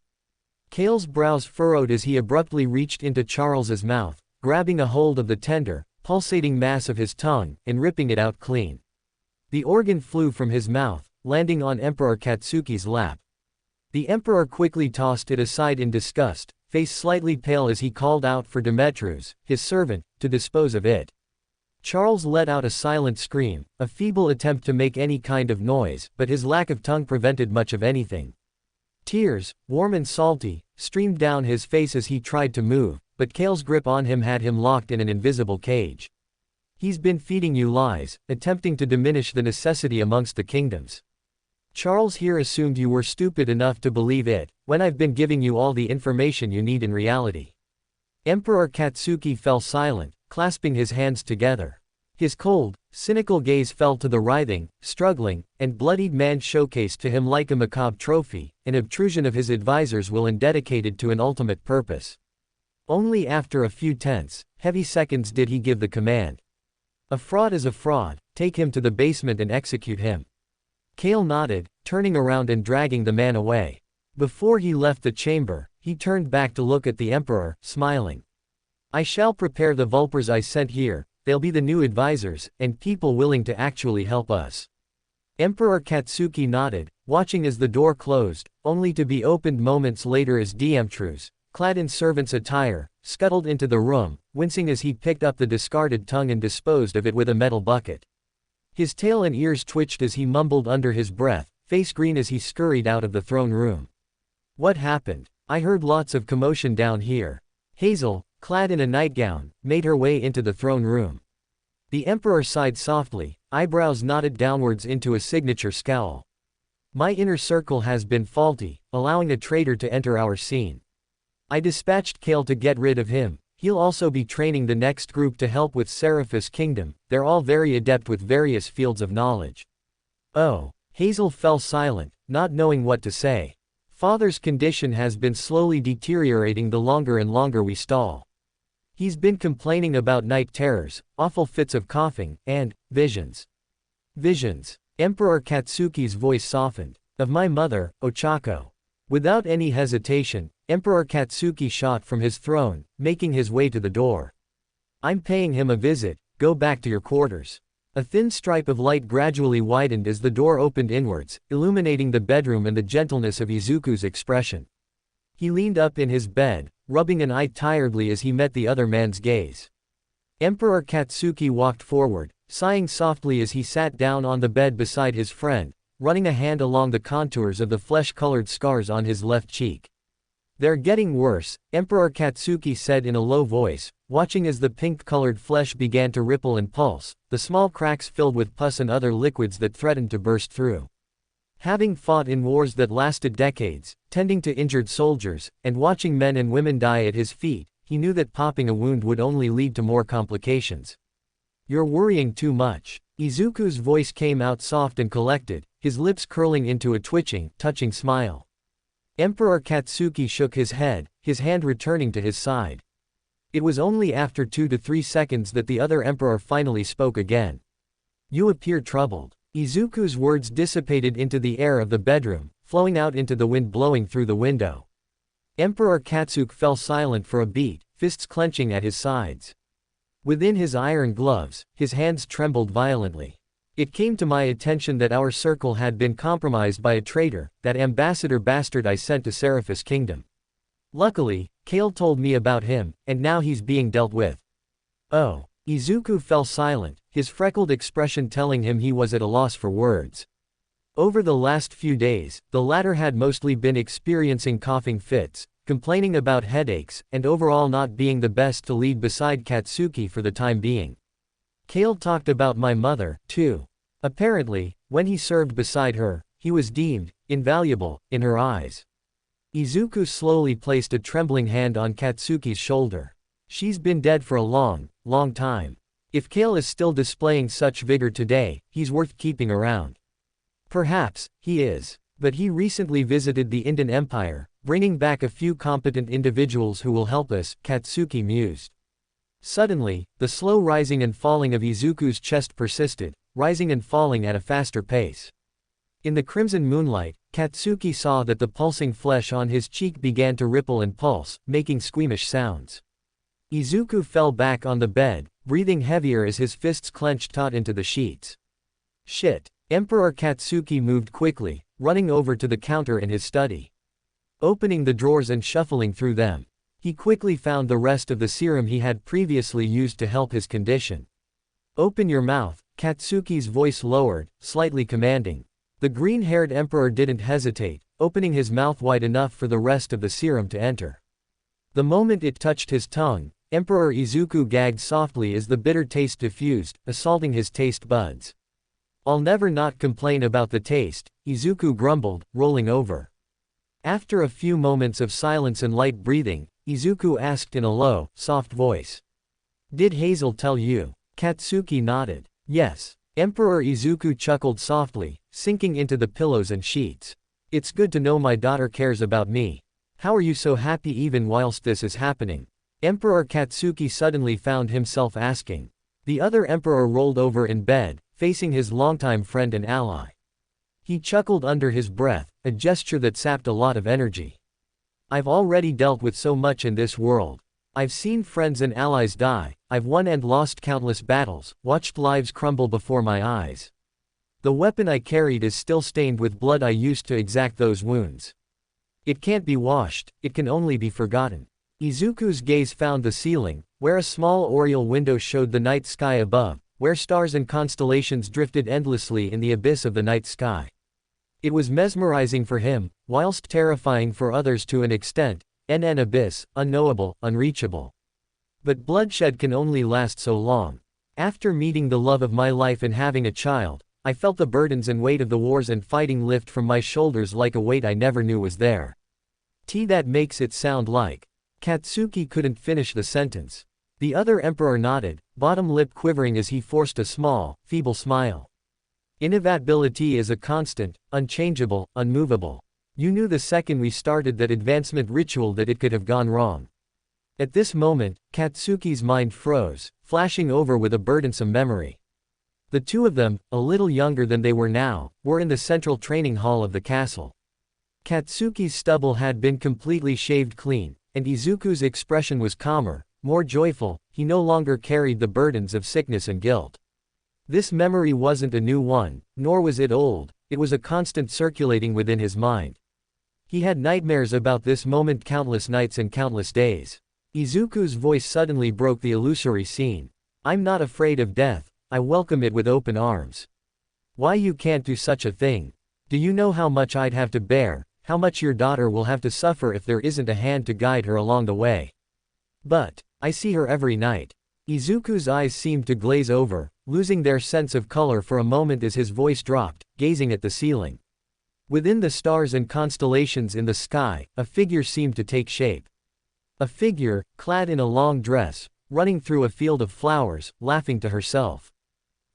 Kale's brows furrowed as he abruptly reached into Charles's mouth, grabbing a hold of the tender, pulsating mass of his tongue, and ripping it out clean. The organ flew from his mouth, landing on Emperor Katsuki's lap. The Emperor quickly tossed it aside in disgust, face slightly pale as he called out for Demetrius, his servant, to dispose of it. Charles let out a silent scream, a feeble attempt to make any kind of noise, but his lack of tongue prevented much of anything. Tears, warm and salty, streamed down his face as he tried to move, but Kale's grip on him had him locked in an invisible cage. He's been feeding you lies, attempting to diminish the necessity amongst the kingdoms. Charles here assumed you were stupid enough to believe it, when I've been giving you all the information you need in reality. Emperor Katsuki fell silent, clasping his hands together. His cold, cynical gaze fell to the writhing, struggling, and bloodied man showcased to him like a macabre trophy, an obtrusion of his advisor's will and dedicated to an ultimate purpose. Only after a few tense, heavy seconds did he give the command. A fraud is a fraud, take him to the basement and execute him. Kale nodded, turning around and dragging the man away. Before he left the chamber, he turned back to look at the Emperor, smiling. I shall prepare the vulpers I sent here, they'll be the new advisors, and people willing to actually help us. Emperor Katsuki nodded, watching as the door closed, only to be opened moments later as Diemtrus, clad in servant's attire, scuttled into the room, wincing as he picked up the discarded tongue and disposed of it with a metal bucket. His tail and ears twitched as he mumbled under his breath, face green as he scurried out of the throne room. What happened? I heard lots of commotion down here. Hazel, clad in a nightgown, made her way into the throne room. The emperor sighed softly, eyebrows knotted downwards into a signature scowl. My inner circle has been faulty, allowing a traitor to enter our scene. I dispatched Kale to get rid of him. He'll also be training the next group to help with Seraphis Kingdom. They're all very adept with various fields of knowledge. Oh. Hazel fell silent, not knowing what to say. Father's condition has been slowly deteriorating the longer and longer we stall. He's been complaining about night terrors, awful fits of coughing, and visions. Visions. Emperor Katsuki's voice softened. Of my mother, Ochako. Without any hesitation, Emperor Katsuki shot from his throne, making his way to the door. I'm paying him a visit, go back to your quarters. A thin stripe of light gradually widened as the door opened inwards, illuminating the bedroom and the gentleness of Izuku's expression. He leaned up in his bed, rubbing an eye tiredly as he met the other man's gaze. Emperor Katsuki walked forward, sighing softly as he sat down on the bed beside his friend, running a hand along the contours of the flesh-colored scars on his left cheek. They're getting worse, Emperor Katsuki said in a low voice, watching as the pink-colored flesh began to ripple and pulse, the small cracks filled with pus and other liquids that threatened to burst through. Having fought in wars that lasted decades, tending to injured soldiers, and watching men and women die at his feet, he knew that popping a wound would only lead to more complications. You're worrying too much. Izuku's voice came out soft and collected, his lips curling into a twitching, touching smile. Emperor Katsuki shook his head, his hand returning to his side. It was only after 2 to 3 seconds that the other emperor finally spoke again. You appear troubled. Izuku's words dissipated into the air of the bedroom, flowing out into the wind blowing through the window. Emperor Katsuki fell silent for a beat, fists clenching at his sides. Within his iron gloves, his hands trembled violently. It came to my attention that our circle had been compromised by a traitor, that ambassador bastard I sent to Seraphis Kingdom. Luckily, Kale told me about him, and now he's being dealt with. Oh. Izuku fell silent, his freckled expression telling him he was at a loss for words. Over the last few days, the latter had mostly been experiencing coughing fits, complaining about headaches, and overall not being the best to lead beside Katsuki for the time being. Kale talked about my mother, too. Apparently, when he served beside her, he was deemed invaluable in her eyes. Izuku slowly placed a trembling hand on Katsuki's shoulder. She's been dead for a long time. If Kale is still displaying such vigor today, he's worth keeping around. Perhaps, he is. But he recently visited the Indian Empire, bringing back a few competent individuals who will help us, Katsuki mused. Suddenly, the slow rising and falling of Izuku's chest persisted, rising and falling at a faster pace. In the crimson moonlight, Katsuki saw that the pulsing flesh on his cheek began to ripple and pulse, making squeamish sounds. Izuku fell back on the bed, breathing heavier as his fists clenched taut into the sheets. Shit. Emperor Katsuki moved quickly, running over to the counter in his study. Opening the drawers and shuffling through them, he quickly found the rest of the serum he had previously used to help his condition. Open your mouth, Katsuki's voice lowered, slightly commanding. The green-haired emperor didn't hesitate, opening his mouth wide enough for the rest of the serum to enter. The moment it touched his tongue, Emperor Izuku gagged softly as the bitter taste diffused, assaulting his taste buds. I'll never not complain about the taste, Izuku grumbled, rolling over. After a few moments of silence and light breathing, Izuku asked in a low, soft voice. Did Hazel tell you? Katsuki nodded. Yes. Emperor Izuku chuckled softly, sinking into the pillows and sheets. It's good to know my daughter cares about me. How are you so happy even whilst this is happening? Emperor Katsuki suddenly found himself asking. The other emperor rolled over in bed, facing his longtime friend and ally. He chuckled under his breath, a gesture that sapped a lot of energy. I've already dealt with so much in this world. I've seen friends and allies die, I've won and lost countless battles, watched lives crumble before my eyes. The weapon I carried is still stained with blood I used to exact those wounds. It can't be washed, it can only be forgotten. Izuku's gaze found the ceiling, where a small oriel window showed the night sky above, where stars and constellations drifted endlessly in the abyss of the night sky. It was mesmerizing for him, whilst terrifying for others to an extent, an abyss, unknowable, unreachable. But bloodshed can only last so long. After meeting the love of my life and having a child, I felt the burdens and weight of the wars and fighting lift from my shoulders like a weight I never knew was there. That makes it sound like. Katsuki couldn't finish the sentence. The other emperor nodded, bottom lip quivering as he forced a small, feeble smile. Inevitability is a constant, unchangeable, unmovable. You knew the second we started that advancement ritual that it could have gone wrong. At this moment, Katsuki's mind froze, flashing over with a burdensome memory. The two of them, a little younger than they were now, were in the central training hall of the castle. Katsuki's stubble had been completely shaved clean, and Izuku's expression was calmer, more joyful. He no longer carried the burdens of sickness and guilt. This memory wasn't a new one, nor was it old, it was a constant circulating within his mind. He had nightmares about this moment countless nights and countless days. Izuku's voice suddenly broke the illusory scene. I'm not afraid of death, I welcome it with open arms. Why you can't do such a thing? Do you know how much I'd have to bear, how much your daughter will have to suffer if there isn't a hand to guide her along the way? But, I see her every night. Izuku's eyes seemed to glaze over, losing their sense of color for a moment as his voice dropped, gazing at the ceiling. Within the stars and constellations in the sky, a figure seemed to take shape. A figure, clad in a long dress, running through a field of flowers, laughing to herself.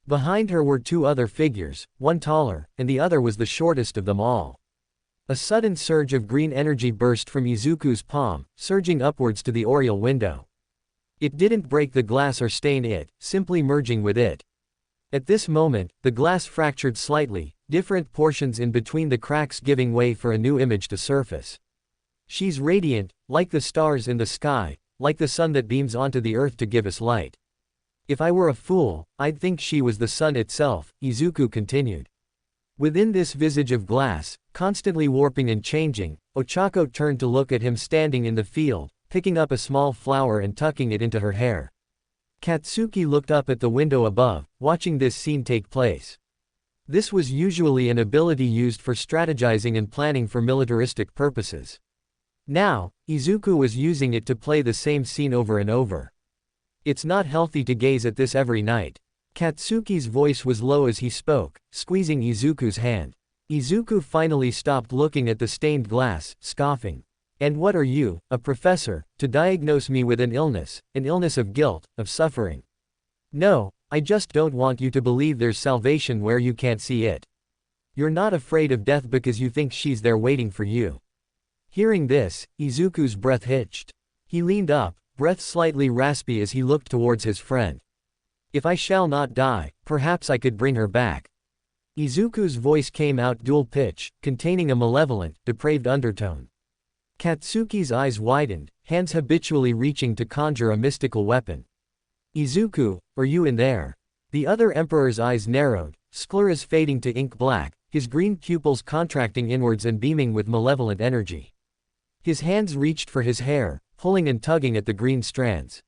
Behind her were two other figures, one taller, and the other was the shortest of them all. A sudden surge of green energy burst from Izuku's palm, surging upwards to the oriel window. It didn't break the glass or stain it, simply merging with it. At this moment, the glass fractured slightly, different portions in between the cracks giving way for a new image to surface. She's radiant, like the stars in the sky, like the sun that beams onto the earth to give us light. If I were a fool, I'd think she was the sun itself, Izuku continued. Within this visage of glass, constantly warping and changing, Ochako turned to look at him standing in the field, picking up a small flower and tucking it into her hair. Katsuki looked up at the window above, watching this scene take place. This was usually an ability used for strategizing and planning for militaristic purposes. Now, Izuku was using it to play the same scene over and over. It's not healthy to gaze at this every night. Katsuki's voice was low as he spoke, squeezing Izuku's hand. Izuku finally stopped looking at the stained glass, scoffing. And what are you, a professor, to diagnose me with an illness of guilt, of suffering? No, I just don't want you to believe there's salvation where you can't see it. You're not afraid of death because you think she's there waiting for you. Hearing this, Izuku's breath hitched. He leaned up, breath slightly raspy as he looked towards his friend. If I shall not die, perhaps I could bring her back. Izuku's voice came out dual pitch, containing a malevolent, depraved undertone. Katsuki's eyes widened, hands habitually reaching to conjure a mystical weapon. Izuku, are you in there? The other emperor's eyes narrowed, scleras fading to ink black, his green pupils contracting inwards and beaming with malevolent energy. His hands reached for his hair, pulling and tugging at the green strands.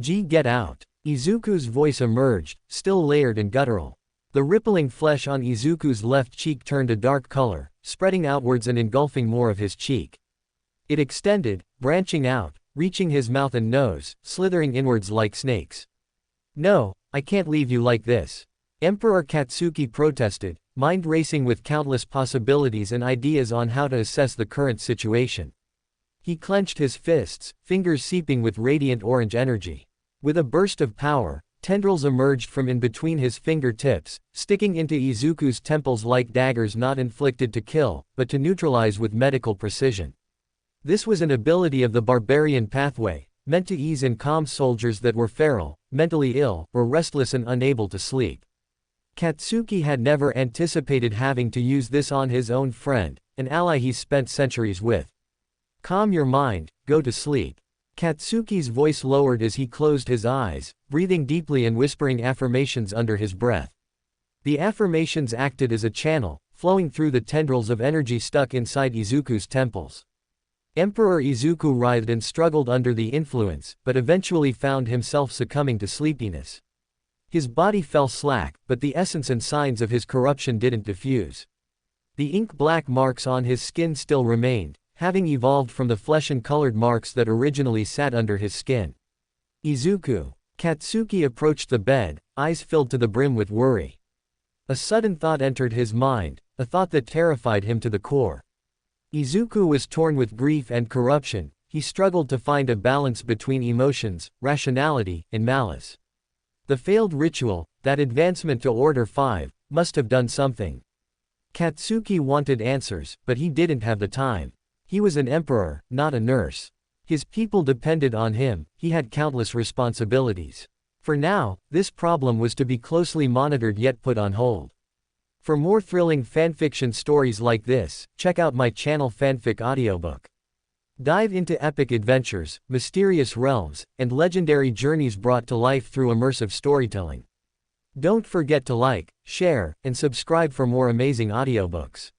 Get out. Izuku's voice emerged, still layered and guttural. The rippling flesh on Izuku's left cheek turned a dark color, spreading outwards and engulfing more of his cheek. It extended, branching out, reaching his mouth and nose, slithering inwards like snakes. No, I can't leave you like this. Emperor Katsuki protested, mind racing with countless possibilities and ideas on how to assess the current situation. He clenched his fists, fingers seeping with radiant orange energy. With a burst of power, tendrils emerged from in between his fingertips, sticking into Izuku's temples like daggers not inflicted to kill, but to neutralize with medical precision. This was an ability of the barbarian pathway, meant to ease and calm soldiers that were feral, mentally ill, or restless and unable to sleep. Katsuki had never anticipated having to use this on his own friend, an ally he spent centuries with. Calm your mind, go to sleep. Katsuki's voice lowered as he closed his eyes, breathing deeply and whispering affirmations under his breath. The affirmations acted as a channel, flowing through the tendrils of energy stuck inside Izuku's temples. Emperor Izuku writhed and struggled under the influence, but eventually found himself succumbing to sleepiness. His body fell slack, but the essence and signs of his corruption didn't diffuse. The ink-black marks on his skin still remained, having evolved from the flesh and colored marks that originally sat under his skin. Izuku. Katsuki approached the bed, eyes filled to the brim with worry. A sudden thought entered his mind, a thought that terrified him to the core. Izuku was torn with grief and corruption. He struggled to find a balance between emotions, rationality, and malice. The failed ritual, that advancement to Order 5, must have done something. Katsuki wanted answers, but he didn't have the time. He was an emperor, not a nurse. His people depended on him, he had countless responsibilities. For now, this problem was to be closely monitored yet put on hold. For more thrilling fanfiction stories like this, check out my channel Fanfic Audiobook. Dive into epic adventures, mysterious realms, and legendary journeys brought to life through immersive storytelling. Don't forget to like, share, and subscribe for more amazing audiobooks.